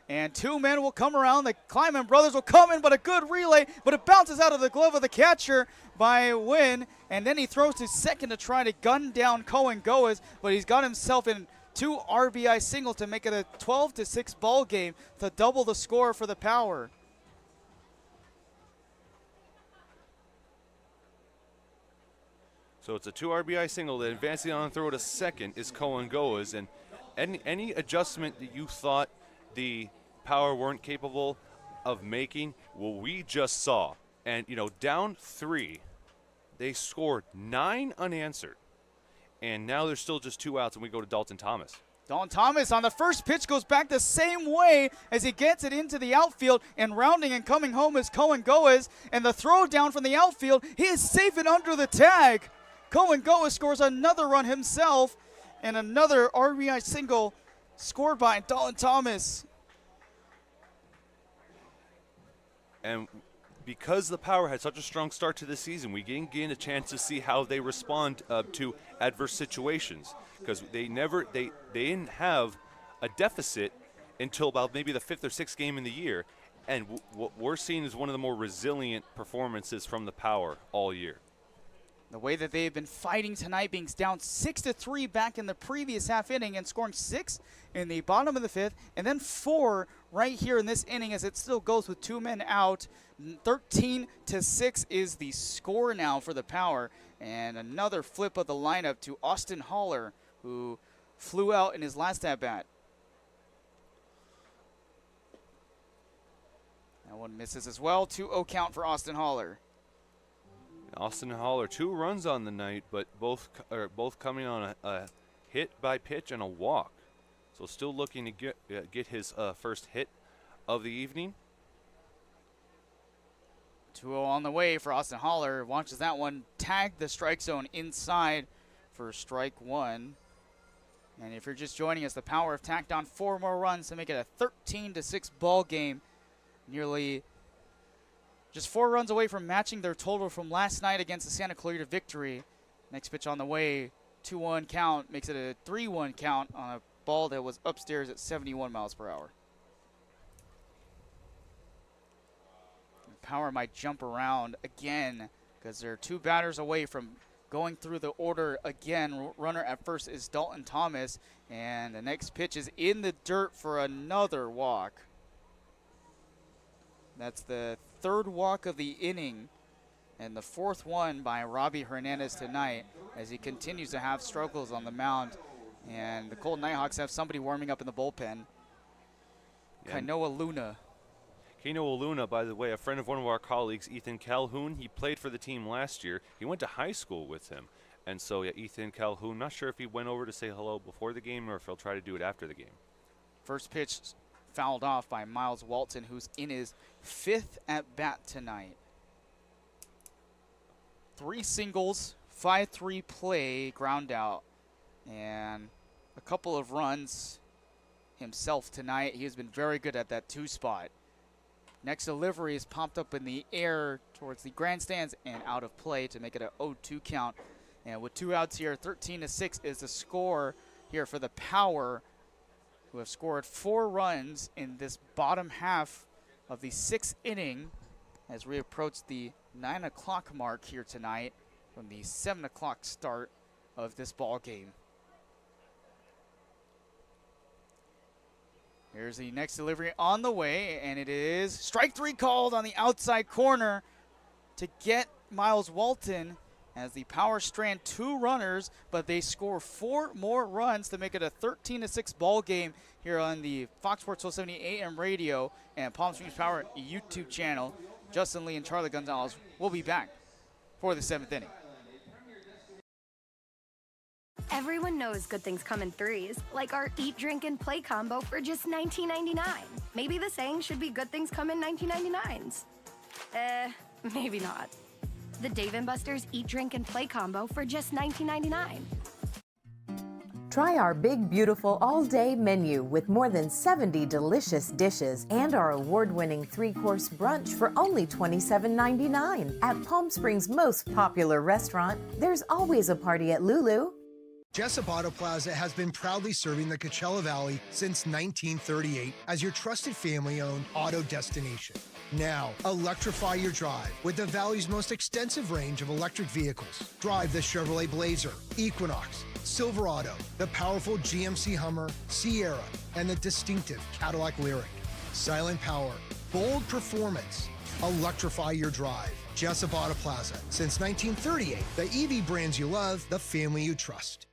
and 2 men will come around. The Kleiman brothers will come in, but a good relay, but it bounces out of the glove of the catcher by Wynn, and then he throws to second to try to gun down Cohen Goes, but he's got himself in 2 RBI single to make it a 12-6 ball game to double the score for the Power.
So it's a 2 RBI single. Then advancing on throw to second is Cohen Goes, and any adjustment that you thought the Power weren't capable of making, well, we just saw. And you know, down 3, they scored 9 unanswered. And now there's still just 2 outs, and we go to Dalton Thomas.
Dalton Thomas on the first pitch goes back the same way as he gets it into the outfield, and rounding and coming home is Cohen Goes, and the throw down from the outfield, he is safe and under the tag. Cohen Goes scores another run himself, and another RBI single scored by Dalton Thomas.
And because the Power had such a strong start to the season, we didn't get a chance to see how they respond to adverse situations, because they didn't have a deficit until about maybe the 5th or 6th game in the year. And what we're seeing is one of the more resilient performances from the Power all year.
The way that they've been fighting tonight, being down 6-3 back in the previous half inning and scoring 6 in the bottom of the 5th, and then 4 right here in this inning as it still goes with 2 men out. 13-6 is the score now for the Power, and another flip of the lineup to Austin Haller, who flew out in his last at-bat. That one misses as well. 2-0 count for Austin Haller.
Austin Haller, 2 runs on the night, but both coming on a hit by pitch and a walk. So still looking to get his first hit of the evening.
2-0 on the way for Austin Haller. Watches that one tag the strike zone inside for strike 1. And if you're just joining us, the Power have tacked on 4 more runs to make it a 13-6 ball game. Nearly just 4 runs away from matching their total from last night against the Santa Clarita Victory. Next pitch on the way 2-1 count makes it a 3-1 count on a ball that was upstairs at 71 miles per hour. Power might jump around again because they're 2 batters away from going through the order again. Runner at first is Dalton Thomas, and the next pitch is in the dirt for another walk. That's the 3rd walk of the inning and the 4th one by Robbie Hernandez tonight as he continues to have struggles on the mound. And the Coleton Nighthawks have somebody warming up in the bullpen. Kainoa Luna.
Kainoa Luna, by the way, a friend of one of our colleagues, Ethan Calhoun. He played for the team last year. He went to high school with him. And so, yeah, Ethan Calhoun, not sure if he went over to say hello before the game or if he'll try to do it after the game.
First pitch fouled off by Miles Walton, who's in his 5th at bat tonight. 3 singles, 5-3 play, ground out, and a couple of runs himself tonight. He has been very good at that 2 spot. Next delivery is popped up in the air towards the grandstands and out of play to make it a 0-2 count. And with 2 outs here, 13-6 is the score here for the Power, who have scored 4 runs in this bottom half of the 6th inning as we approach the 9 o'clock mark here tonight from the 7 o'clock start of this ball game. Here's the next delivery on the way, and it is strike 3 called on the outside corner to get Miles Walton as the Power strand 2 runners, but they score 4 more runs to make it a 13-6 ball game here on the Fox Sports 1270 AM radio and Palm Springs Power YouTube channel. Justin Lee and Charlie Gonzalez will be back for the 7th inning.
Everyone knows good things come in 3s, like our Eat, Drink, and Play combo for just $19.99. Maybe the saying should be good things come in 19.99s. Maybe not. The Dave & Buster's Eat, Drink, and Play combo for just $19.99.
Try our big, beautiful all-day menu with more than 70 delicious dishes and our award-winning 3-course brunch for only $27.99. At Palm Springs' most popular restaurant, there's always a party at Lulu.
Jessup Auto Plaza has been proudly serving the Coachella Valley since 1938 as your trusted family-owned auto destination. Now, electrify your drive with the Valley's most extensive range of electric vehicles. Drive the Chevrolet Blazer, Equinox, Silverado, the powerful GMC Hummer, Sierra, and the distinctive Cadillac Lyriq. Silent power, bold performance. Electrify your drive. Jessup Auto Plaza. Since 1938, the EV brands you love, the family you trust.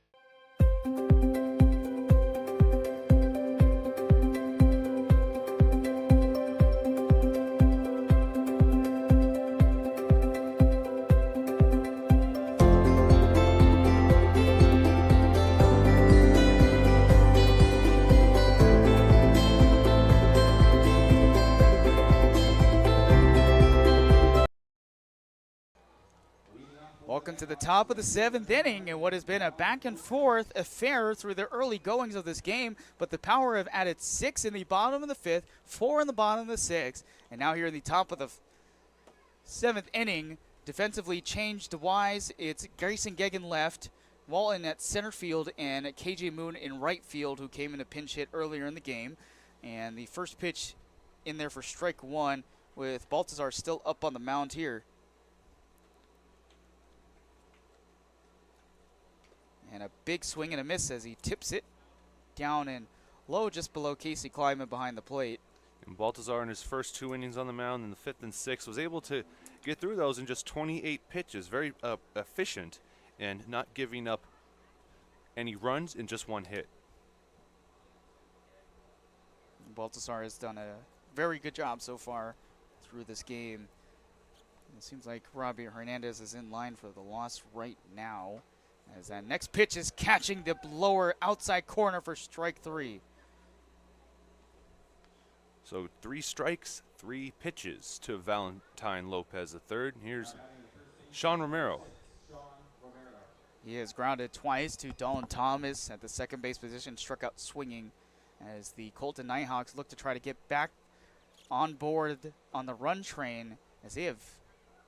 Welcome to the top of the 7th inning and what has been a back and forth affair through the early goings of this game, but the Power have added 6 in the bottom of the 5th, 4 in the bottom of the 6th, and now here in the top of the 7th inning, defensively changed wise. It's Grayson Gegan left, Walton at center field, and KJ Moon in right field, who came in a pinch hit earlier in the game. And the first pitch in there for strike 1 with Baltazar still up on the mound here. And a big swing and a miss as he tips it down and low just below Casey Kleiman behind the plate.
And Baltazar in his first 2 innings on the mound in the 5th and 6th was able to get through those in just 28 pitches. Very efficient and not giving up any runs in just 1 hit.
Baltazar has done a very good job so far through this game. It seems like Robbie Hernandez is in line for the loss right now, as that next pitch is catching the lower outside corner for strike 3.
So 3 strikes, 3 pitches to Valentine Lopez III. Here's Sean Romero.
He has grounded twice to Dalton Thomas at the second base position, struck out swinging as the Coleton Nighthawks look to try to get back on board on the run train, as they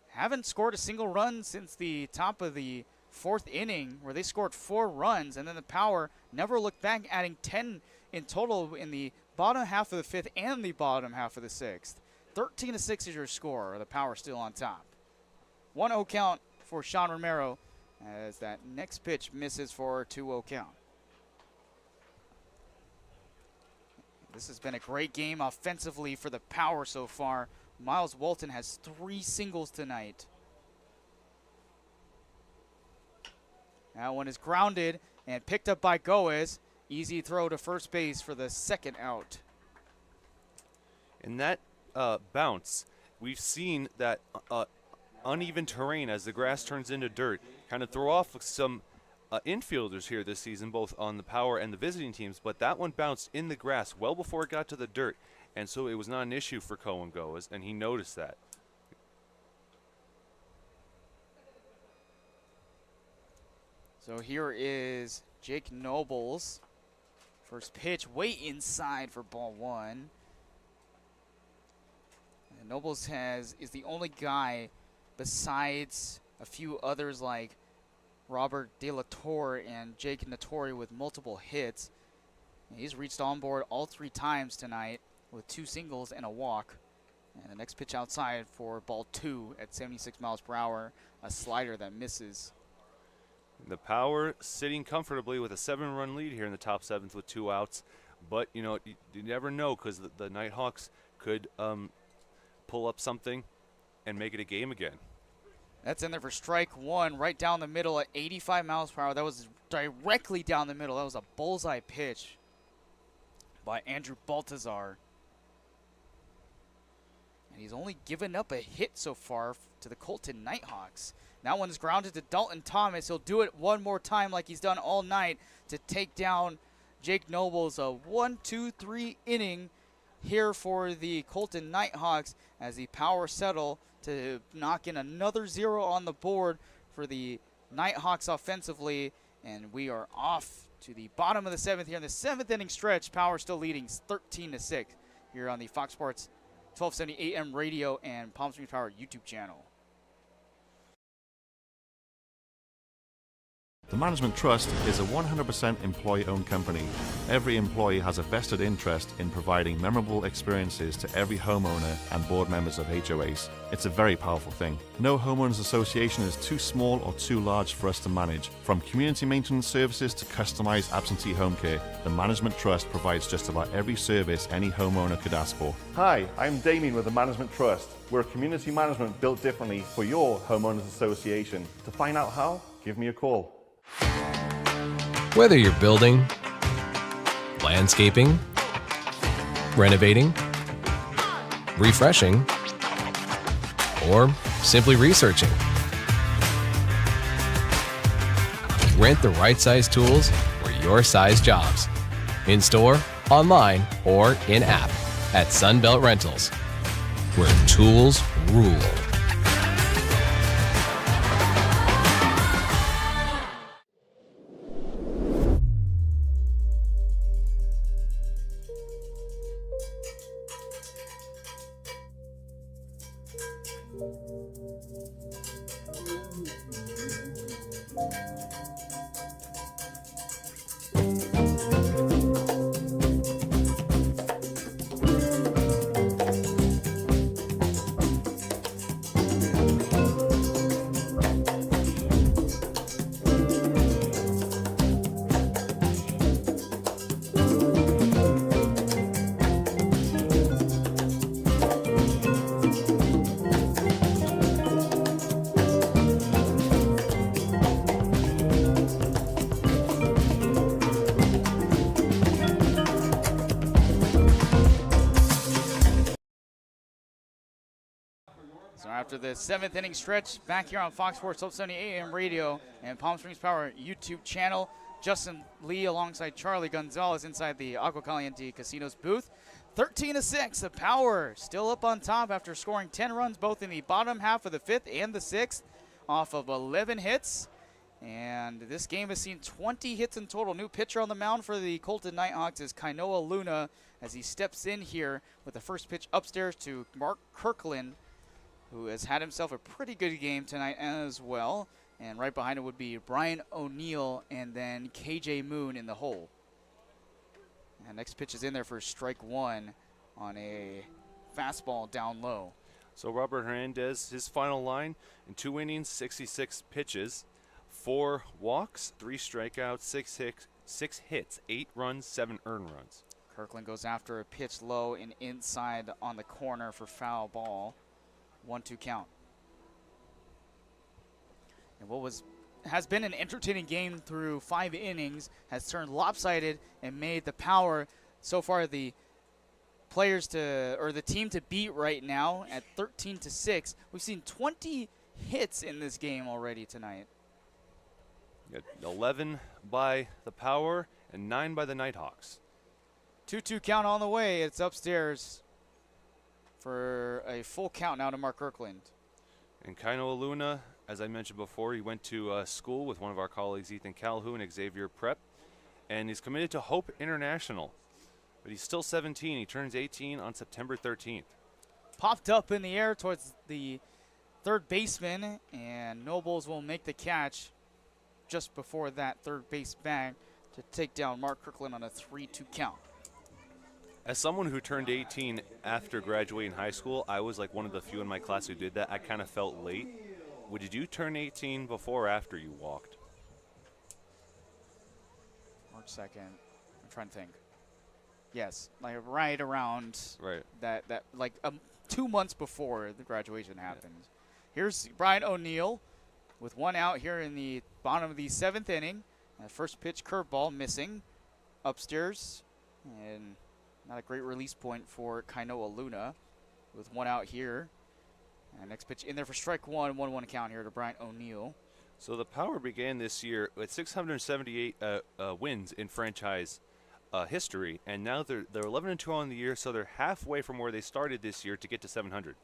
haven't scored a single run since the top of the fourth inning where they scored 4 runs, and then the Power never looked back, adding 10 in total in the bottom half of the 5th and the bottom half of the 6th. 13-6 is your score. The Power still on top. 1-0 count for Sean Romero as that next pitch misses for a 2-0 count. This has been a great game offensively for the Power so far. Miles Walton has 3 singles tonight. That one is grounded and picked up by Goes. Easy throw to first base for the second out.
In that bounce, we've seen that uneven terrain as the grass turns into dirt kind of throw off some infielders here this season, both on the Power and the visiting teams, but that one bounced in the grass well before it got to the dirt, and so it was not an issue for Cohen Goes, and he noticed that.
So here is Jake Nobles. First pitch way inside for ball 1. And Nobles is the only guy besides a few others like Robert De La Torre and Jake Nattori with multiple hits. And he's reached on board all 3 times tonight with 2 singles and a walk. And the next pitch outside for ball 2 at 76 miles per hour, a slider that misses.
The Power sitting comfortably with a 7-run lead here in the top 7th with 2 outs. But, you know, you never know because the Nighthawks could pull up something and make it a game again.
That's in there for strike 1, right down the middle at 85 miles per hour. That was directly down the middle. That was a bullseye pitch by Andrew Baltazar. And he's only given up a hit so far to the Coleton Nighthawks. That one is grounded to Dalton Thomas. He'll do it one more time like he's done all night to take down Jake Nobles. A 1-2-3 inning here for the Coleton Nighthawks as the Power settle to knock in another 0 on the board for the Nighthawks offensively. And we are off to the bottom of the 7th here in the 7th inning stretch. Power still leading 13-6 here on the Fox Sports 1270 AM radio and Palm Springs Power YouTube channel.
The Management Trust is a 100% employee-owned company. Every employee has a vested interest in providing memorable experiences to every homeowner and board members of HOAs. It's a very powerful thing. No homeowners association is too small or too large for us to manage. From community maintenance services to customized absentee home care, the Management Trust provides just about every service any homeowner could ask for.
Hi, I'm Damien with the Management Trust. We're a community management built differently for your homeowners association. To find out how, give me a call.
Whether you're building, landscaping, renovating, refreshing, or simply researching, rent the right size tools for your size jobs. In store, online, or in-app at Sunbelt Rentals, where tools rule.
So after the 7th inning stretch, back here on Fox Sports 1270 AM radio and Palm Springs Power YouTube channel, Justin Lee alongside Charlie Gonzalez inside the Agua Caliente Casinos booth. 13-6, the Power still up on top after scoring 10 runs both in the bottom half of the 5th and the 6th off of 11 hits. And this game has seen 20 hits in total. New pitcher on the mound for the Coleton Nighthawks is Kainoa Luna as he steps in here with the first pitch upstairs to Mark Kirkland, who has had himself a pretty good game tonight as well. And right behind it would be Brian O'Neill and then KJ Moon in the hole. And next pitch is in there for strike one on a fastball down low.
So Robert Hernandez, his final line in 2 innings, 66 pitches, 4 walks, 3 strikeouts, 6 hits, 8 runs, 7 earned runs.
Kirkland goes after a pitch low and inside on the corner for foul ball. 1-2 count. And what has been an entertaining game through 5 innings has turned lopsided and made the Power so far the team to beat right now at 13-6. We've seen 20 hits in this game already tonight.
You got 11 by the Power and 9 by the Nighthawks.
2-2 count on the way. It's upstairs for a full count now to Mark Kirkland.
And Kainoa Luna, as I mentioned before, he went to school with one of our colleagues, Ethan Calhoun, Xavier Prep, and he's committed to Hope International. But he's still 17. He turns 18 on September 13th.
Popped up in the air towards the third baseman, and Nobles will make the catch just before that third base bag to take down Mark Kirkland on a 3-2 count.
As someone who turned 18 after graduating high school, I was like one of the few in my class who did that. I kind of felt late. Did you turn 18 before or after you walked?
March 2nd. I'm trying to think. Yes, like right around that like 2 months before the graduation happens. Here's Brian O'Neill with 1 out here in the bottom of the 7th inning. First pitch curveball missing upstairs, and not a great release point for Kainoa Luna with 1 out here. And next pitch in there for strike one, 1-1 count here to Brian O'Neill.
So the Power began this year with 678 wins in franchise history, and now they're 11-2 on the year, so they're halfway from where they started this year to get to 700.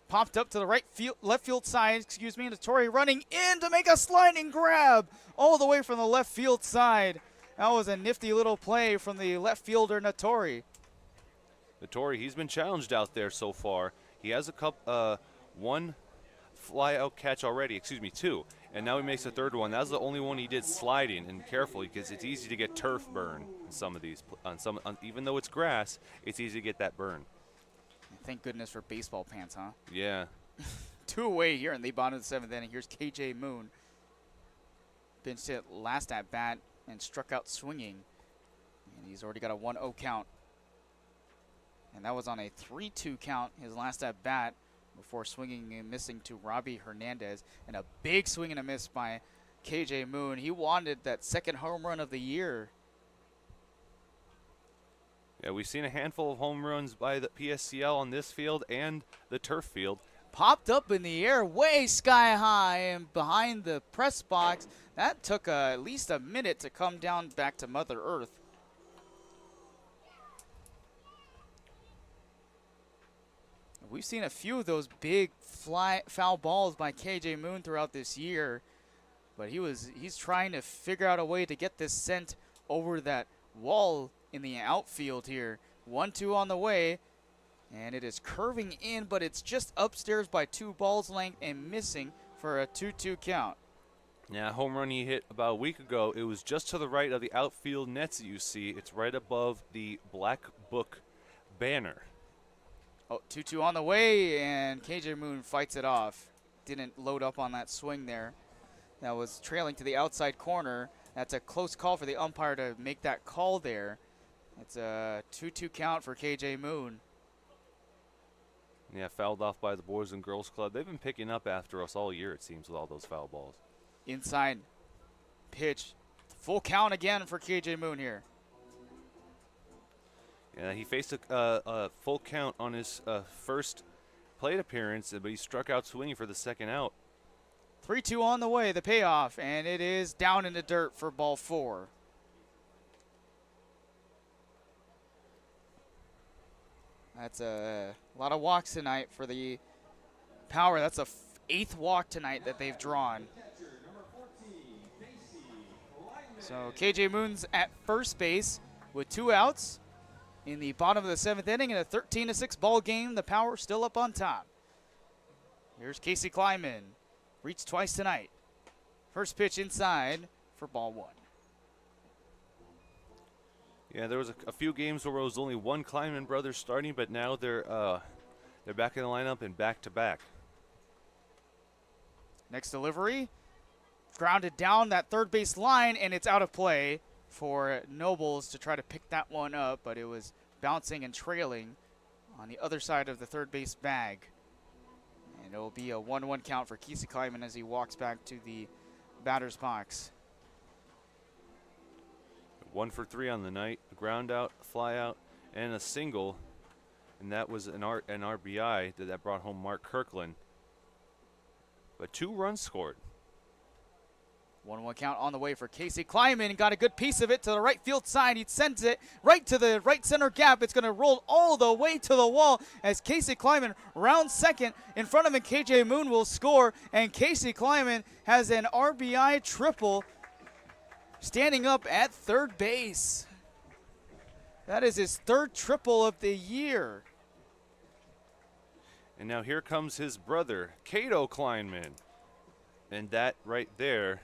Popped up to the left field side, and Nattori running in to make a sliding grab all the way from the left field side. That was a nifty little play from the left fielder Nattori.
Nattori, he's been challenged out there so far. He has one fly out catch already, 2, and now he makes a third one. That's the only one he did sliding, and carefully, because it's easy to get turf burn in some of these. Even though it's grass, it's easy to get that burn.
Thank goodness for baseball pants, huh?
Yeah.
2 away here in the bottom of the 7th inning. Here's KJ Moon. Pinched hit last at bat and struck out swinging, and he's already got a 1-0 count. And that was on a 3-2 count, his last at bat, before swinging and missing to Robbie Hernandez. And a big swing and a miss by KJ Moon. He wanted that second home run of the year.
Yeah, we've seen a handful of home runs by the PSCL on this field and the turf field.
Popped up in the air way sky high and behind the press box. That took at least a minute to come down back to Mother Earth. We've seen a few of those big foul balls by KJ Moon throughout this year, but he's trying to figure out a way to get this sent over that wall in the outfield here. 1-2 on the way, and it is curving in, but it's just upstairs by 2 balls length and missing for a 2-2 count.
Yeah, home run he hit about a week ago. It was just to the right of the outfield nets that you see. It's right above the Black Book banner.
Oh, 2-2 on the way, and KJ Moon fights it off. Didn't load up on that swing there. That was trailing to the outside corner. That's a close call for the umpire to make that call there. It's a 2-2 count for KJ Moon.
Yeah, fouled off by the Boys and Girls Club. They've been picking up after us all year, it seems, with all those foul balls.
Inside pitch. Full count again for KJ Moon here.
Yeah, he faced a full count on his first plate appearance, but he struck out swinging for the second out.
3-2 on the way, the payoff, and it is down in the dirt for ball 4. That's a lot of walks tonight for the Power. That's a 8th walk tonight that they've drawn. So KJ Moon's at first base with 2 outs in the bottom of the 7th inning in a 13-6 ball game. The Power still up on top. Here's Casey Kleiman. Reached twice tonight. First pitch inside for ball 1.
Yeah, there was a few games where it was only one Kleinman brothers starting, but now they're back in the lineup and back-to-back.
Next delivery, grounded down that third base line, and it's out of play for Nobles to try to pick that one up, but it was bouncing and trailing on the other side of the third base bag. And it will be a 1-1 count for Casey Kleiman as he walks back to the batter's box.
1 for 3 on the night, a ground out, fly out, and a single, and that was an RBI that brought home Mark Kirkland. But 2 runs scored.
1-1 count on the way for Casey Kleiman. Got a good piece of it to the right field side. He sends it right to the right center gap. It's going to roll all the way to the wall as Casey Kleiman rounds second. In front of him, KJ Moon will score, and Casey Kleiman has an RBI triple, standing up at third base. That is his 3rd triple of the year.
And now here comes his brother, Cato Kleinman. And that right there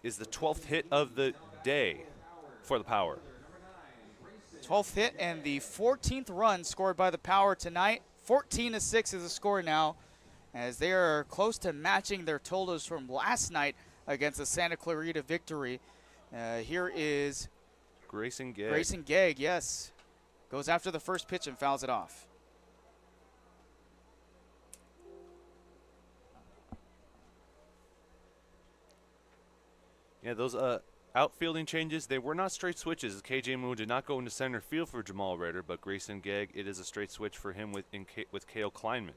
is the 12th hit of the day for the Power.
12th hit and the 14th run scored by the Power tonight. 14-6 is the score now, as they are close to matching their totals from last night against the Santa Clarita Victory. Here is
Grayson Gegg.
Grayson Gegg, yes. Goes after the first pitch and fouls it off.
Yeah, those outfielding changes, they were not straight switches. KJ Moon did not go into center field for Jamal Ritter, but Grayson Gegg, it is a straight switch for him with Cale Kleinman.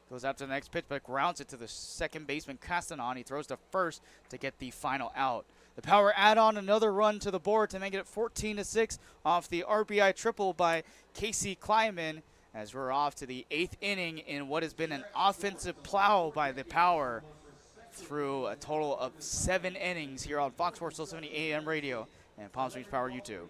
Goes after the next pitch, but grounds it to the second baseman, Castanon. He throws to first to get the final out. The Power add on another run to the board to make it 14-6 off the RBI triple by Casey Kleiman, as we're off to the 8th inning in what has been an offensive plow by the Power through a total of 7 innings here on Fox Sports 1270 AM radio and Palm Springs Power YouTube.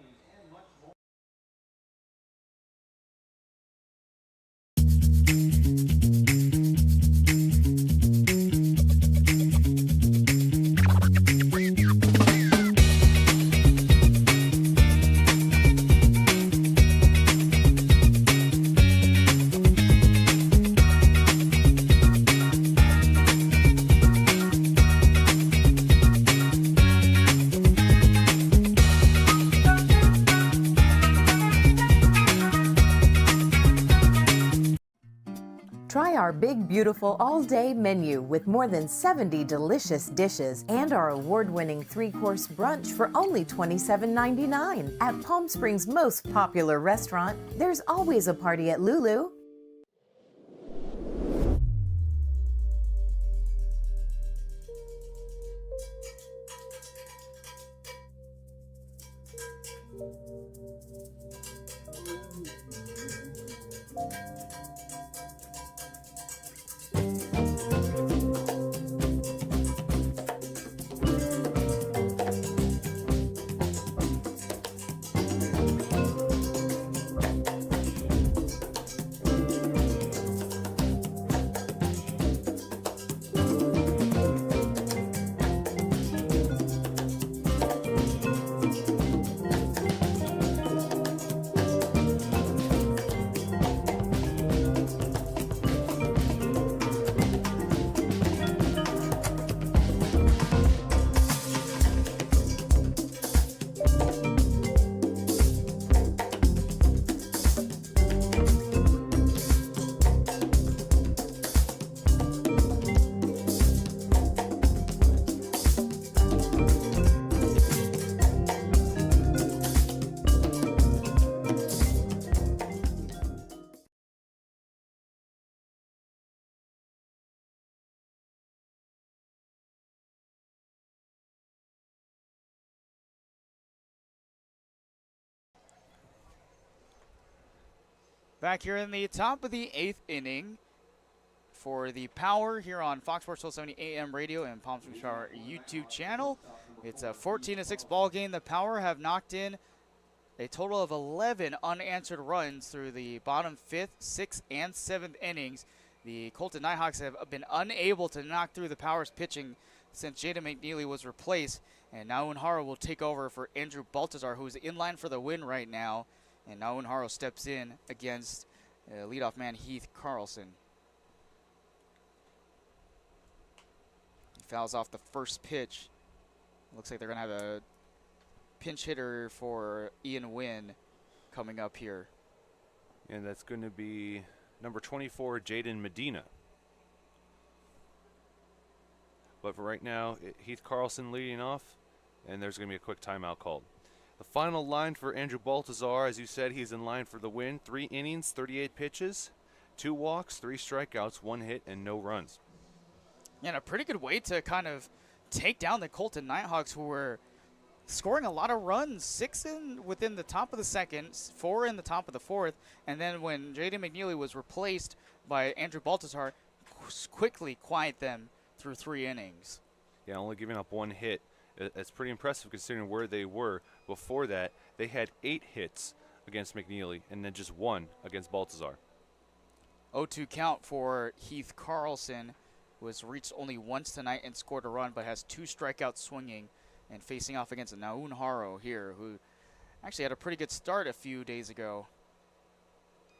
Try our big, beautiful all-day menu with more than 70 delicious dishes and our award-winning 3-course brunch for only $27.99. At Palm Springs' most popular restaurant, there's always a party at Lulu.
Back here in the top of the 8th inning for the Power here on Fox Sports 1270 AM radio and Palm Springs Power YouTube channel. It's a 14-6 ball game. The Power have knocked in a total of 11 unanswered runs through the bottom 5th, 6th, and 7th innings. The Coleton Nighthawks have been unable to knock through the Powers pitching since Jaden McNeely was replaced. And Naun Haro will take over for Andrew Baltazar, who's in line for the win right now. And Naun Haro steps in against leadoff man Heath Carlson. He fouls off the first pitch. Looks like they're going to have a pinch hitter for Ian Wynn coming up here.
And that's going to be number 24, Jaden Medina. But for right now, Heath Carlson leading off, and there's going to be a quick timeout called. The final line for Andrew Baltazar, as you said, he's in line for the win. 3 innings, 38 pitches, 2 walks, 3 strikeouts, 1 hit, and no runs.
Yeah, and a pretty good way to kind of take down the Coleton Nighthawks, who were scoring a lot of runs, 6 within the top of the second, 4 in the top of the fourth, and then when Jaden McNeely was replaced by Andrew Baltazar, quickly quiet them through 3 innings.
Yeah, only giving up 1 hit. It's pretty impressive considering where they were before that. They had 8 hits against McNeely and then just 1 against Baltazar.
0-2 count for Heath Carlson, who has reached only once tonight and scored a run, but has 2 strikeouts swinging and facing off against Naun Haro here, who actually had a pretty good start a few days ago.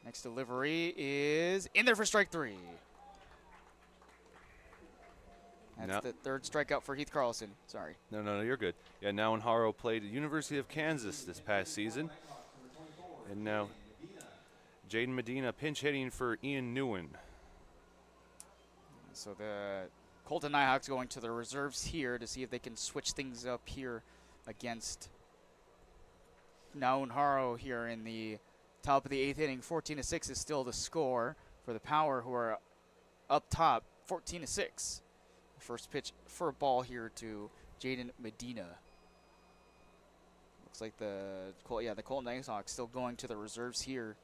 Next delivery is in there for strike 3. That's the 3rd strikeout for Heath Carlson. Sorry.
No, you're good. Yeah, Naun Haro played at University of Kansas this past season. And now Jaden Medina pinch hitting for Ian Newen.
So the Coleton Nighthawks going to the reserves here to see if they can switch things up here against Naun Haro here in the top of the 8th inning. 14-6 is still the score for the Power, who are up top, 14-6. First pitch for a ball here to Jaden Medina. Looks like the Coleton Nighthawks still going to the reserves here.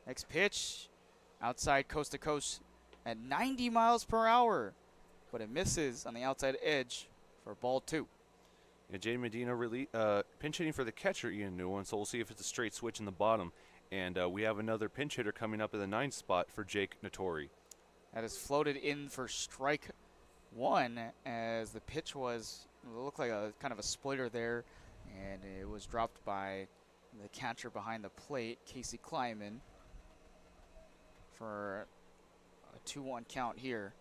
Next pitch, outside coast to coast at 90 miles per hour, but it misses on the outside edge for ball 2.
Yeah, Jaden Medina pinch hitting for the catcher, Ian Newen, so we'll see if it's a straight switch in the bottom. And we have another pinch hitter coming up in the 9th spot for Jake Nattori.
That is floated in for strike 1 as the pitch looked like a kind of a splitter there, and it was dropped by the catcher behind the plate, Casey Kleiman, for a 2-1 count here.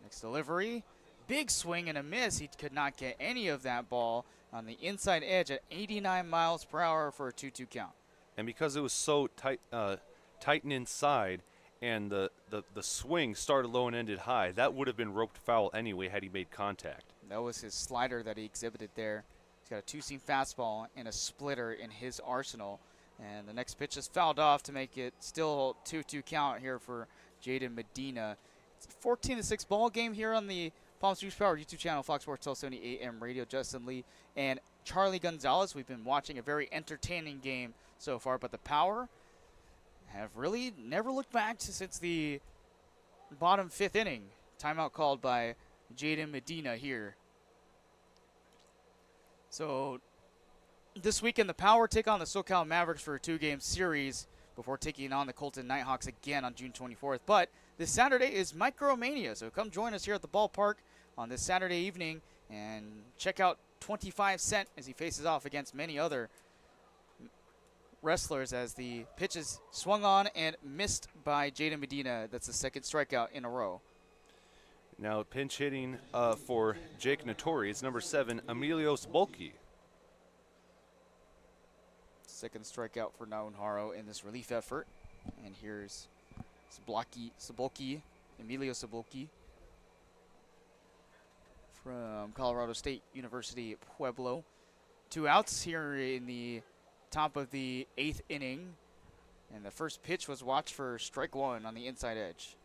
Next delivery, big swing and a miss. He could not get any of that ball on the inside edge at 89 miles per hour for a 2-2 count.
And because it was so tight and inside, and the swing started low and ended high, that would have been roped foul anyway had he made contact.
That was his slider that he exhibited there. He's got a 2-seam fastball and a splitter in his arsenal. And the next pitch is fouled off to make it still 2-2 count here for Jaden Medina. It's a 14-6 ball game here on the Palm Springs Power YouTube channel, Fox Sports 1270 AM radio. Justin Lee and Charlie Gonzalez. We've been watching a very entertaining game so far, but the Power have really never looked back since the bottom 5th inning. Timeout called by Jaden Medina here. So this weekend, the Power take on the SoCal Mavericks for a 2-game series before taking on the Coleton Nighthawks again on June 24th. But this Saturday is Micromania, so come join us here at the ballpark on this Saturday evening and check out 25 Cent as he faces off against many other wrestlers as the pitch is swung on and missed by Jaden Medina. That's the 2nd strikeout in a row.
Now pinch hitting for Jake Nattori is number 7, Emilio Sbolki.
2nd strikeout for Naun Haro in this relief effort. And here's Emilio Sbolki from Colorado State University Pueblo. 2 outs here in the top of the 8th inning. And the first pitch was watched for strike 1 on the inside edge.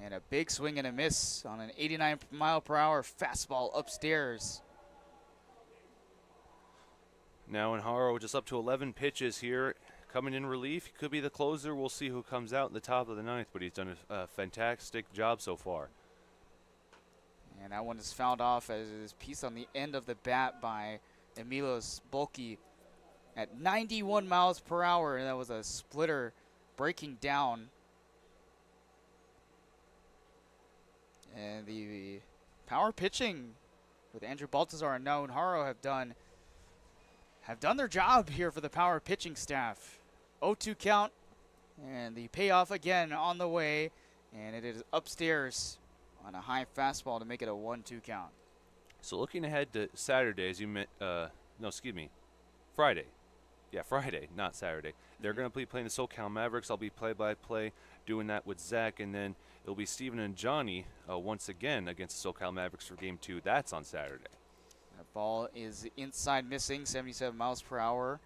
And a big swing and a miss on an 89 mile per hour fastball upstairs.
Now in Haro just up to 11 pitches here, coming in relief. He could be the closer. We'll see who comes out in the top of the ninth, but he's done a fantastic job so far.
And that one is fouled off as his piece on the end of the bat by Emilos Bulky at 91 miles per hour. And that was a splitter breaking down. And the power pitching with Andrew Baltazar and Naun Haro have done their job here for the power pitching staff. 0-2 count, and the payoff again on the way, and it is upstairs on a high fastball to make it a 1-2 count.
So looking ahead to Saturday, as you meant, Friday. Yeah, Friday, not Saturday. They're going to be playing the SoCal Mavericks. I'll be play-by-play doing that with Zach, and then it'll be Steven and Johnny once again against the SoCal Mavericks for Game 2. That's on Saturday.
That ball is inside missing, 77 miles per hour.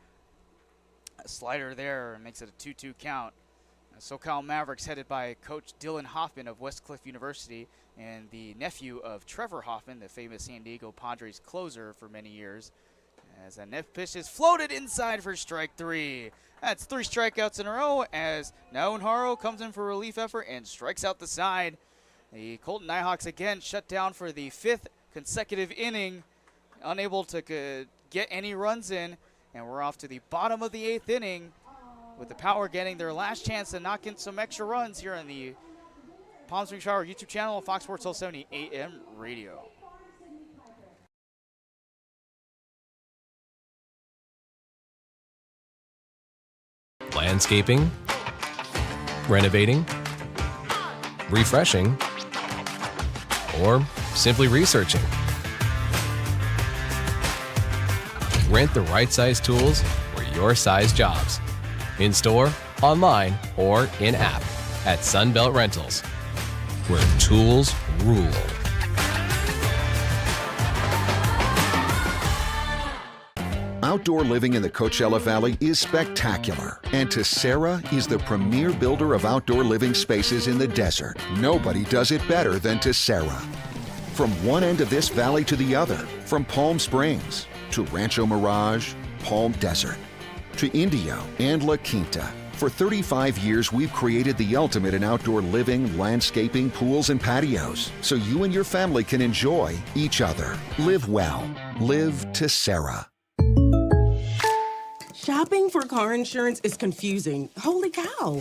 A slider there makes it a 2-2 count. SoCal Mavericks headed by Coach Dylan Hoffman of Westcliff University and the nephew of Trevor Hoffman, the famous San Diego Padres closer for many years. As that next pitch is floated inside for strike 3. That's 3 strikeouts in a row as Naun Haro comes in for a relief effort and strikes out the side. The Coleton Nighthawks again shut down for the 5th consecutive inning, unable to get any runs in, and we're off to the bottom of the 8th inning with the Power getting their last chance to knock in some extra runs here on the Palm Springs Power YouTube channel on Fox Sports 1270 AM radio.
Landscaping, renovating, refreshing, or simply researching. Rent the right size tools for your size jobs. In store, online, or in app at Sunbelt Rentals, where tools rule.
Outdoor living in the Coachella Valley is spectacular, and Tessera is the premier builder of outdoor living spaces in the desert. Nobody does it better than Tessera. From one end of this valley to the other, from Palm Springs to Rancho Mirage, Palm Desert, to Indio and La Quinta. For 35 years, we've created the ultimate in outdoor living, landscaping, pools, and patios, so you and your family can enjoy each other. Live well. Live Tessera.
Shopping for car insurance is confusing. Holy cow.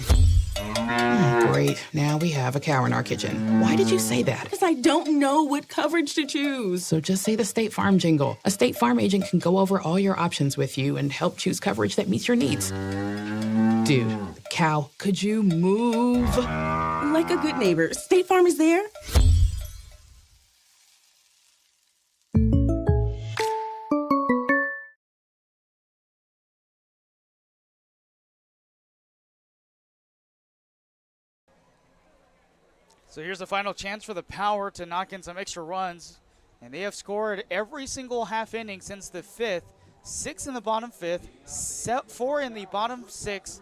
Great. Now we have a cow in our kitchen. Why did you say that?
Because I don't know what coverage to choose.
So just say the State Farm jingle. A State Farm agent can go over all your options with you and help choose coverage that meets your needs. Dude, cow, could you move?
Like a good neighbor, State Farm is there.
So here's the final chance for the Power to knock in some extra runs. And they have scored every single half inning since the 5th. 6 in the bottom 5th, 4 in the bottom 6th,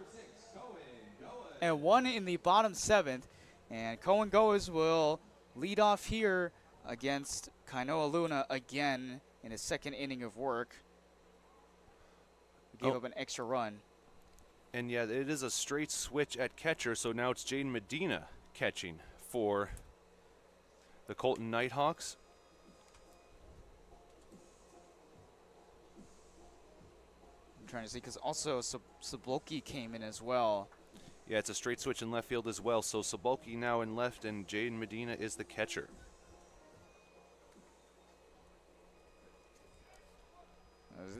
and 1 in the bottom 7th. And Cohen Goes will lead off here against Kainoa Luna again in his 2nd inning of work. Gave up an extra run.
And yeah, it is a straight switch at catcher, so now it's Jaden Medina catching for the Coleton Nighthawks.
I'm trying to see, because also Sabolki came in as well.
Yeah, it's a straight switch in left field as well, so Sabolki now in left, and Jaden Medina is the catcher.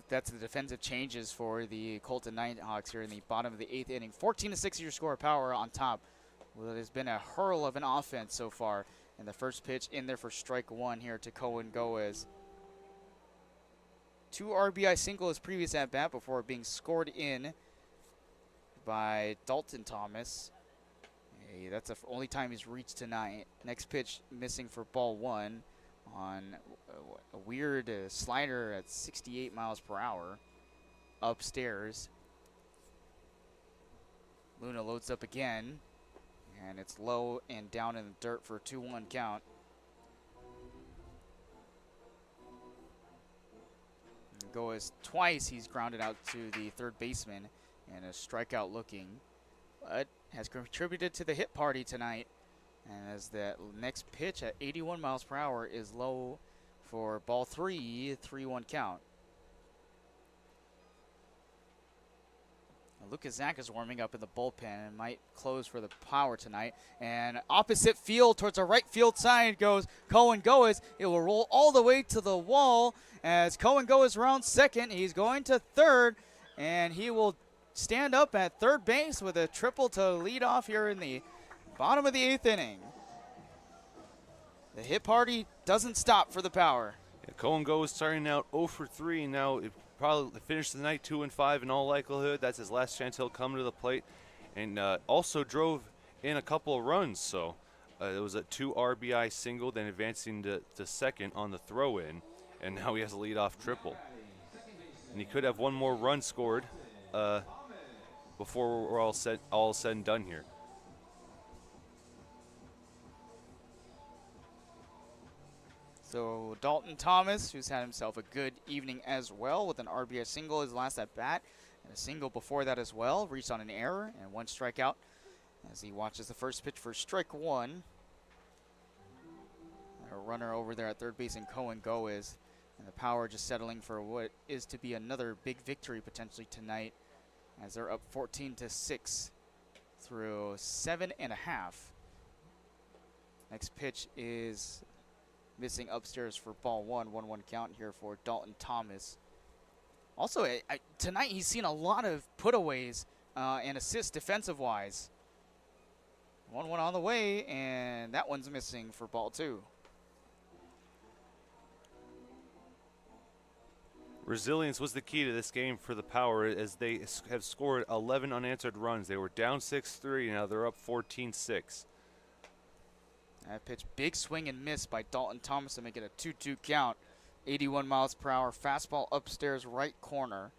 That's the defensive changes for the Coleton Nighthawks here in the bottom of the 8th inning. 14-6 your score, Power on top. Well, it has been a hurl of an offense so far. And the first pitch in there for strike 1 here to Cohen Goes. 2 RBI single his previous at-bat before being scored in by Dalton Thomas. Hey, that's the only time he's reached tonight. Next pitch missing for ball 1 on a weird slider at 68 miles per hour upstairs. Luna loads up again. And it's low and down in the dirt for a 2-1 count. Goes twice, he's grounded out to the third baseman. and a strikeout looking, but has contributed to the hit party tonight. And as that next pitch at 81 miles per hour is low for ball 3, 3-1 count. Now Lucas Zach is warming up in the bullpen and might close for the Power tonight. And opposite field towards the right field side goes Cohen Goes. It will roll all the way to the wall as Cohen Goes rounds second. He's going to third, and he will stand up at third base with a triple to lead off here in the bottom of the 8th inning. The hit party doesn't stop for the Power.
Yeah, Cohen Goes starting out 0 for 3, and now it probably finished the night 2 and 5 in all likelihood. That's his last chance he'll come to the plate, and also drove in a couple of runs. So it was a 2 RBI single, then advancing to second on the throw-in, and now he has a leadoff triple. And he could have one more run scored before we're all said and done here.
So Dalton Thomas, who's had himself a good evening as well with an RBI single his last at bat, and a single before that as well, reached on an error and 1 strikeout as he watches the first pitch for strike 1. A runner over there at third base in Cohen Goes, and the Power just settling for what is to be another big victory potentially tonight as they're up 14-6 through 7 1/2. Next pitch is missing upstairs for ball 1, 1-1 count here for Dalton Thomas. Also, tonight he's seen a lot of putaways and assists defensive-wise. 1-1 on the way, and that one's missing for ball 2.
Resilience was the key to this game for the Power as they have scored 11 unanswered runs. They were down 6-3, now they're up 14-6.
That pitch, big swing and miss by Dalton Thomas to make it a 2-2 count. 81 miles per hour, fastball upstairs right corner.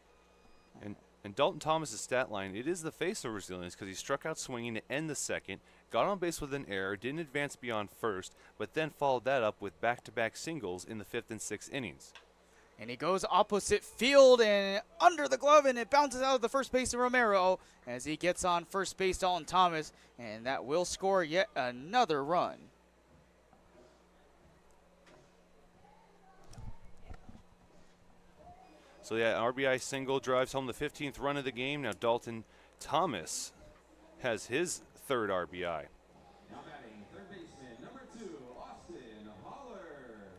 And Dalton Thomas's stat line, it is the face of Resilience because he struck out swinging to end the second, got on base with an error, didn't advance beyond first, but then followed that up with back-to-back singles in the 5th and 6th innings.
And he goes opposite field and under the glove, and it bounces out of the first baseman Romero as he gets on first base Dalton Thomas, and that will score yet another run.
So yeah, RBI single drives home the 15th run of the game. Now Dalton Thomas has his 3rd RBI.
Now batting third baseman number 2, Austin Holler.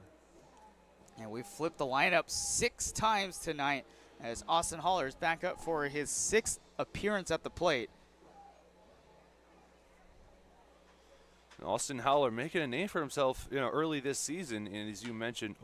And we've flipped the lineup 6 times tonight as Austin Holler is back up for his 6th appearance at the plate.
Austin Holler making a name for himself, early this season, and as you mentioned,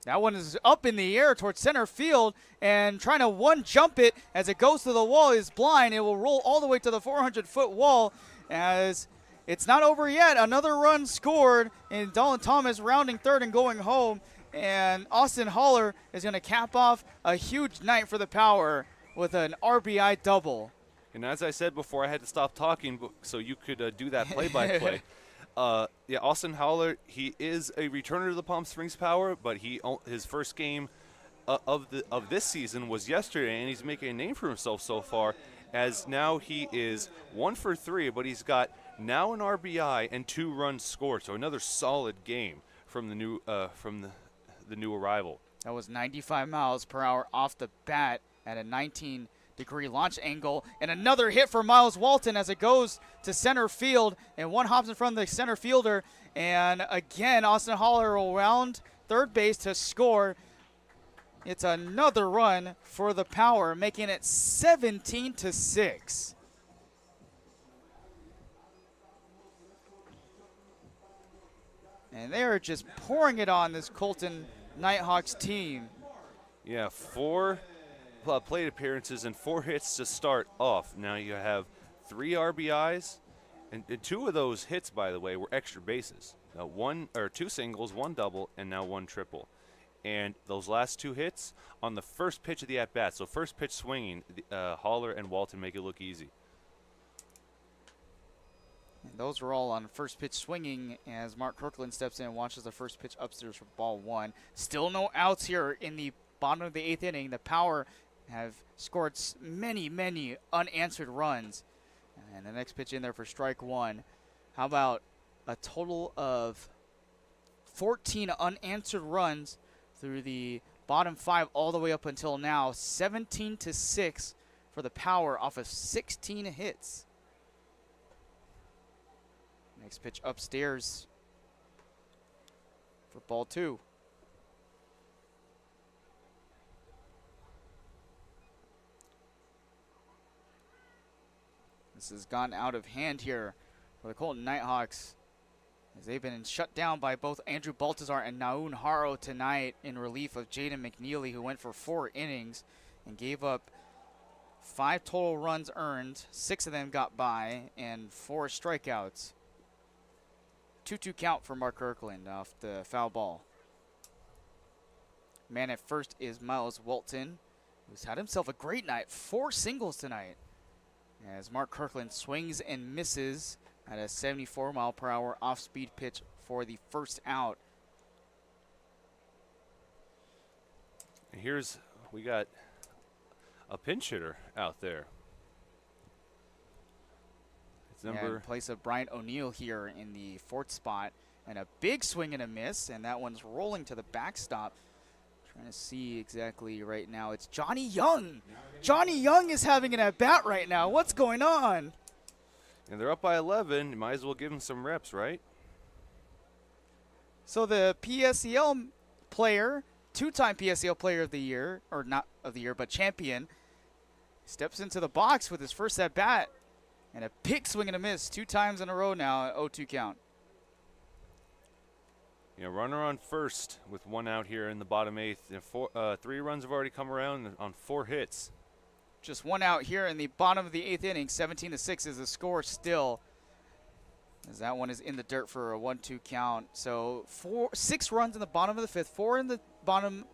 that one is up in the air towards center field and trying to one-jump it as it goes to the wall is blind. It will roll all the way to the 400-foot wall as it's not over yet. Another run scored, and Dalton Thomas rounding third and going home. And Austin Holler is going to cap off a huge night for the Power with an RBI double.
And as I said before, I had to stop talking so you could do that play-by-play. Austin Holler, he is a returner to the Palm Springs Power, but his first game of this season was yesterday, and he's making a name for himself so far, as now he is 1 for 3, but he's got now an RBI and 2 runs scored, so another solid game from the new arrival.
That was 95 miles per hour off the bat at a 19-degree launch angle, and another hit for Miles Walton as it goes to center field, and one hops in front of the center fielder, and again Austin Holler will round third base to score. It's another run for the Power, making it 17-6. And they are just pouring it on this Coleton Nighthawks team.
Yeah, 4 plate appearances and 4 hits to start off. Now you have 3 RBIs, and 2 of those hits, by the way, were extra bases. 2 singles, 1 double, and now 1 triple. And those last 2 hits on the first pitch of the at-bat. So first pitch swinging, Holler and Walton make it look easy.
And those were all on first pitch swinging as Mark Kirkland steps in and watches the first pitch upstairs for ball 1. Still no outs here in the bottom of the 8th inning. The Power have scored many, many unanswered runs. And the next pitch in there for strike one. How about a total of 14 unanswered runs through the bottom 5 all the way up until now. 17-6 for the Power off of 16 hits. Next pitch upstairs for ball 2. This has gone out of hand here for the Coleton Nighthawks, as they've been shut down by both Andrew Baltazar and Naun Haro tonight in relief of Jaden McNeely, who went for 4 innings and gave up 5 total runs earned. 6 of them got by and 4 strikeouts. 2-2 count for Mark Kirkland off the foul ball. Man at first is Miles Walton, who's had himself a great night. 4 singles tonight, as Mark Kirkland swings and misses at a 74-mile-per-hour off-speed pitch for the first out.
And we got a pinch hitter out there. It's number
in place of Bryant O'Neill here in the 4th spot, and a big swing and a miss, and that one's rolling to the backstop. Trying to see exactly right now. It's Johnny Young. Johnny Young is having an at-bat right now. What's going on?
And they're up by 11. You might as well give him some reps, right?
So the PSEL player, 2-time PSEL player of the year, or not of the year, but champion, steps into the box with his first at-bat. And a big swing and a miss 2 times in a row now at 0-2 count.
Runner on first with 1 out here in the bottom 8th. 3 runs have already come around on 4 hits.
Just 1 out here in the bottom of the 8th inning. 17-6 is the score still, as that one is in the dirt for a 1-2 count. So 6 runs in the bottom of the 5th, 4 in the bottom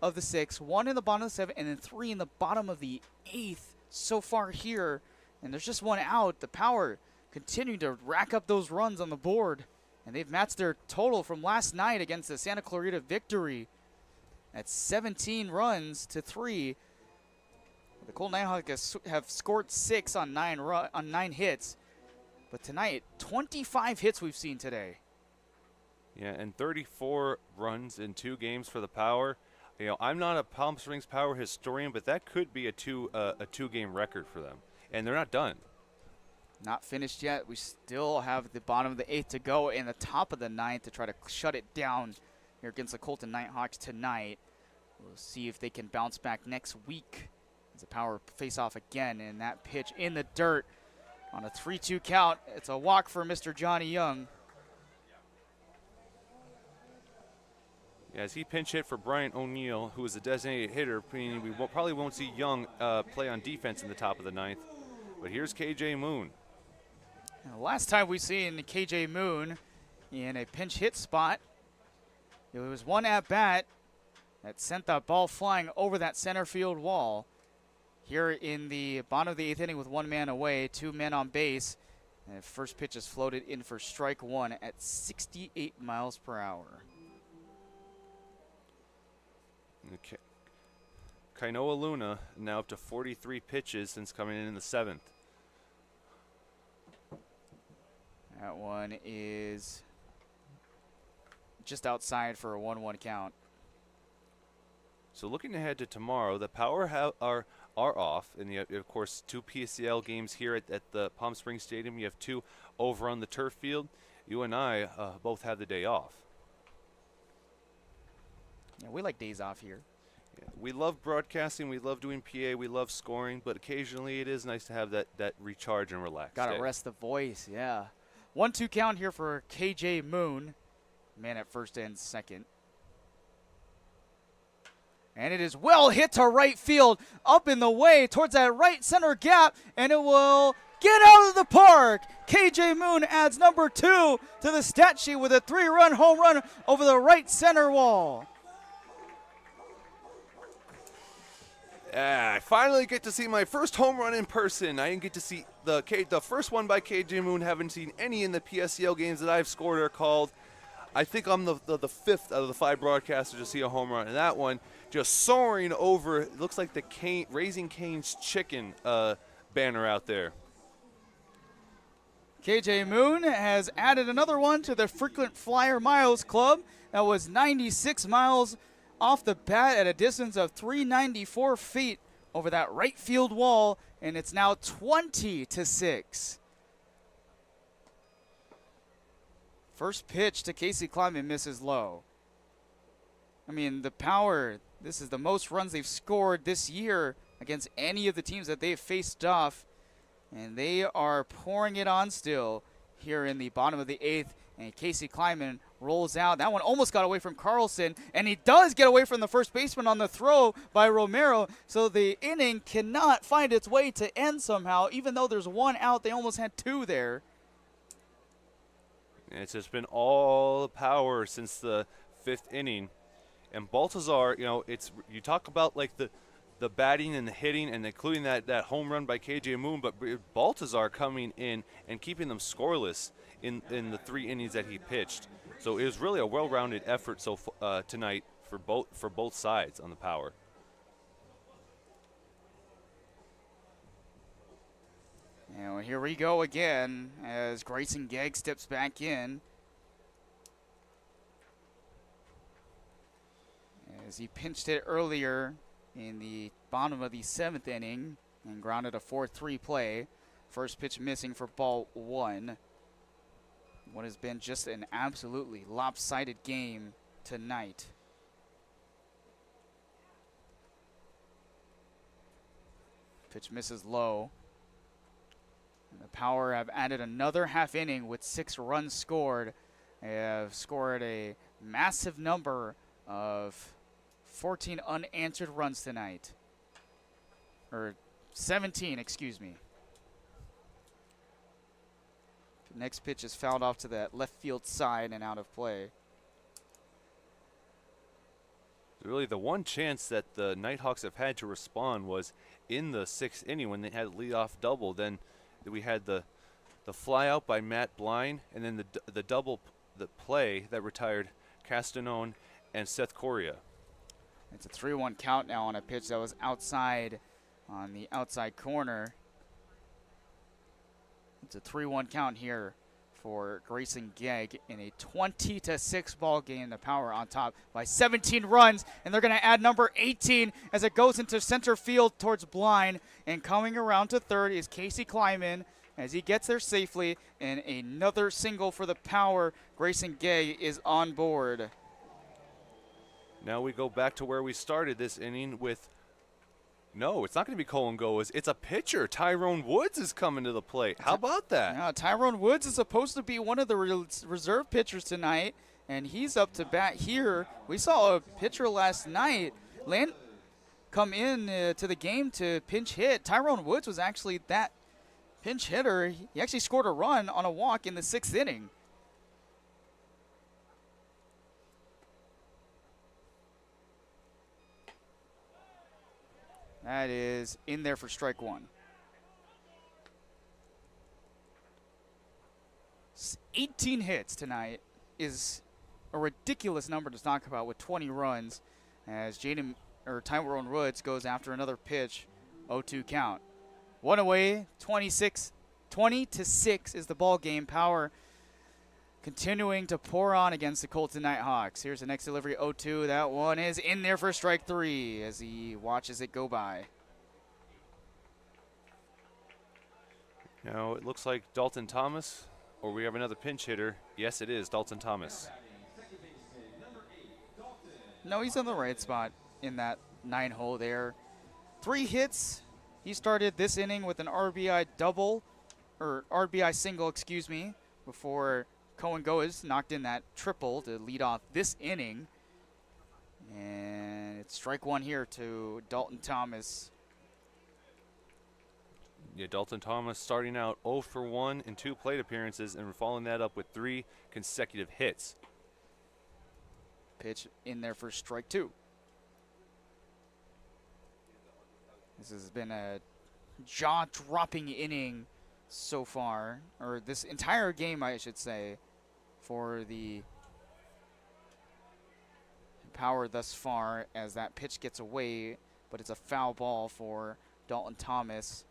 of the 6th, 1 in the bottom of the 7th, and then 3 in the bottom of the 8th so far here. And there's just 1 out. The Power continuing to rack up those runs on the board. And they've matched their total from last night against the Santa Clarita Victory at 17 runs to 3. The Coleton Nighthawks have scored 6 on 9 hits. But tonight, 25 hits we've seen today.
Yeah, and 34 runs in 2 games for the Power. I'm not a Palm Springs Power historian, but that could be a 2-game record for them. And they're not done.
Not finished yet. We still have the bottom of the 8th to go and the top of the 9th to try to shut it down here against the Coleton Nighthawks tonight. We'll see if they can bounce back next week as the Power face off again. And that pitch in the dirt on a 3-2 count. It's a walk for Mr. Johnny Young.
Yeah, as he pinch hit for Bryant O'Neill, who is a designated hitter, meaning we probably won't see Young play on defense in the top of the 9th. But here's KJ Moon.
Now, last time we seen KJ Moon in a pinch hit spot, it was 1 at bat that sent that ball flying over that center field wall. Here in the bottom of the 8th inning with 1 man away, 2 men on base, and the first pitch is floated in for strike 1 at 68 miles per hour.
Okay. Kainoa Luna now up to 43 pitches since coming in the 7th.
That one is just outside for a 1-1 count.
So looking ahead to tomorrow, the Power are off, and you have, of course, 2 PSEL games here at the Palm Springs Stadium. You have 2 over on the turf field. You and I both have the day off.
Yeah, we like days off here.
Yeah, we love broadcasting. We love doing PA. We love scoring, but occasionally it is nice to have that recharge and relax.
Gotta rest the voice, yeah. 1-2 count here for KJ Moon. Man at first and second. And it is well hit to right field, up in the way towards that right center gap, and it will get out of the park. KJ Moon adds number 2 to the stat sheet with a 3-run home run over the right center wall.
I finally get to see my first home run in person. I didn't get to see the first one by KJ Moon. Haven't seen any in the PSEL games that I've scored or called. I think I'm the fifth out of the 5 broadcasters to see a home run. And that one just soaring over, it looks like the Raising Cane's chicken banner out there.
KJ Moon has added another one to the frequent flyer miles club. That was 96 miles off the bat at a distance of 394 feet over that right field wall, and it's now 20-6. First pitch to Casey Kleiman misses low. I mean, the Power, this is the most runs they've scored this year against any of the teams that they've faced off. And they are pouring it on still here in the bottom of the 8th. And Casey Kleiman rolls out. That one almost got away from Carlson. And he does get away from the first baseman on the throw by Romero. So the inning cannot find its way to end somehow. Even though there's 1 out, they almost had 2 there.
It's just been all Power since the 5th inning. And Baltazar, you talk about like the batting and the hitting and including that home run by KJ Moon, but Baltazar coming in and keeping them scoreless in the 3 innings that he pitched. So it was really a well-rounded effort tonight for both sides on the Power.
And here we go again as Grayson Gegg steps back in. As he pinched it earlier in the bottom of the 7th inning and grounded a 4-3 play. First pitch missing for ball 1. What has been just an absolutely lopsided game tonight. Pitch misses low. And the Power have added another half inning with 6 runs scored. They have scored a massive number of 14 unanswered runs tonight. Or 17, excuse me. The next pitch is fouled off to that left field side and out of play.
Really, the one chance that the Nighthawks have had to respond was in the 6th inning when they had a leadoff double. Then we had the fly out by Matt Blind, and then the play that retired Castanone and Seth Correa.
It's a 3-1 count now on a pitch that was outside on the outside corner. It's a 3-1 count here for Grayson Gegg in a 20-6 ball game. The Power on top by 17 runs, and they're going to add number 18 as it goes into center field towards Blind. And coming around to third is Casey Kleiman as he gets there safely, and another single for the Power. Grayson Gegg is on board.
Now we go back to where we started this inning with, no, it's not going to be Colin Goes. It's a pitcher. Tyrone Woods is coming to the plate. How about that?
Yeah, Tyrone Woods is supposed to be one of the reserve pitchers tonight, and he's up to bat here. We saw a pitcher last night come in to the game to pinch hit. Tyrone Woods was actually that pinch hitter. He actually scored a run on a walk in the 6th inning. That is in there for strike 1. 18 hits tonight is a ridiculous number to talk about with 20 runs as Tyrone Woods goes after another pitch. 0-2 count. 1 away, 20-6 is the ball game. Power continuing to pour on against the Coleton Nighthawks. Here's the next delivery, 0-2. That one is in there for strike 3 as he watches it go by.
Now it looks like Dalton Thomas, or we have another pinch hitter. Yes, it is Dalton Thomas.
No, he's in the right spot in that 9 hole there. 3 hits. He started this inning with an RBI single, excuse me, before Cohen Goes knocked in that triple to lead off this inning. And it's strike 1 here to Dalton Thomas.
Yeah, Dalton Thomas starting out 0 for 1 in 2 plate appearances and following that up with 3 consecutive hits.
Pitch in there for strike 2. This has been a jaw-dropping inning so far, or this entire game, I should say, for the Power thus far as that pitch gets away, but it's a foul ball for Dalton Thomas.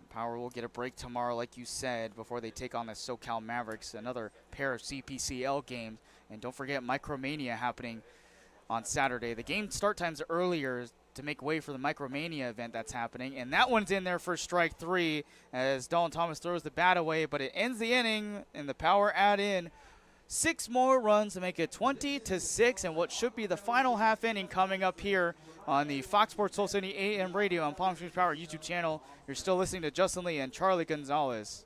Power will get a break tomorrow, like you said, before they take on the SoCal Mavericks, another pair of CPCL games. And don't forget Micromania happening on Saturday. The game start times earlier to make way for the Micromania event that's happening. And that one's in there for strike 3 as Dalton Thomas throws the bat away, but it ends the inning, and the Power add in 6 more runs to make it 20-6, and what should be the final half inning coming up here on the Fox Sports 1270 AM radio on Palm Springs Power YouTube channel. You're still listening to Justin Lee and Charlie Gonzalez.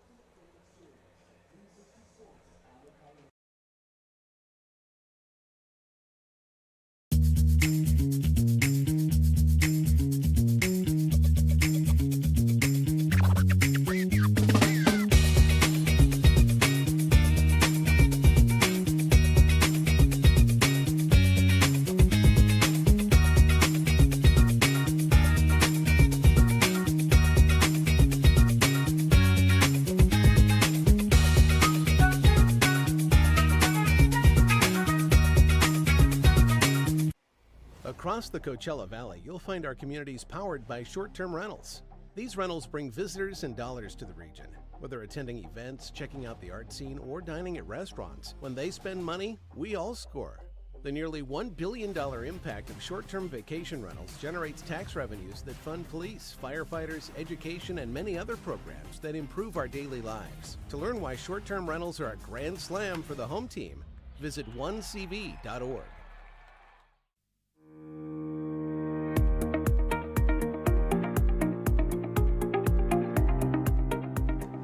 Across the Coachella Valley, you'll find our communities powered by short-term rentals. These rentals bring visitors and dollars to the region. Whether attending events, checking out the art scene, or dining at restaurants, when they spend money, we all score. The nearly $1 billion impact of short-term vacation rentals generates tax revenues that fund police, firefighters, education, and many other programs that improve our daily lives. To learn why short-term rentals are a grand slam for the home team, visit onecv.org.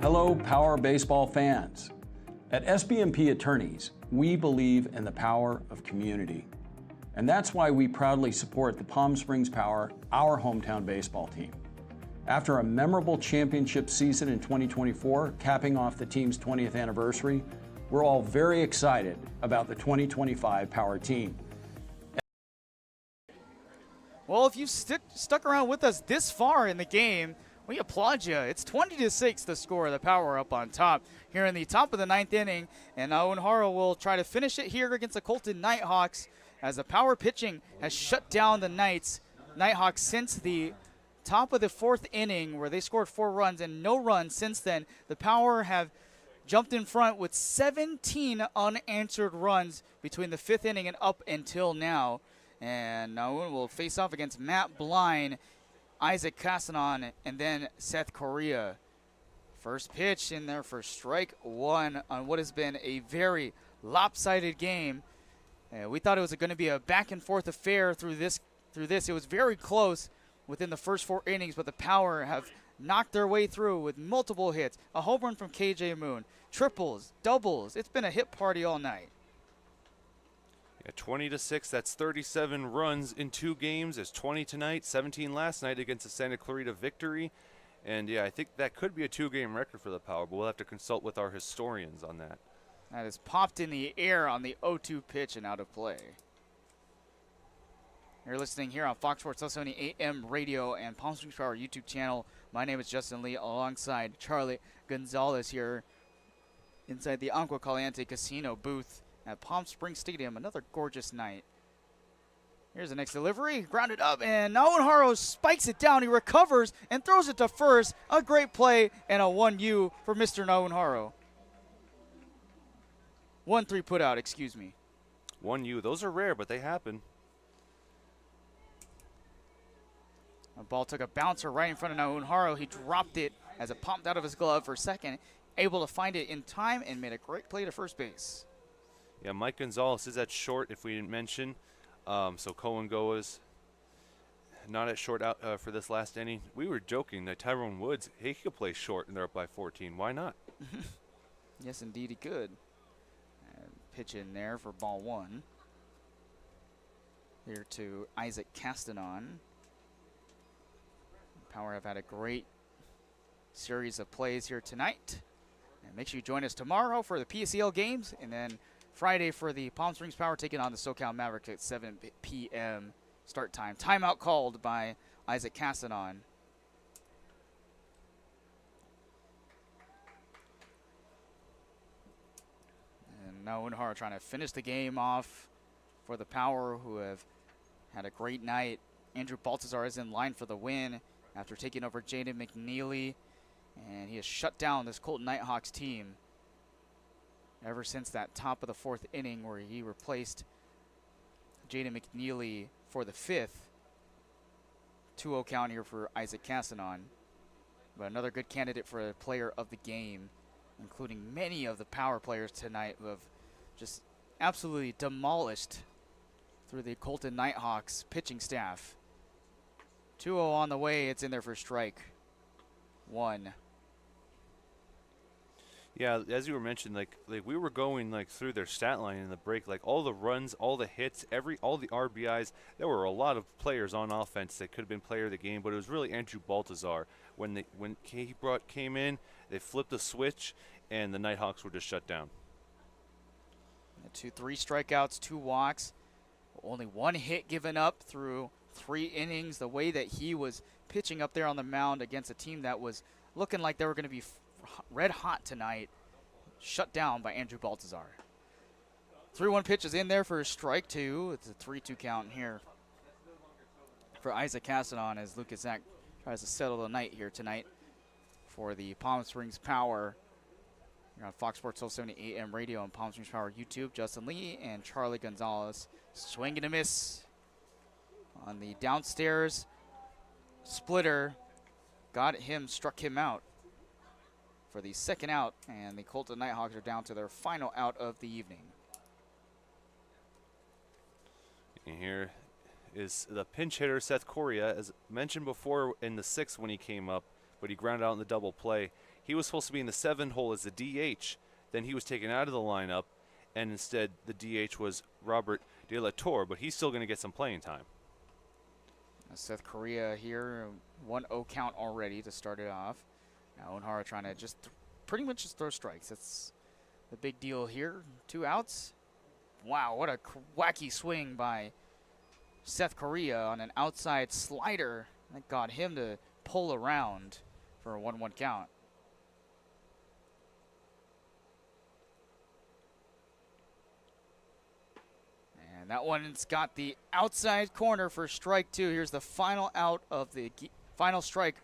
Hello, Power Baseball fans. At SBMP Attorneys, we believe in the power of community. And that's why we proudly support the Palm Springs Power, our hometown baseball team. After a memorable championship season in 2024, capping off the team's 20th anniversary, we're all very excited about the 2025 Power team.
Well, if you stuck around with us this far in the game, we applaud you. It's 20-6 the score. The Power up on top here in the top of the 9th inning. And Owen Harrell will try to finish it here against the Coleton Nighthawks as the Power pitching has shut down the Nighthawks since the top of the 4th inning where they scored 4 runs and no runs since then. The Power have jumped in front with 17 unanswered runs between the 5th inning and up until now. And Owen will face off against Matt Blind, Isaac Castanon, and then Seth Correa. First pitch in there for strike 1 on what has been a very lopsided game. We thought it was going to be a back and forth affair through this. It was very close within the first 4 innings, but the Power have knocked their way through with multiple hits. A home run from KJ Moon, triples, doubles. It's been a hit party all night.
20-6, that's 37 runs in 2 games. There's 20 tonight, 17 last night against the Santa Clarita Victory. And yeah, I think that could be a 2-game record for the Power, but we'll have to consult with our historians on that.
That is popped in the air on the 0-2 pitch and out of play. You're listening here on Fox Sports 1270 AM radio and Palm Springs Power YouTube channel. My name is Justin Lee alongside Charlie Gonzalez here inside the Agua Caliente Casino booth at Palm Springs Stadium. Another gorgeous night. Here's the next delivery. Grounded up, and Owen Harrow spikes it down. He recovers and throws it to first. A great play and a 1U for Mr. Owen Harrow. 1-3 put out, excuse me.
1U. Those are rare, but they happen.
The ball took a bouncer right in front of Owen Harrow. He dropped it as it popped out of his glove for second. Able to find it in time and made a great play to first base.
Yeah, Mike Gonzalez is at short, if we didn't mention. So Cohen Goa's not at short out for this last inning. We were joking that Tyrone Woods, he could play short, and they're up by 14. Why not?
Yes, indeed he could. And pitch in there for ball 1. Here to Isaac Castanon. Power have had a great series of plays here tonight. And make sure you join us tomorrow for the PSEL games, and then Friday for the Palm Springs Power taking on the SoCal Mavericks at 7 p.m. start time. Timeout called by Isaac Castanon. And Owen Harrow trying to finish the game off for the Power, who have had a great night. Andrew Baltazar is in line for the win after taking over Jaden McNeely, and he has shut down this Coleton Nighthawks team ever since that top of the 4th inning where he replaced Jaden McNeely for the 5th. 2-0 count here for Isaac Castanon. But another good candidate for a player of the game, including many of the Power players tonight who have just absolutely demolished through the Coleton Nighthawks pitching staff. 2-0 on the way. It's in there for strike 1.
Yeah, as you were mentioning, like we were going through their stat line in the break, all the runs, all the hits, all the RBIs. There were a lot of players on offense that could have been player of the game, but it was really Andrew Baltazar. When he came in, they flipped the switch, and the Nighthawks were just shut down.
3 strikeouts, 2 walks, only 1 hit given up through 3 innings. The way that he was pitching up there on the mound against a team that was looking like they were going to be red hot tonight, shut down by Andrew Baltazar. 3-1 pitch is in there for strike 2. It's a 3-2 count here for Isaac Castanon as Lucas Zach tries to settle the night here tonight for the Palm Springs Power. You're on Fox Sports 1270 AM radio and Palm Springs Power YouTube. Justin Lee and Charlie Gonzalez swing and a miss on the downstairs splitter. Struck him out for the 2nd out, and the Coleton Nighthawks are down to their final out of the evening.
And here is the pinch hitter, Seth Correa, as mentioned before in the 6th when he came up, but he grounded out in the double play. He was supposed to be in the 7th hole as the DH. Then he was taken out of the lineup, and instead the DH was Robert De La Torre, but he's still going to get some playing time.
Seth Correa here, 1-0 count already to start it off. Now Onhara trying to just pretty much just throw strikes. That's the big deal here. 2 outs. Wow, what a wacky swing by Seth Correa on an outside slider that got him to pull around for a 1-1 count. And that one's got the outside corner for strike 2. Here's the final out of the final strike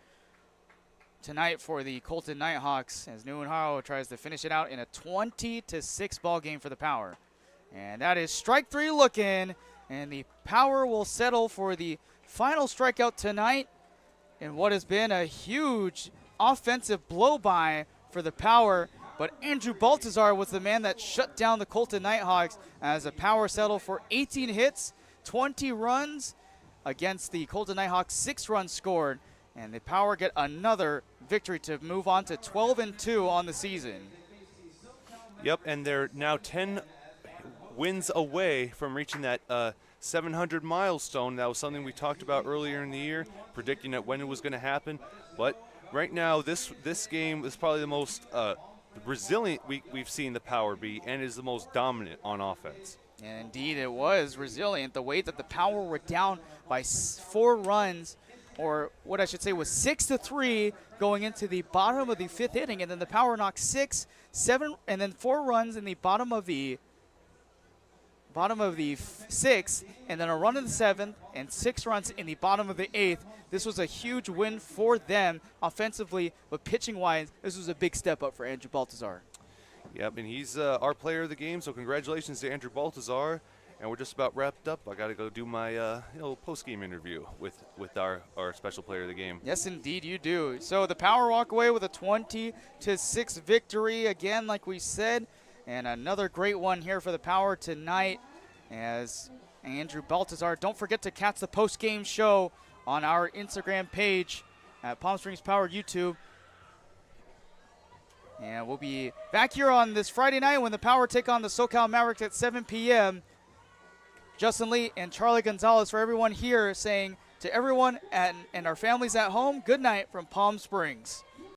tonight for the Coleton Nighthawks as Nuenharo tries to finish it out in a 20-6 ball game for the Power. And that is strike 3 looking, and the Power will settle for the final strikeout tonight in what has been a huge offensive blow-by for the Power. But Andrew Baltazar was the man that shut down the Coleton Nighthawks as the Power settled for 18 hits, 20 runs against the Coleton Nighthawks, 6 runs scored. And the Power get another victory to move on to 12-2 on the season.
Yep, and they're now 10 wins away from reaching that 700 milestone. That was something we talked about earlier in the year, predicting that when it was going to happen. But right now, this game is probably the most resilient we've seen the Power be, and is the most dominant on offense.
And indeed, it was resilient. The way that the Power were down by 4 runs, or what I should say was 6-3 going into the bottom of the 5th inning, and then the Power knocked 6, 7, and then 4 runs in the bottom of the 6th, and then a run in the 7th, and 6 runs in the bottom of the 8th. This was a huge win for them offensively, but pitching-wise, this was a big step up for Andrew Baltazar.
Yep, and he's our player of the game, so congratulations to Andrew Baltazar. And we're just about wrapped up. I got to go do my post-game interview with our special player of the game.
Yes, indeed, you do. So the Power walk away with a 20-6 victory, again, like we said. And another great one here for the Power tonight as Andrew Baltazar. Don't forget to catch the post-game show on our Instagram page at Palm Springs Power YouTube. And we'll be back here on this Friday night when the Power take on the SoCal Mavericks at 7 p.m. Justin Lee and Charlie Gonzalez for everyone here saying to everyone and our families at home, good night from Palm Springs.